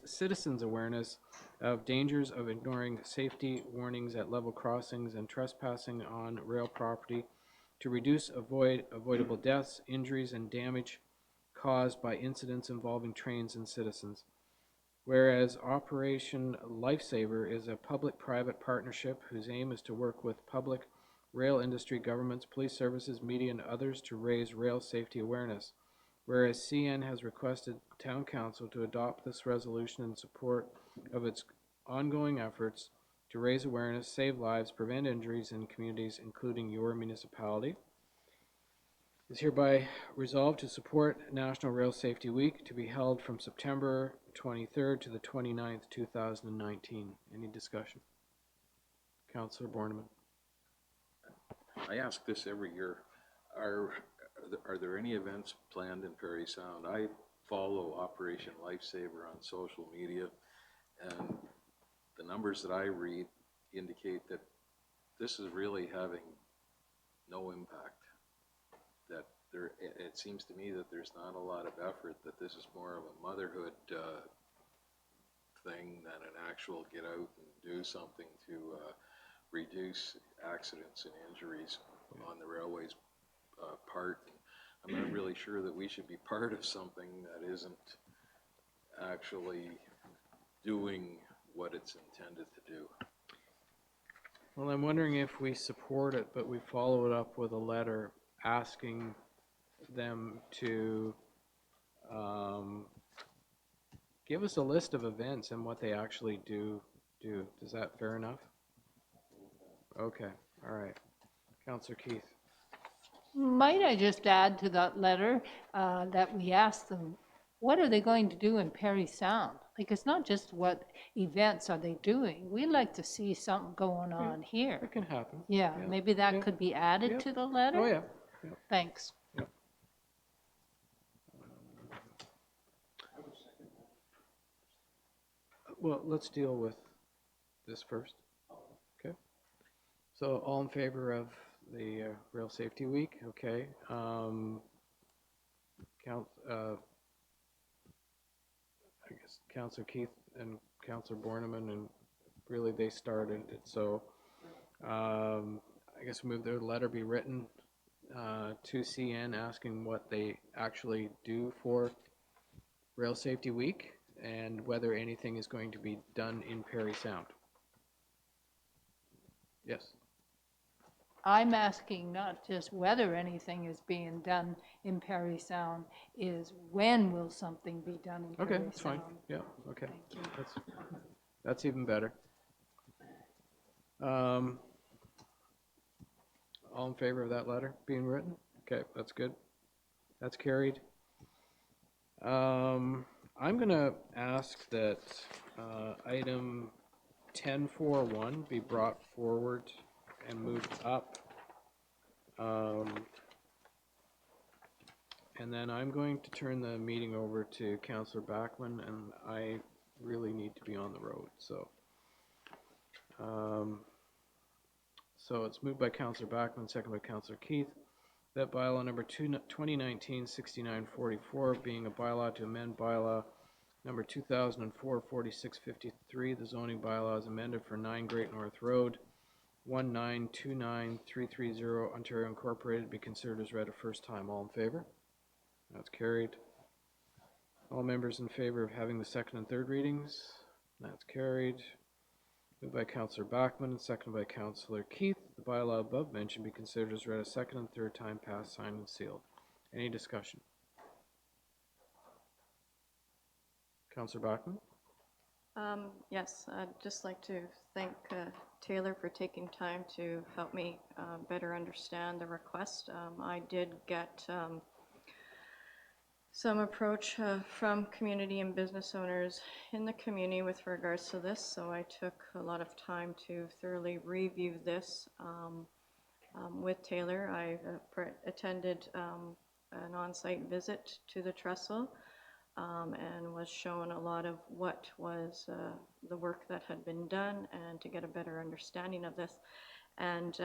citizens' awareness of dangers of ignoring safety warnings at level crossings and trespassing on rail property, to reduce avoidable deaths, injuries, and damage caused by incidents involving trains and citizens. Whereas Operation Lifesaver is a public-private partnership whose aim is to work with public, rail industry, governments, police services, media, and others to raise rail safety awareness. Whereas CN has requested Town Council to adopt this resolution in support of its ongoing efforts to raise awareness, save lives, prevent injuries in communities, including your municipality. Is hereby resolved to support National Rail Safety Week to be held from September 23rd to the 29th, 2019. Any discussion? Councillor Borneman. I ask this every year. Are there any events planned in Parry Sound? I follow Operation Lifesaver on social media, and the numbers that I read indicate that this is really having no impact. That it seems to me that there's not a lot of effort, that this is more of a motherhood thing than an actual get out and do something to reduce accidents and injuries on the railway's part. I'm not really sure that we should be part of something that isn't actually doing what it's intended to do. Well, I'm wondering if we support it, but we follow it up with a letter asking them to give us a list of events and what they actually do. Is that fair enough? Okay, all right. Councillor Keith. Might I just add to that letter that we asked them, what are they going to do in Parry Sound? Like, it's not just what events are they doing. We'd like to see something going on here. It can happen. Yeah, Yeah. maybe that Yeah. could be added Yeah. to the letter? Oh, yeah. Yeah. Thanks. Yep. Well, let's deal with this first. Okay. So all in favor of the Rail Safety Week? Okay. I guess Councillor Keith and Councillor Borneman, and really they started it. So I guess move their letter be written to CN asking what they actually do for Rail Safety Week and whether anything is going to be done in Parry Sound. Yes. I'm asking not just whether anything is being done in Parry Sound, is when will something be done in Parry Okay, Sound? that's fine. Yeah, okay. Thank you. That's even better. All in favor of that letter being written? Okay, that's good. That's carried. I'm going to ask that item 10.4.1 be brought forward and moved up. And then I'm going to turn the meeting over to Councillor Backman, and I really need to be on the road. So it's moved by Councillor Backman, second by Councillor Keith, that bylaw number 2019-6944 being a bylaw to amend bylaw number 2004-4653, the zoning bylaw is amended for 9 Great North Road, 1929330 Ontario Incorporated, be considered as read a first time. All in favor? That's carried. All members in favor of having the second and third readings? That's carried. Moved by Councillor Bachmann and seconded by Councillor Keith. The bylaw above mentioned be considered as read a second and third time, passed, signed, and sealed. Any discussion? Councillor Bachmann? Yes, I'd just like to thank Taylor for taking time to help me better understand the request. I did get some approach from community and business owners in the community with regards to this, so I took a lot of time to thoroughly review this with Taylor. I attended an on-site visit to the trestle and was shown a lot of what was the work that had been done and to get a better understanding of this. And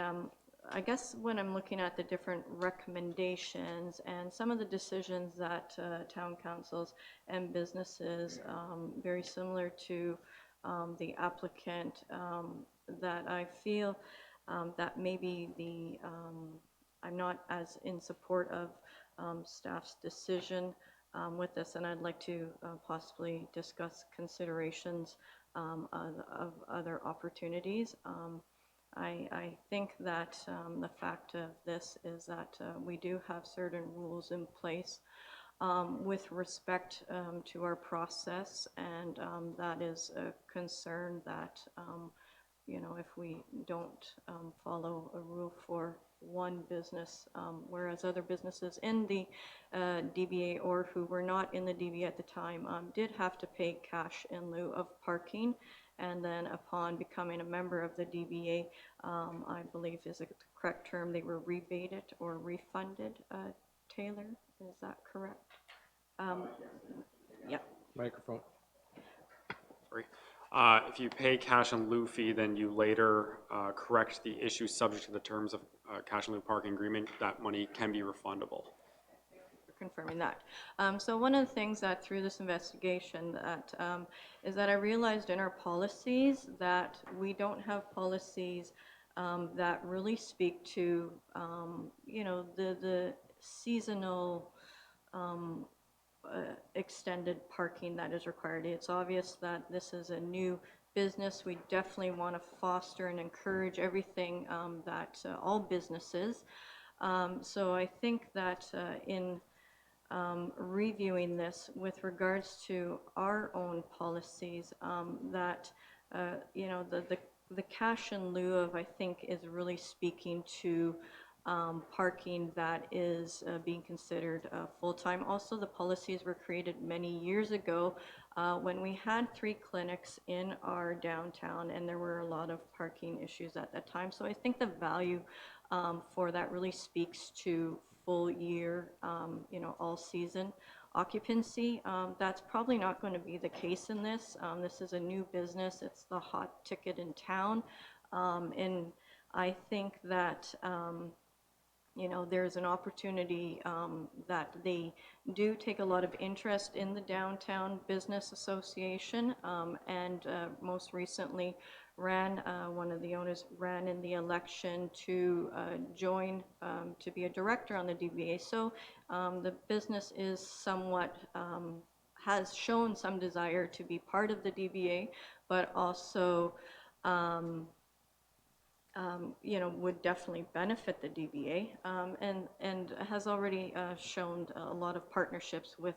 I guess when I'm looking at the different recommendations and some of the decisions that town councils and businesses, very similar to the applicant, that I feel that maybe I'm not as in support of staff's decision with this, and I'd like to possibly discuss considerations of other opportunities. I think that the fact of this is that we do have certain rules in place with respect to our process, and that is a concern that you know, if we don't follow a rule for one business, whereas other businesses in the DBA or who were not in the DBA at the time did have to pay cash in lieu of parking. And then upon becoming a member of the DBA, I believe is the correct term, they were rebated or refunded. Taylor, is that correct? Yeah. Microphone. Sorry. If you pay cash in lieu fee, then you later correct the issue subject to the terms of cash in lieu parking agreement, that money can be refundable. Confirming that. So one of the things that through this investigation that is that I realized in our policies that we don't have policies that really speak to you know, the seasonal extended parking that is required. It's obvious that this is a new business. We definitely want to foster and encourage everything that all businesses. So I think that in reviewing this with regards to our own policies, that you know, the cash in lieu of, I think, is really speaking to parking that is being considered full-time. Also, the policies were created many years ago when we had 3 clinics in our downtown, and there were a lot of parking issues at that time. So I think the value for that really speaks to full year, all season occupancy. That's probably not going to be the case in this. This is a new business. It's the hot ticket in town. And I think that, there's an opportunity that they do take a lot of interest in the Downtown Business Association, and most recently one of the owners ran in the election to join, to be a director on the DBA. So the business is somewhat, has shown some desire to be part of the DBA, but also would definitely benefit the DBA, and has already shown a lot of partnerships with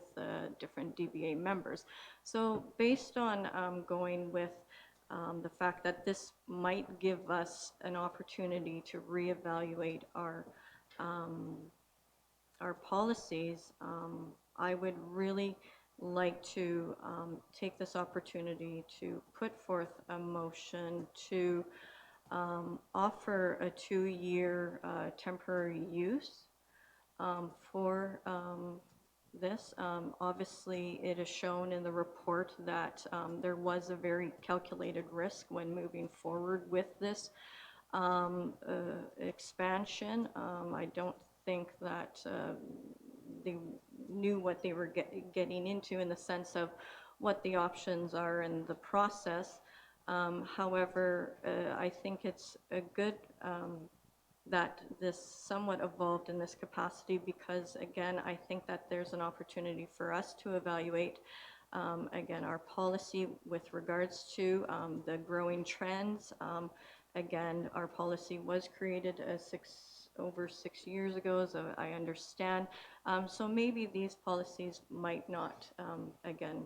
different DBA members. So based on going with the fact that this might give us an opportunity to reevaluate our policies, I would really like to take this opportunity to put forth a motion to offer a 2-year temporary use for this. Obviously, it is shown in the report that there was a very calculated risk when moving forward with this expansion. I don't think that they knew what they were getting into in the sense of what the options are and the process. However, I think it's a good that this somewhat evolved in this capacity because, again, I think that there's an opportunity for us to evaluate, again, our policy with regards to the growing trends. Again, our policy was created over 6 years ago, as I understand. So maybe these policies might not, again,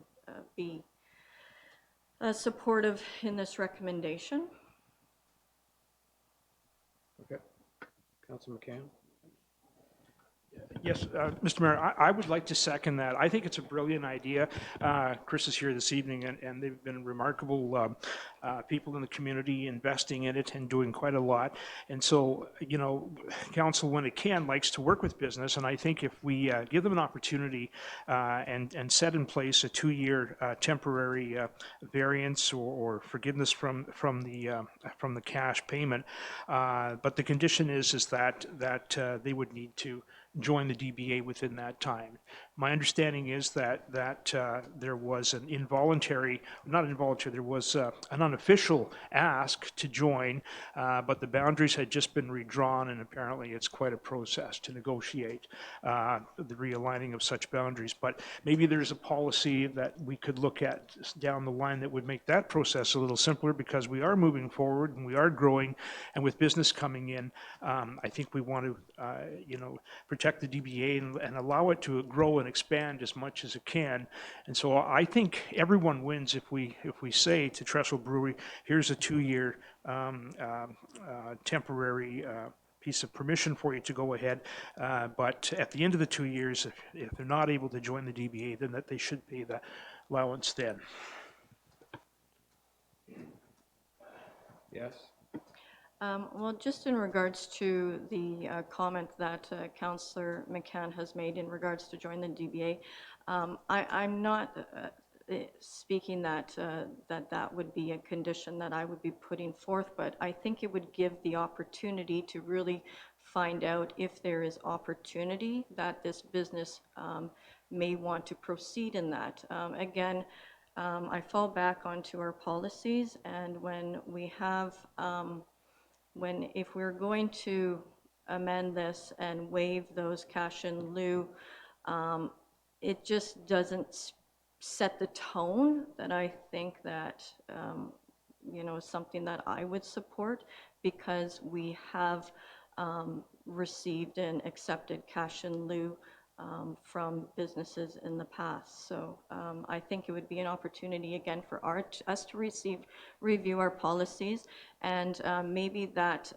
be supportive in this recommendation. Okay. Councillor McCann? Yes, Mr. Mayor, I would like to second that. I think it's a brilliant idea. Chris is here this evening, and they've been remarkable people in the community investing in it and doing quite a lot. And so, council, when it can, likes to work with business, and I think if we give them an opportunity and set in place a 2-year temporary variance or forgiveness from the cash payment, but the condition is that they would need to join the DBA within that time. My understanding is that there was an there was an unofficial ask to join, but the boundaries had just been redrawn, and apparently it's quite a process to negotiate the realigning of such boundaries. But maybe there's a policy that we could look at down the line that would make that process a little simpler, because we are moving forward and we are growing, and with business coming in, I think we want to protect the DBA and allow it to grow and expand as much as it can. And so I think everyone wins if we say to Trestle Brewery, here's a 2-year temporary piece of permission for you to go ahead, but at the end of the 2 years, if they're not able to join the DBA, then that they should pay the allowance then. Yes? Well, just in regards to the comment that Councillor McCann has made in regards to join the DBA, I'm not speaking that that would be a condition that I would be putting forth, but I think it would give the opportunity to really find out if there is opportunity that this business may want to proceed in that. Again, I fall back onto our policies, and when we have if we're going to amend this and waive those cash in lieu, it just doesn't set the tone that I think that, is something that I would support, because we have received and accepted cash in lieu from businesses in the past. So I think it would be an opportunity again for us to review our policies, and maybe that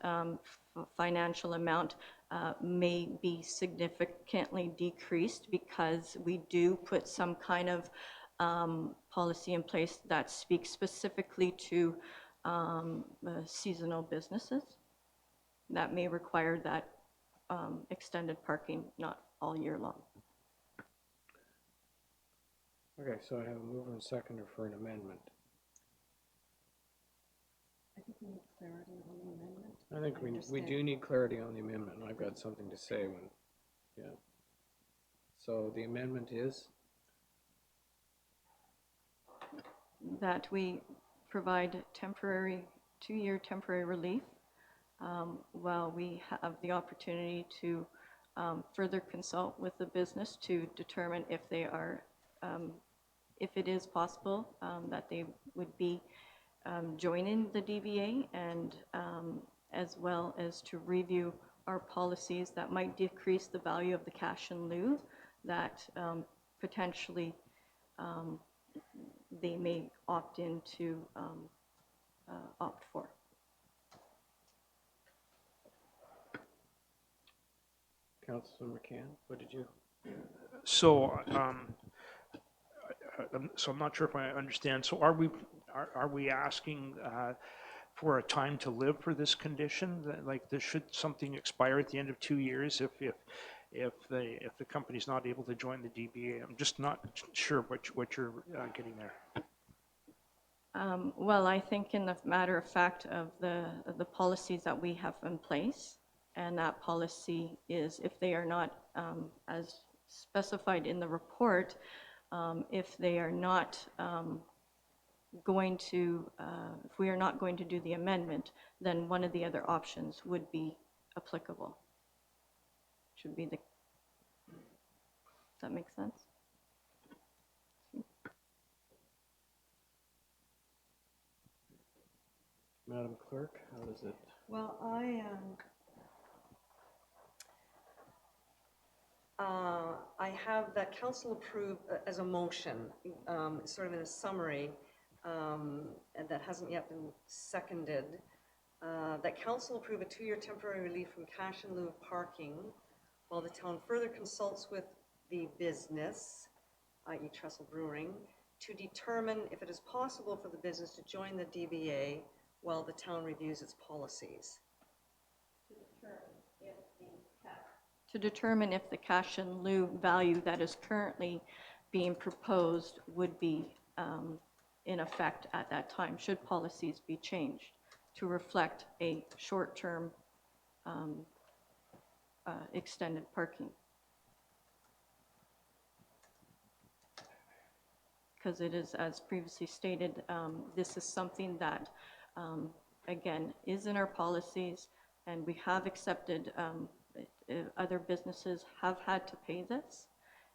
financial amount may be significantly decreased because we do put some kind of policy in place that speaks specifically to seasonal businesses that may require that extended parking, not all year long. Okay, so I have a mover and seconder for an amendment. I think we need clarity on the amendment. I think we do need clarity on the amendment, and I've got something to say when, yeah. So the amendment is? That we provide temporary, 2-year temporary relief while we have the opportunity to further consult with the business to determine if they are, if it is possible that they would be joining the DBA, and as well as to review our policies that might decrease the value of the cash in lieu that potentially they may opt in to opt for. Councillor McCann, what did you? So, so I'm not sure if I understand. So are we asking for a time to live for this condition? Like, should something expire at the end of 2 years if the company's not able to join the DBA? I'm just not sure what you're getting there. Well, I think in the matter of fact of the policies that we have in place, and that policy is if they are not, as specified in the report, if they are not going to, if we are not going to do the amendment, then one of the other options would be applicable. Should be the, does that make sense? Madam Clerk, how does it? Well, I have that council approve as a motion, sort of in a summary, and that hasn't yet been seconded, that council approve a 2-year temporary relief from cash in lieu of parking while the town further consults with the business, i.e. Trestle Brewing, to determine if it is possible for the business to join the DBA while the town reviews its policies. To determine if the cash in lieu value that is currently being proposed would be in effect at that time, should policies be changed to reflect a short-term extended parking. Because it is, as previously stated, this is something that, again, is in our policies, and we have accepted other businesses have had to pay this,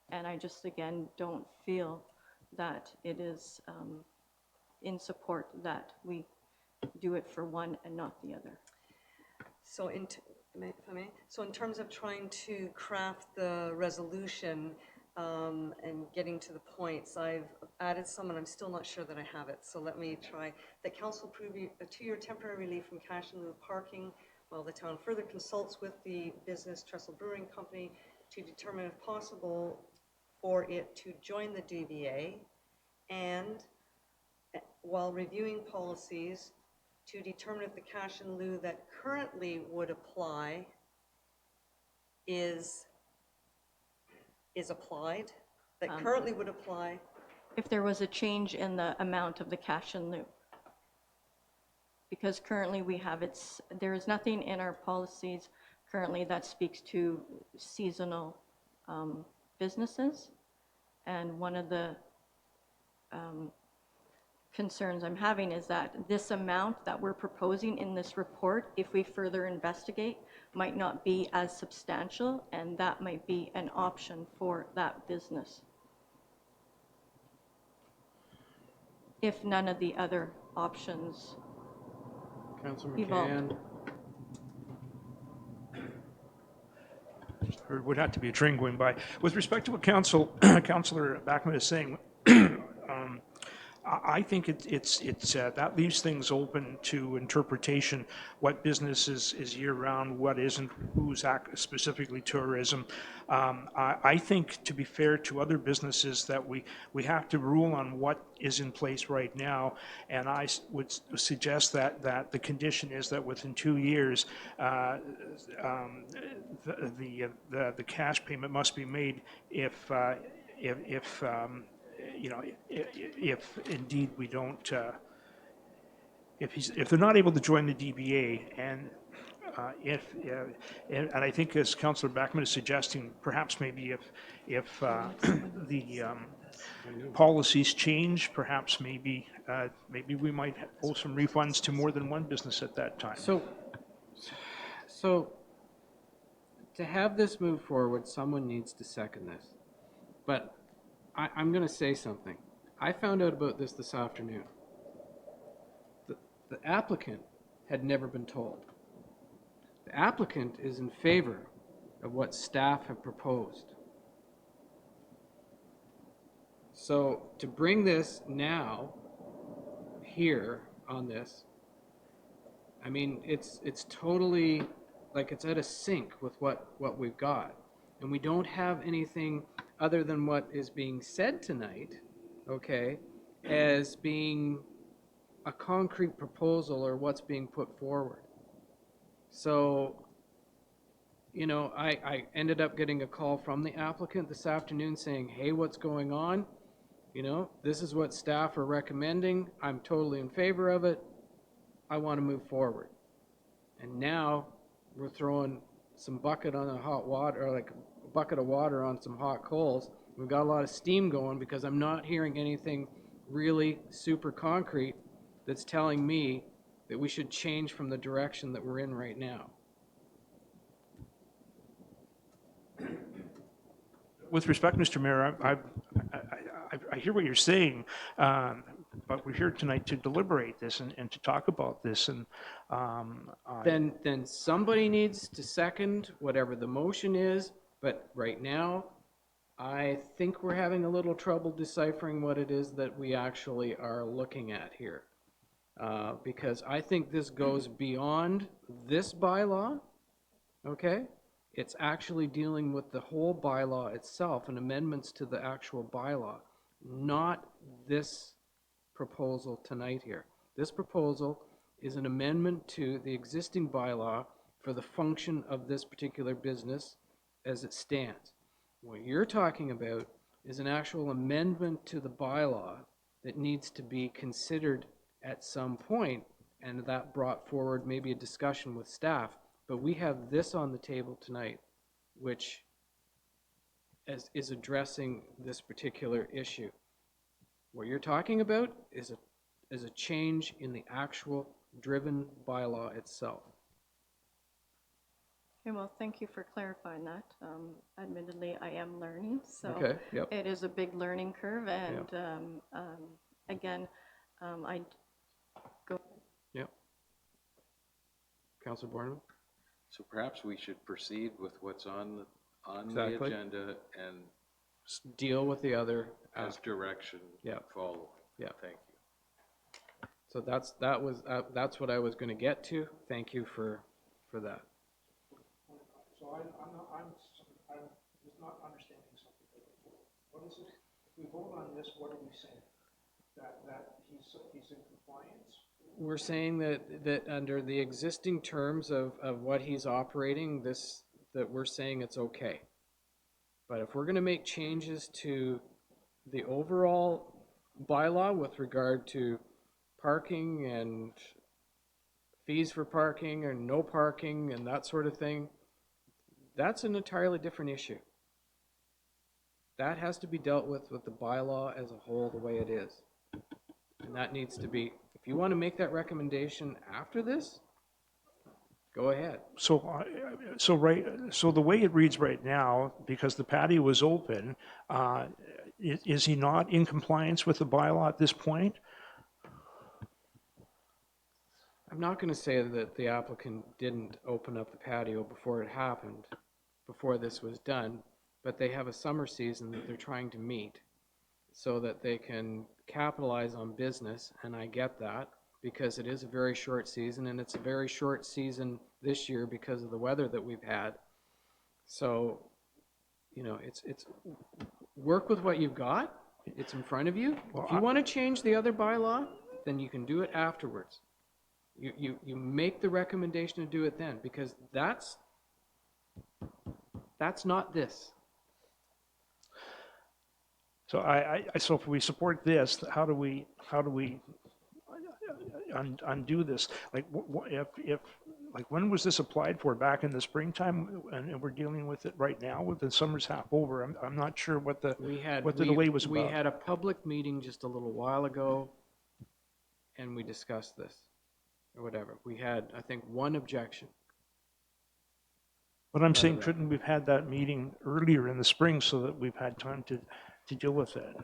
and I just, again, don't feel that it is in support that we do it for one and not the other. So if I may, so in terms of trying to craft the resolution and getting to the points, I've added some and I'm still not sure that I have it. So let me try. That council approve a 2-year temporary relief from cash in lieu of parking while the town further consults with the business Trestle Brewing Company to determine if possible for it to join the DBA, and while reviewing policies to determine if the cash in lieu that currently would apply is applied, that currently would apply. If there was a change in the amount of the cash in lieu. Because currently we have there is nothing in our policies currently that speaks to seasonal businesses. And one of the concerns I'm having is that this amount that we're proposing in this report, if we further investigate, might not be as substantial, and that might be an option for that business if none of the other options Councillor evolved. McCann. There would have to be a train going by. With respect to what Councillor Backman is saying, I think that leaves things open to interpretation. What business is year-round, what isn't, who's specifically tourism. I think, to be fair to other businesses, that we have to rule on what is in place right now, and I would suggest that the condition is that within 2 years, the cash payment must be made if you know, if indeed we don't, if they're not able to join the DBA, and and I think, as Councillor Backman is suggesting, perhaps maybe if the policies change, perhaps maybe we might owe some refunds to more than one business at that time. So to have this move forward, someone needs to second this. But I'm going to say something. I found out about this afternoon. The applicant had never been told. The applicant is in favor of what staff have proposed. So to bring this now, here on this, I mean, it's totally, like, it's out of sync with what we've got. And we don't have anything other than what is being said tonight, okay, as being a concrete proposal or what's being put forward. So, you know, I ended up getting a call from the applicant this afternoon saying, hey, what's going on? You know, this is what staff are recommending. I'm totally in favor of it. I want to move forward. And now we're throwing some bucket on the hot water, or like a bucket of water on some hot coals. We've got a lot of steam going because I'm not hearing anything really super concrete that's telling me that we should change from the direction that we're in right now. With respect, Mr. Mayor, I hear what you're saying, but we're here tonight to deliberate this and to talk about this. And Then somebody needs to second whatever the motion is, but right now, I think we're having a little trouble deciphering what it is that we actually are looking at here. Because I think this goes beyond this bylaw, okay? It's actually dealing with the whole bylaw itself and amendments to the actual bylaw, not this proposal tonight here. This proposal is an amendment to the existing bylaw for the function of this particular business as it stands. What you're talking about is an actual amendment to the bylaw that needs to be considered at some point, and that brought forward maybe a discussion with staff. But we have this on the table tonight, which is addressing this particular issue. What you're talking about is a change in the actual driven bylaw itself. Okay, well, thank you for clarifying that. Admittedly, I am learning, so Okay, yep. it is a big learning curve, and again, I go. Yep. Councillor Borneman? So perhaps we should proceed with what's on the Exactly. agenda and Deal with the other as direction follow. Yeah. Thank you. So that's what I was going to get to. Thank you for that. so I'm just not understanding something. What is it? If we vote on this, what are we saying? That he's in compliance? We're saying that under the existing terms of what he's operating, that we're saying it's okay. But if we're going to make changes to the overall bylaw with regard to parking and fees for parking or no parking and that sort of thing, that's an entirely different issue. That has to be dealt with the bylaw as a whole, the way it is. And that needs to be, if you want to make that recommendation after this, go ahead. So the way it reads right now, because the patio was open, is he not in compliance with the bylaw at this point? I'm not going to say that the applicant didn't open up the patio before it happened, before this was done, but they have a summer season that they're trying to meet. so that they can capitalize on business, and I get that, because it is a very short season, and it's a very short season this year because of the weather that we've had. So, you know, it's work with what you've got. It's in front of you. If you want to change the other bylaw, then you can do it afterwards. You make the recommendation to do it then, because that's not this. So so if we support this, how do we undo this? Like, if like, when was this applied for? Back in the springtime, and we're dealing with it right now with the summer's half over. I'm not sure what the delay was about. We had a public meeting just a little while ago, and we discussed this, or whatever. We had, I think, one objection. But I'm saying, couldn't we've had that meeting earlier in the spring so that we've had time to deal with that?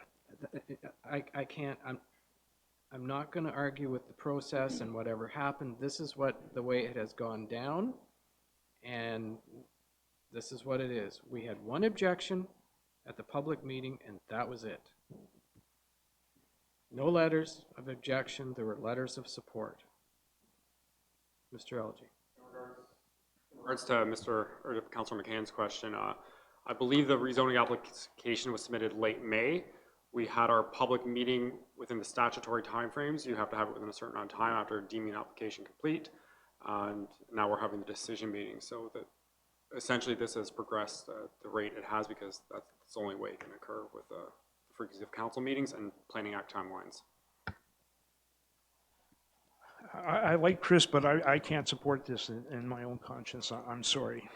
I can't, I'm not going to argue with the process and whatever happened. This is the way it has gone down, and this is what it is. We had one objection at the public meeting, and that was it. No letters of objection. There were letters of support. Mr. Elgie. In regards to Councillor McCann's question, I believe the rezoning application was submitted late May. We had our public meeting within the statutory timeframes. You have to have it within a certain amount of time after deeming an application complete. And now we're having the decision meeting. So that essentially this has progressed at the rate it has, because that's the only way it can occur with the frequency of council meetings and Planning Act timelines. I like Chris, but I can't support this in my own conscience. I'm sorry.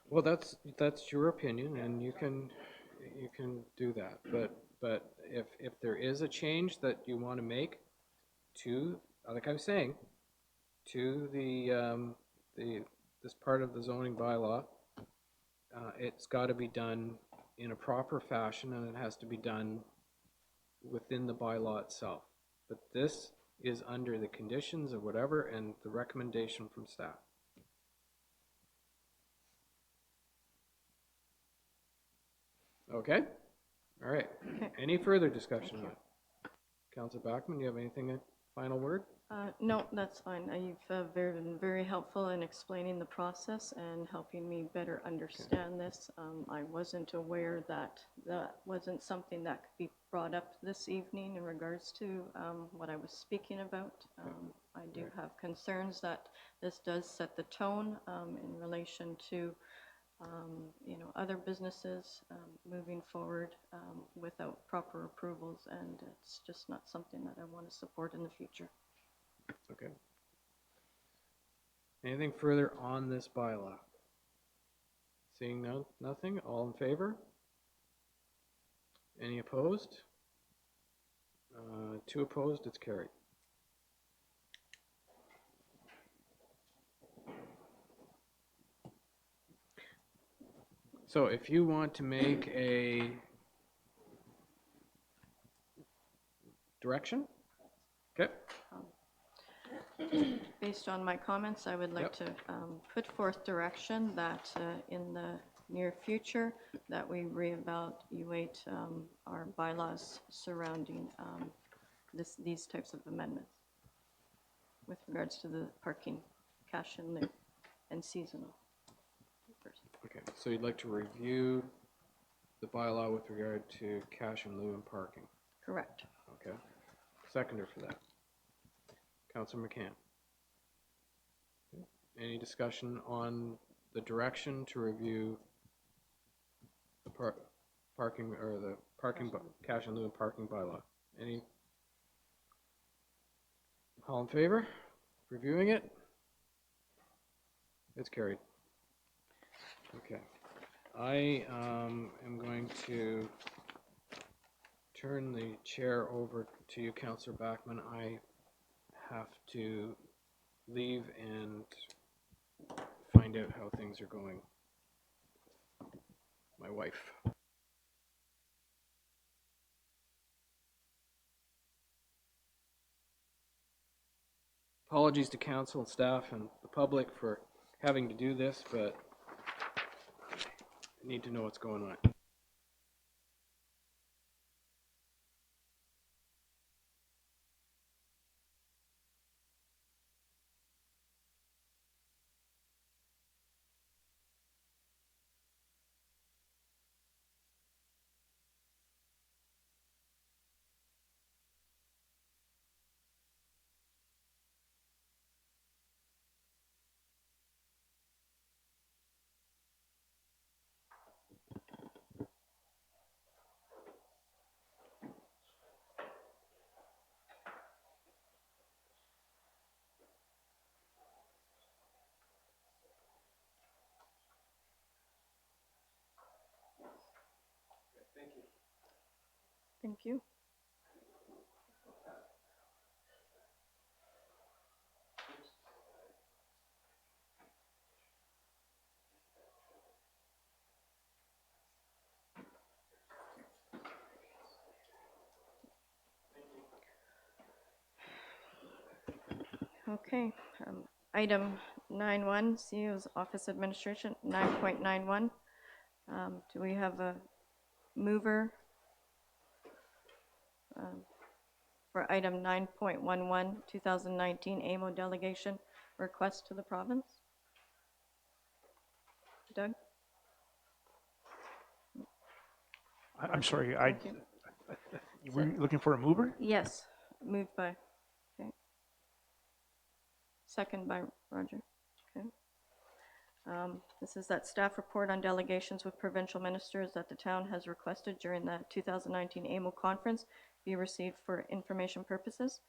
Well, that's your opinion, and you can do that. But if there is a change that you want to make to, like I was saying, to this part of the zoning bylaw, it's got to be done in a proper fashion, and it has to be done within the bylaw itself. But this is under the conditions or whatever, and the recommendation from staff. Okay? All right. Okay. Any further discussion on it? Councillor Bachman, you have anything, final word? No, that's fine. You've been very helpful in explaining the process and helping me better understand this. I wasn't aware that wasn't something that could be brought up this evening in regards to what I was speaking about. I do have concerns that this does set the tone in relation to other businesses moving forward without proper approvals, and it's just not something that I want to support in the future. Okay. Anything further on this bylaw? Seeing nothing, all in favor? Any opposed? 2 opposed, it's carried. So if you want to make a direction, okay. Based on my comments, I would like to put forth direction that in the near future that we reevaluate our bylaws surrounding these types of amendments with regards to the parking, cash in lieu, and seasonal. Okay, so you'd like to review the bylaw with regard to cash in lieu and parking? Correct. Okay. Seconder for that. Councillor McCann. Okay. Any discussion on the direction to review the parking, or the parking, cash in lieu and parking bylaw? Any? All in favor? Reviewing it? It's carried. Okay. I am going to turn the chair over to you, Councillor Bachman. I have to leave and find out how things are going. My wife. Apologies to council and staff and the public for having to do this, but I need to know what's going on. Thank you. Okay, item 9.1, CEO's Office Administration, 9.91. Do we have a mover for item 9.11, 2019 AMO delegation request to the province? Doug? I'm sorry, Thank you. you were looking for a mover? Yes, moved by, okay. Second by Roger, okay. This is that staff report on delegations with provincial ministers that the town has requested during the 2019 AMO conference be received for information purposes.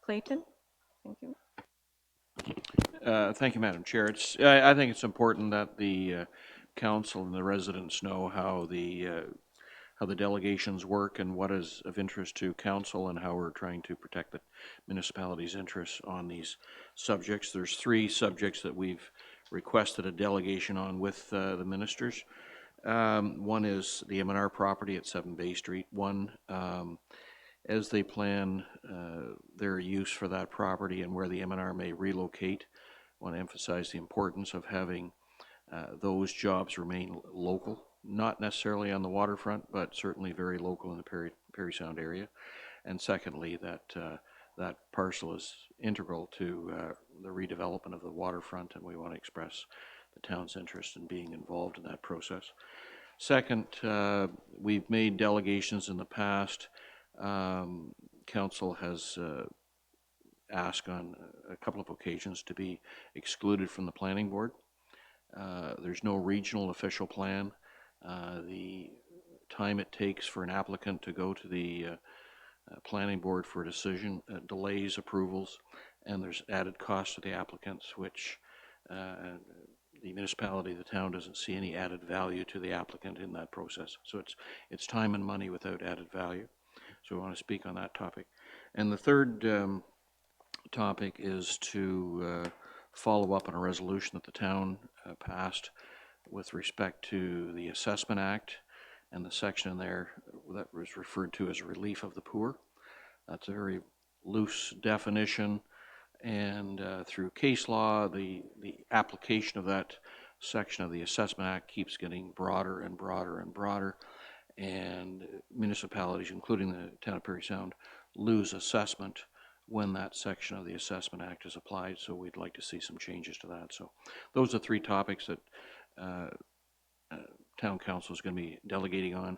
Clayton, thank you. Thank you, Madam Chair. I think it's important that the council and the residents know how the delegations work and what is of interest to council and how we're trying to protect the municipality's interests on these subjects. There's 3 subjects that we've requested a delegation on with the ministers. One is the M&R property at 7 Bay Street. One, as they plan their use for that property and where the M&R may relocate, I want to emphasize the importance of having those jobs remain local, not necessarily on the waterfront, but certainly very local in the Parry Sound area. And secondly, that parcel is integral to the redevelopment of the waterfront, and we want to express the town's interest in being involved in that process. Second, we've made delegations in the past. Council has asked on a couple of occasions to be excluded from the planning board. There's no regional official plan. The time it takes for an applicant to go to the planning board for a decision delays approvals, and there's added cost to the applicants, which the municipality, the town, doesn't see any added value to the applicant in that process. So it's time and money without added value. So we want to speak on that topic. And the third topic is to follow up on a resolution that the town passed with respect to the Assessment Act and the section in there that was referred to as relief of the poor. That's a very loose definition, and through case law, the application of that section of the Assessment Act keeps getting broader and broader and broader, and municipalities, including the town of Parry Sound, lose assessment when that section of the Assessment Act is applied, so we'd like to see some changes to that. So those are 3 topics that town council is going to be delegating on.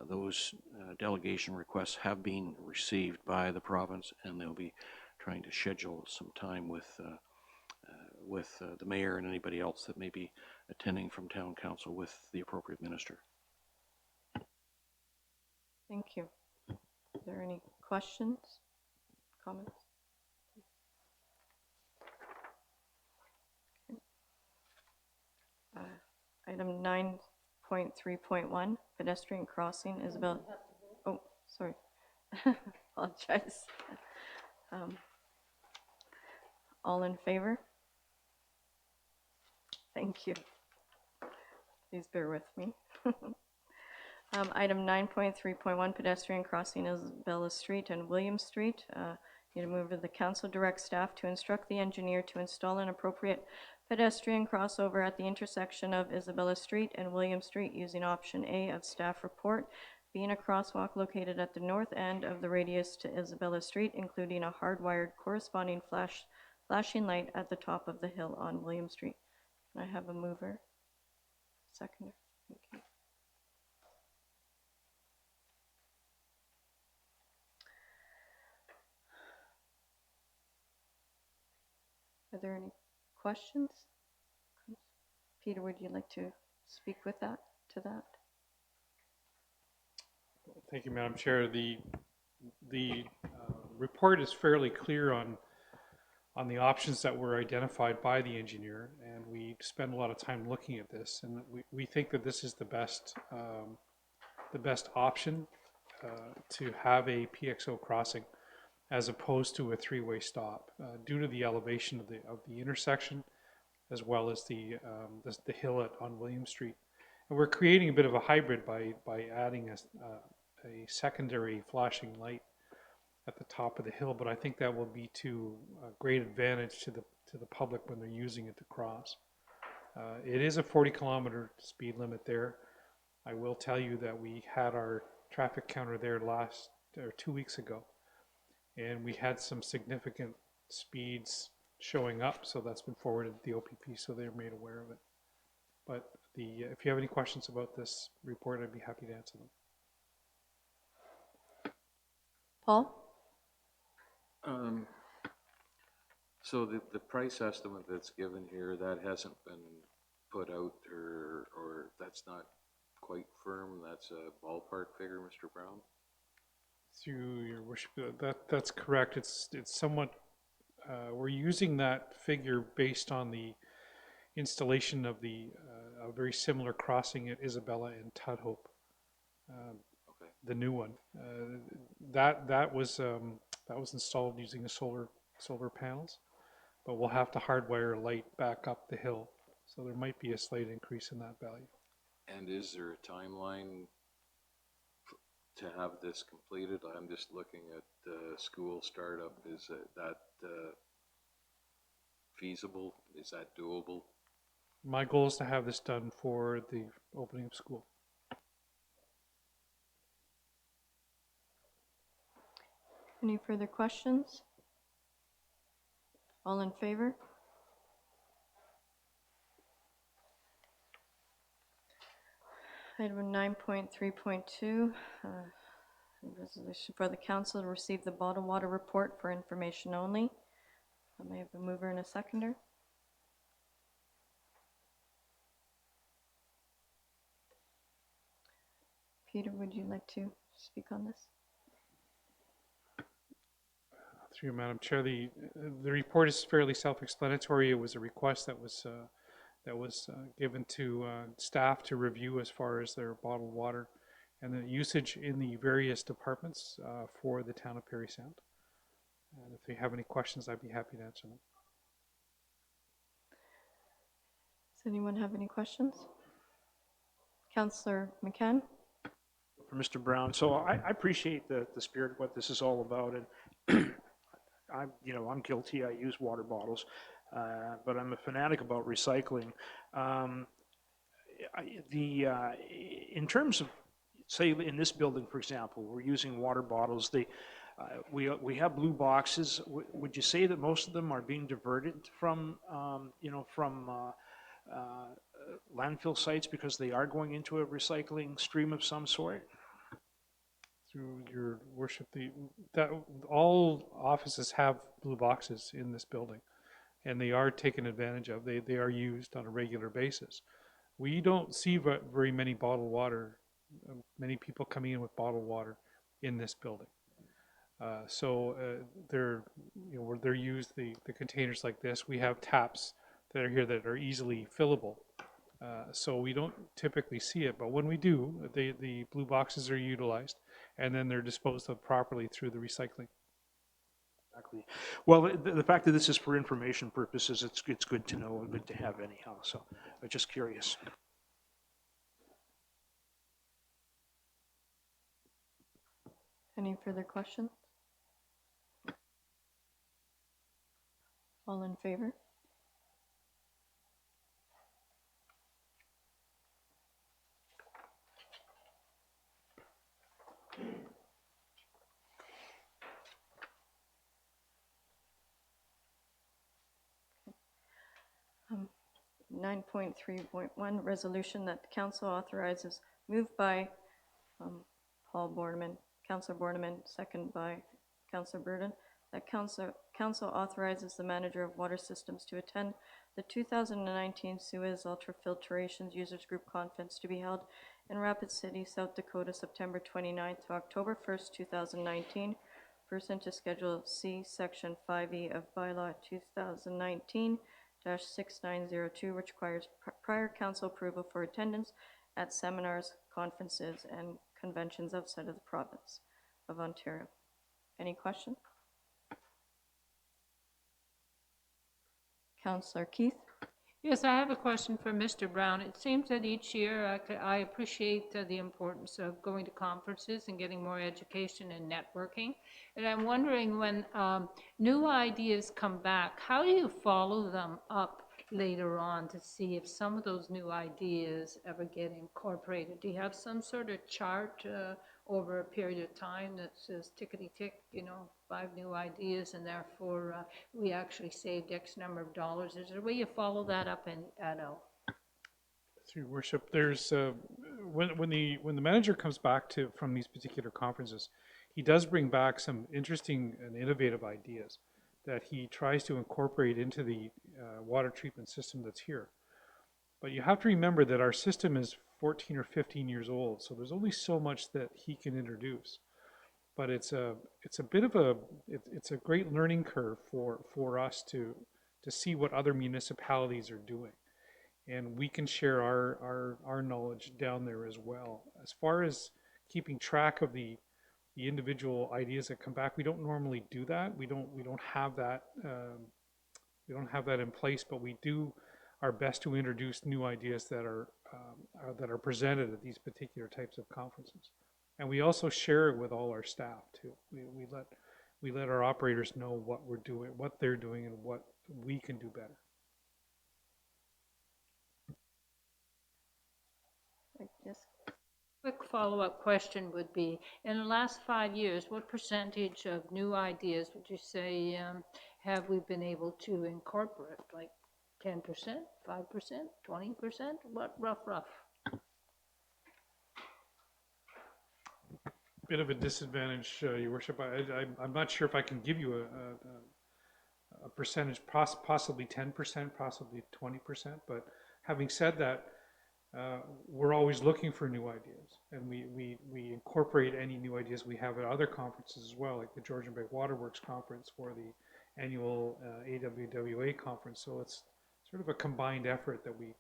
Those delegation requests have been received by the province, and they'll be trying to schedule some time with the mayor and anybody else that may be attending from town council with the appropriate minister. Thank you. Are there any questions, comments? Item 9.3.1, pedestrian crossing, Isabel. Oh, sorry. Apologize. All in favor? Thank you. Please bear with me. Item 9.3.1, pedestrian crossing Isabella Street and William Street. Need to move to the council direct staff to instruct the engineer to install an appropriate pedestrian crossover at the intersection of Isabella Street and William Street using option A of staff report, being a crosswalk located at the north end of the radius to Isabella Street, including a hardwired corresponding flashing light at the top of the hill on William Street. Can I have a mover? Seconder? Thank you. Are there any questions? Peter, would you like to speak with that, to that? Thank you, Madam Chair. The report is fairly clear on on the options that were identified by the engineer, and we spent a lot of time looking at this, and we think that this is the best option to have a PXO crossing as opposed to a three-way stop due to the elevation of the intersection as well as the hill on William Street. And we're creating a bit of a hybrid by adding a secondary flashing light at the top of the hill, but I think that will be to great advantage to the public when they're using it to cross. It is a 40-kilometer speed limit there. I will tell you that we had our traffic counter there 2 weeks ago, and we had some significant speeds showing up, so that's been forwarded to the OPP, so they're made aware of it. But if you have any questions about this report, I'd be happy to answer them. Paul? So the price estimate that's given here, that hasn't been put out, or that's not quite firm, that's a ballpark figure, Mr. Brown? Through your worship, that's correct. It's somewhat, we're using that figure based on the installation of a very similar crossing at Isabella and Tudhope. Okay. The new one. That was installed using the solar panels, but we'll have to hardwire a light back up the hill, so there might be a slight increase in that value. And is there a timeline to have this completed? I'm just looking at school startup. Is that feasible? Is that doable? My goal is to have this done for the opening of school. Any further questions? All in favor? Item 9.3.2, resolution for the council to receive the bottled water report for information only. I may have a mover and a seconder. Peter, would you like to speak on this? Through you, Madam Chair, the report is fairly self-explanatory. It was a request that was given to staff to review as far as their bottled water and the usage in the various departments for the town of Parry Sound. And if you have any questions, I'd be happy to answer them. Does anyone have any questions? Councillor McCann? For Mr. Brown, so I appreciate the spirit of what this is all about, and I'm guilty. I use water bottles, but I'm a fanatic about recycling. In terms of, say, in this building, for example, we're using water bottles. We have blue boxes. Would you say that most of them are being diverted from landfill sites because they are going into a recycling stream of some sort? Through your worship, all offices have blue boxes in this building, and they are taken advantage of. They are used on a regular basis. We don't see very many bottled water, many people coming in with bottled water in this building. They're used, the containers like this. We have taps that are here that are easily fillable. So we don't typically see it, but when we do, the blue boxes are utilized, and then they're disposed of properly through the recycling. Exactly. Well, the fact that this is for information purposes, it's good to know and good to have anyhow. So I'm just curious. Any further questions? All in favor? Um, 9.3.1, resolution that the council authorizes, moved by Councillor Borneman, second by Councillor Burden, that council authorizes the manager of water systems to attend the 2019 Suez Ultrafiltrations Users Group Conference to be held in Rapid City, South Dakota, September 29th to October 1st, 2019, pursuant to Schedule C, Section 5E of Bylaw 2019-6902, which requires prior council approval for attendance at seminars, conferences, and conventions outside of the province of Ontario. Any question? Councillor Keith? Yes, I have a question for Mr. Brown. It seems that each year, I appreciate the importance of going to conferences and getting more education and networking. And I'm wondering, when new ideas come back, how do you follow them up later on to see if some of those new ideas ever get incorporated? Do you have some sort of chart over a period of time that says tickety-tick, 5 new ideas, and therefore we actually saved X number of dollars? Is there a way you follow that up and add out? Through your worship, there's when the manager comes back from these particular conferences, he does bring back some interesting and innovative ideas that he tries to incorporate into the water treatment system that's here. But you have to remember that our system is 14 or 15 years old, so there's only so much that he can introduce. But it's a bit of it's a great learning curve for us to see what other municipalities are doing, and we can share our knowledge down there as well. As far as keeping track of the individual ideas that come back, we don't normally do that. We don't have that in place, but we do our best to introduce new ideas that are presented at these particular types of conferences. And we also share it with all our staff too. We let our operators know what we're doing, what they're doing, and what we can do better. Yes. Quick follow-up question would be, in the last 5 years, what percentage of new ideas would you say have we been able to incorporate? Like 10%, 5%, 20%? What, rough? Bit of a disadvantage, Your Worship. I'm not sure if I can give you a percentage, possibly 10%, possibly 20%. But having said that, we're always looking for new ideas, and we incorporate any new ideas we have at other conferences as well, like the Georgian Bay Waterworks Conference or the annual AWWA conference. So it's sort of a combined effort that we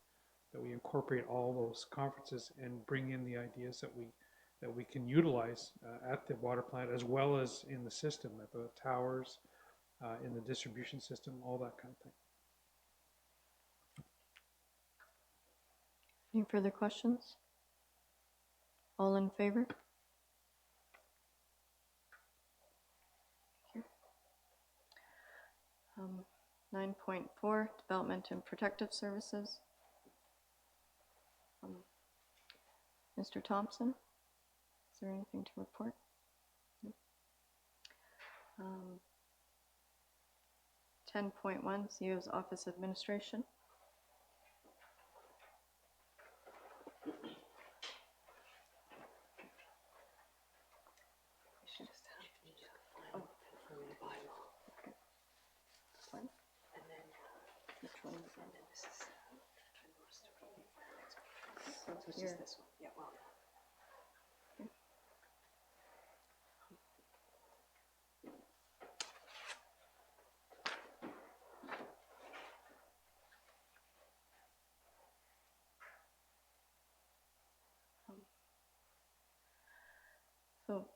incorporate all those conferences and bring in the ideas that we can utilize at the water plant, as well as in the system, at the towers, in the distribution system, all that kind of thing. Any further questions? All in favor? Thank you. 9.4, Development and Protective Services. Mr. Thompson, is there anything to report? No. 10.1, CEO's Office Administration. Here. This one. Yeah, well. Okay. So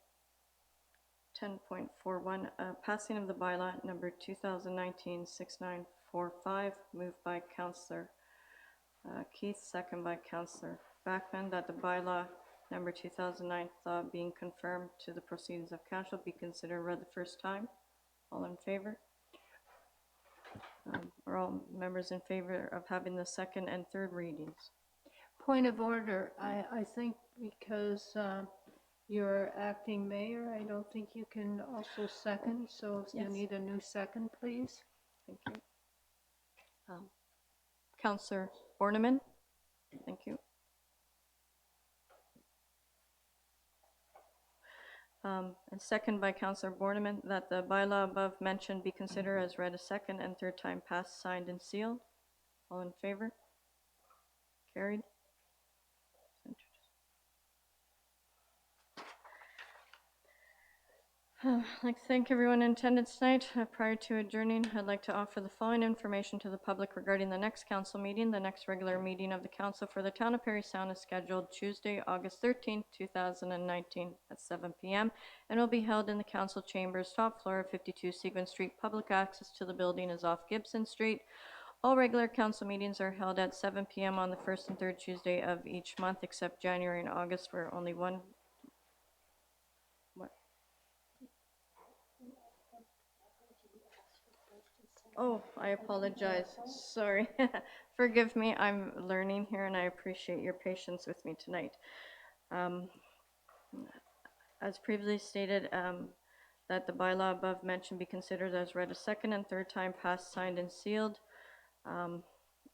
10.41, passing of the bylaw number 2019-6945, moved by Councillor Keith, second by Councillor Backman, that the bylaw number 2009 being confirmed to the proceedings of council be considered read the first time. All in favor? Are all members in favor of having the second and third readings? Point of order, I think because you're acting mayor, I don't think you can also second, so if you need a new second, please. Thank you. Councillor Borneman? Thank you. And second by Councillor Borneman, that the bylaw above mentioned be considered as read a second and third time passed, signed, and sealed. All in favor? Carried. I'd like to thank everyone in attendance tonight. Prior to adjourning, I'd like to offer the following information to the public regarding the next council meeting. The next regular meeting of the council for the town of Parry Sound is scheduled Tuesday, August 13th, 2019 at 7 p.m. and will be held in the council chambers, top floor of 52 Seguin Street. Public access to the building is off Gibson Street. All regular council meetings are held at 7 p.m. on the first and third Tuesday of each month, except January and August, where only one. What? Oh, I apologize. Sorry. Forgive me. I'm learning here, and I appreciate your patience with me tonight. As previously stated, that the bylaw above mentioned be considered as read a second and third time, passed, signed, and sealed.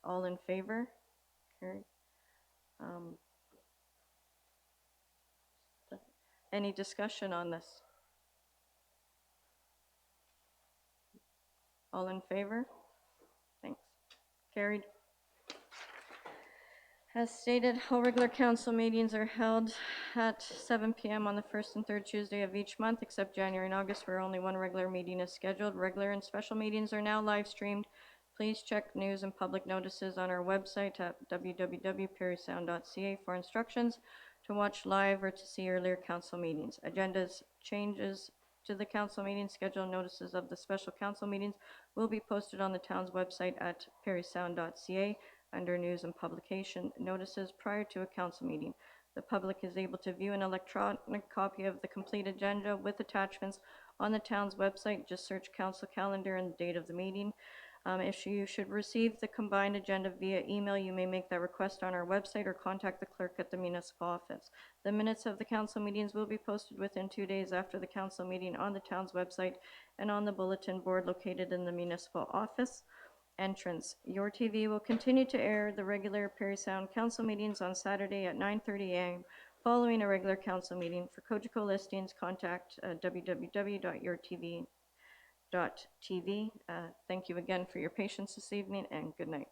All in favor? Carried. Any discussion on this? All in favor? Thanks. Carried. As stated, all regular council meetings are held at 7 p.m. on the first and third Tuesday of each month, except January and August, where only one regular meeting is scheduled. Regular and special meetings are now live streamed. Please check news and public notices on our website at www.parrysound.ca for instructions to watch live or to see earlier council meetings. Agendas, changes to the council meeting schedule, notices of the special council meetings will be posted on the town's website at parrysound.ca under news and publication notices prior to a council meeting. The public is able to view an electronic copy of the complete agenda with attachments on the town's website. Just search council calendar and the date of the meeting. If you should receive the combined agenda via email, you may make that request on our website or contact the clerk at the municipal office. The minutes of the council meetings will be posted within 2 days after the council meeting on the town's website and on the bulletin board located in the municipal office entrance. Your TV will continue to air the regular Parry Sound council meetings on Saturday at 9:30 a.m. following a regular council meeting. For Cogeco listings, contact www.yourtv.tv. Thank you again for your patience this evening, and good night.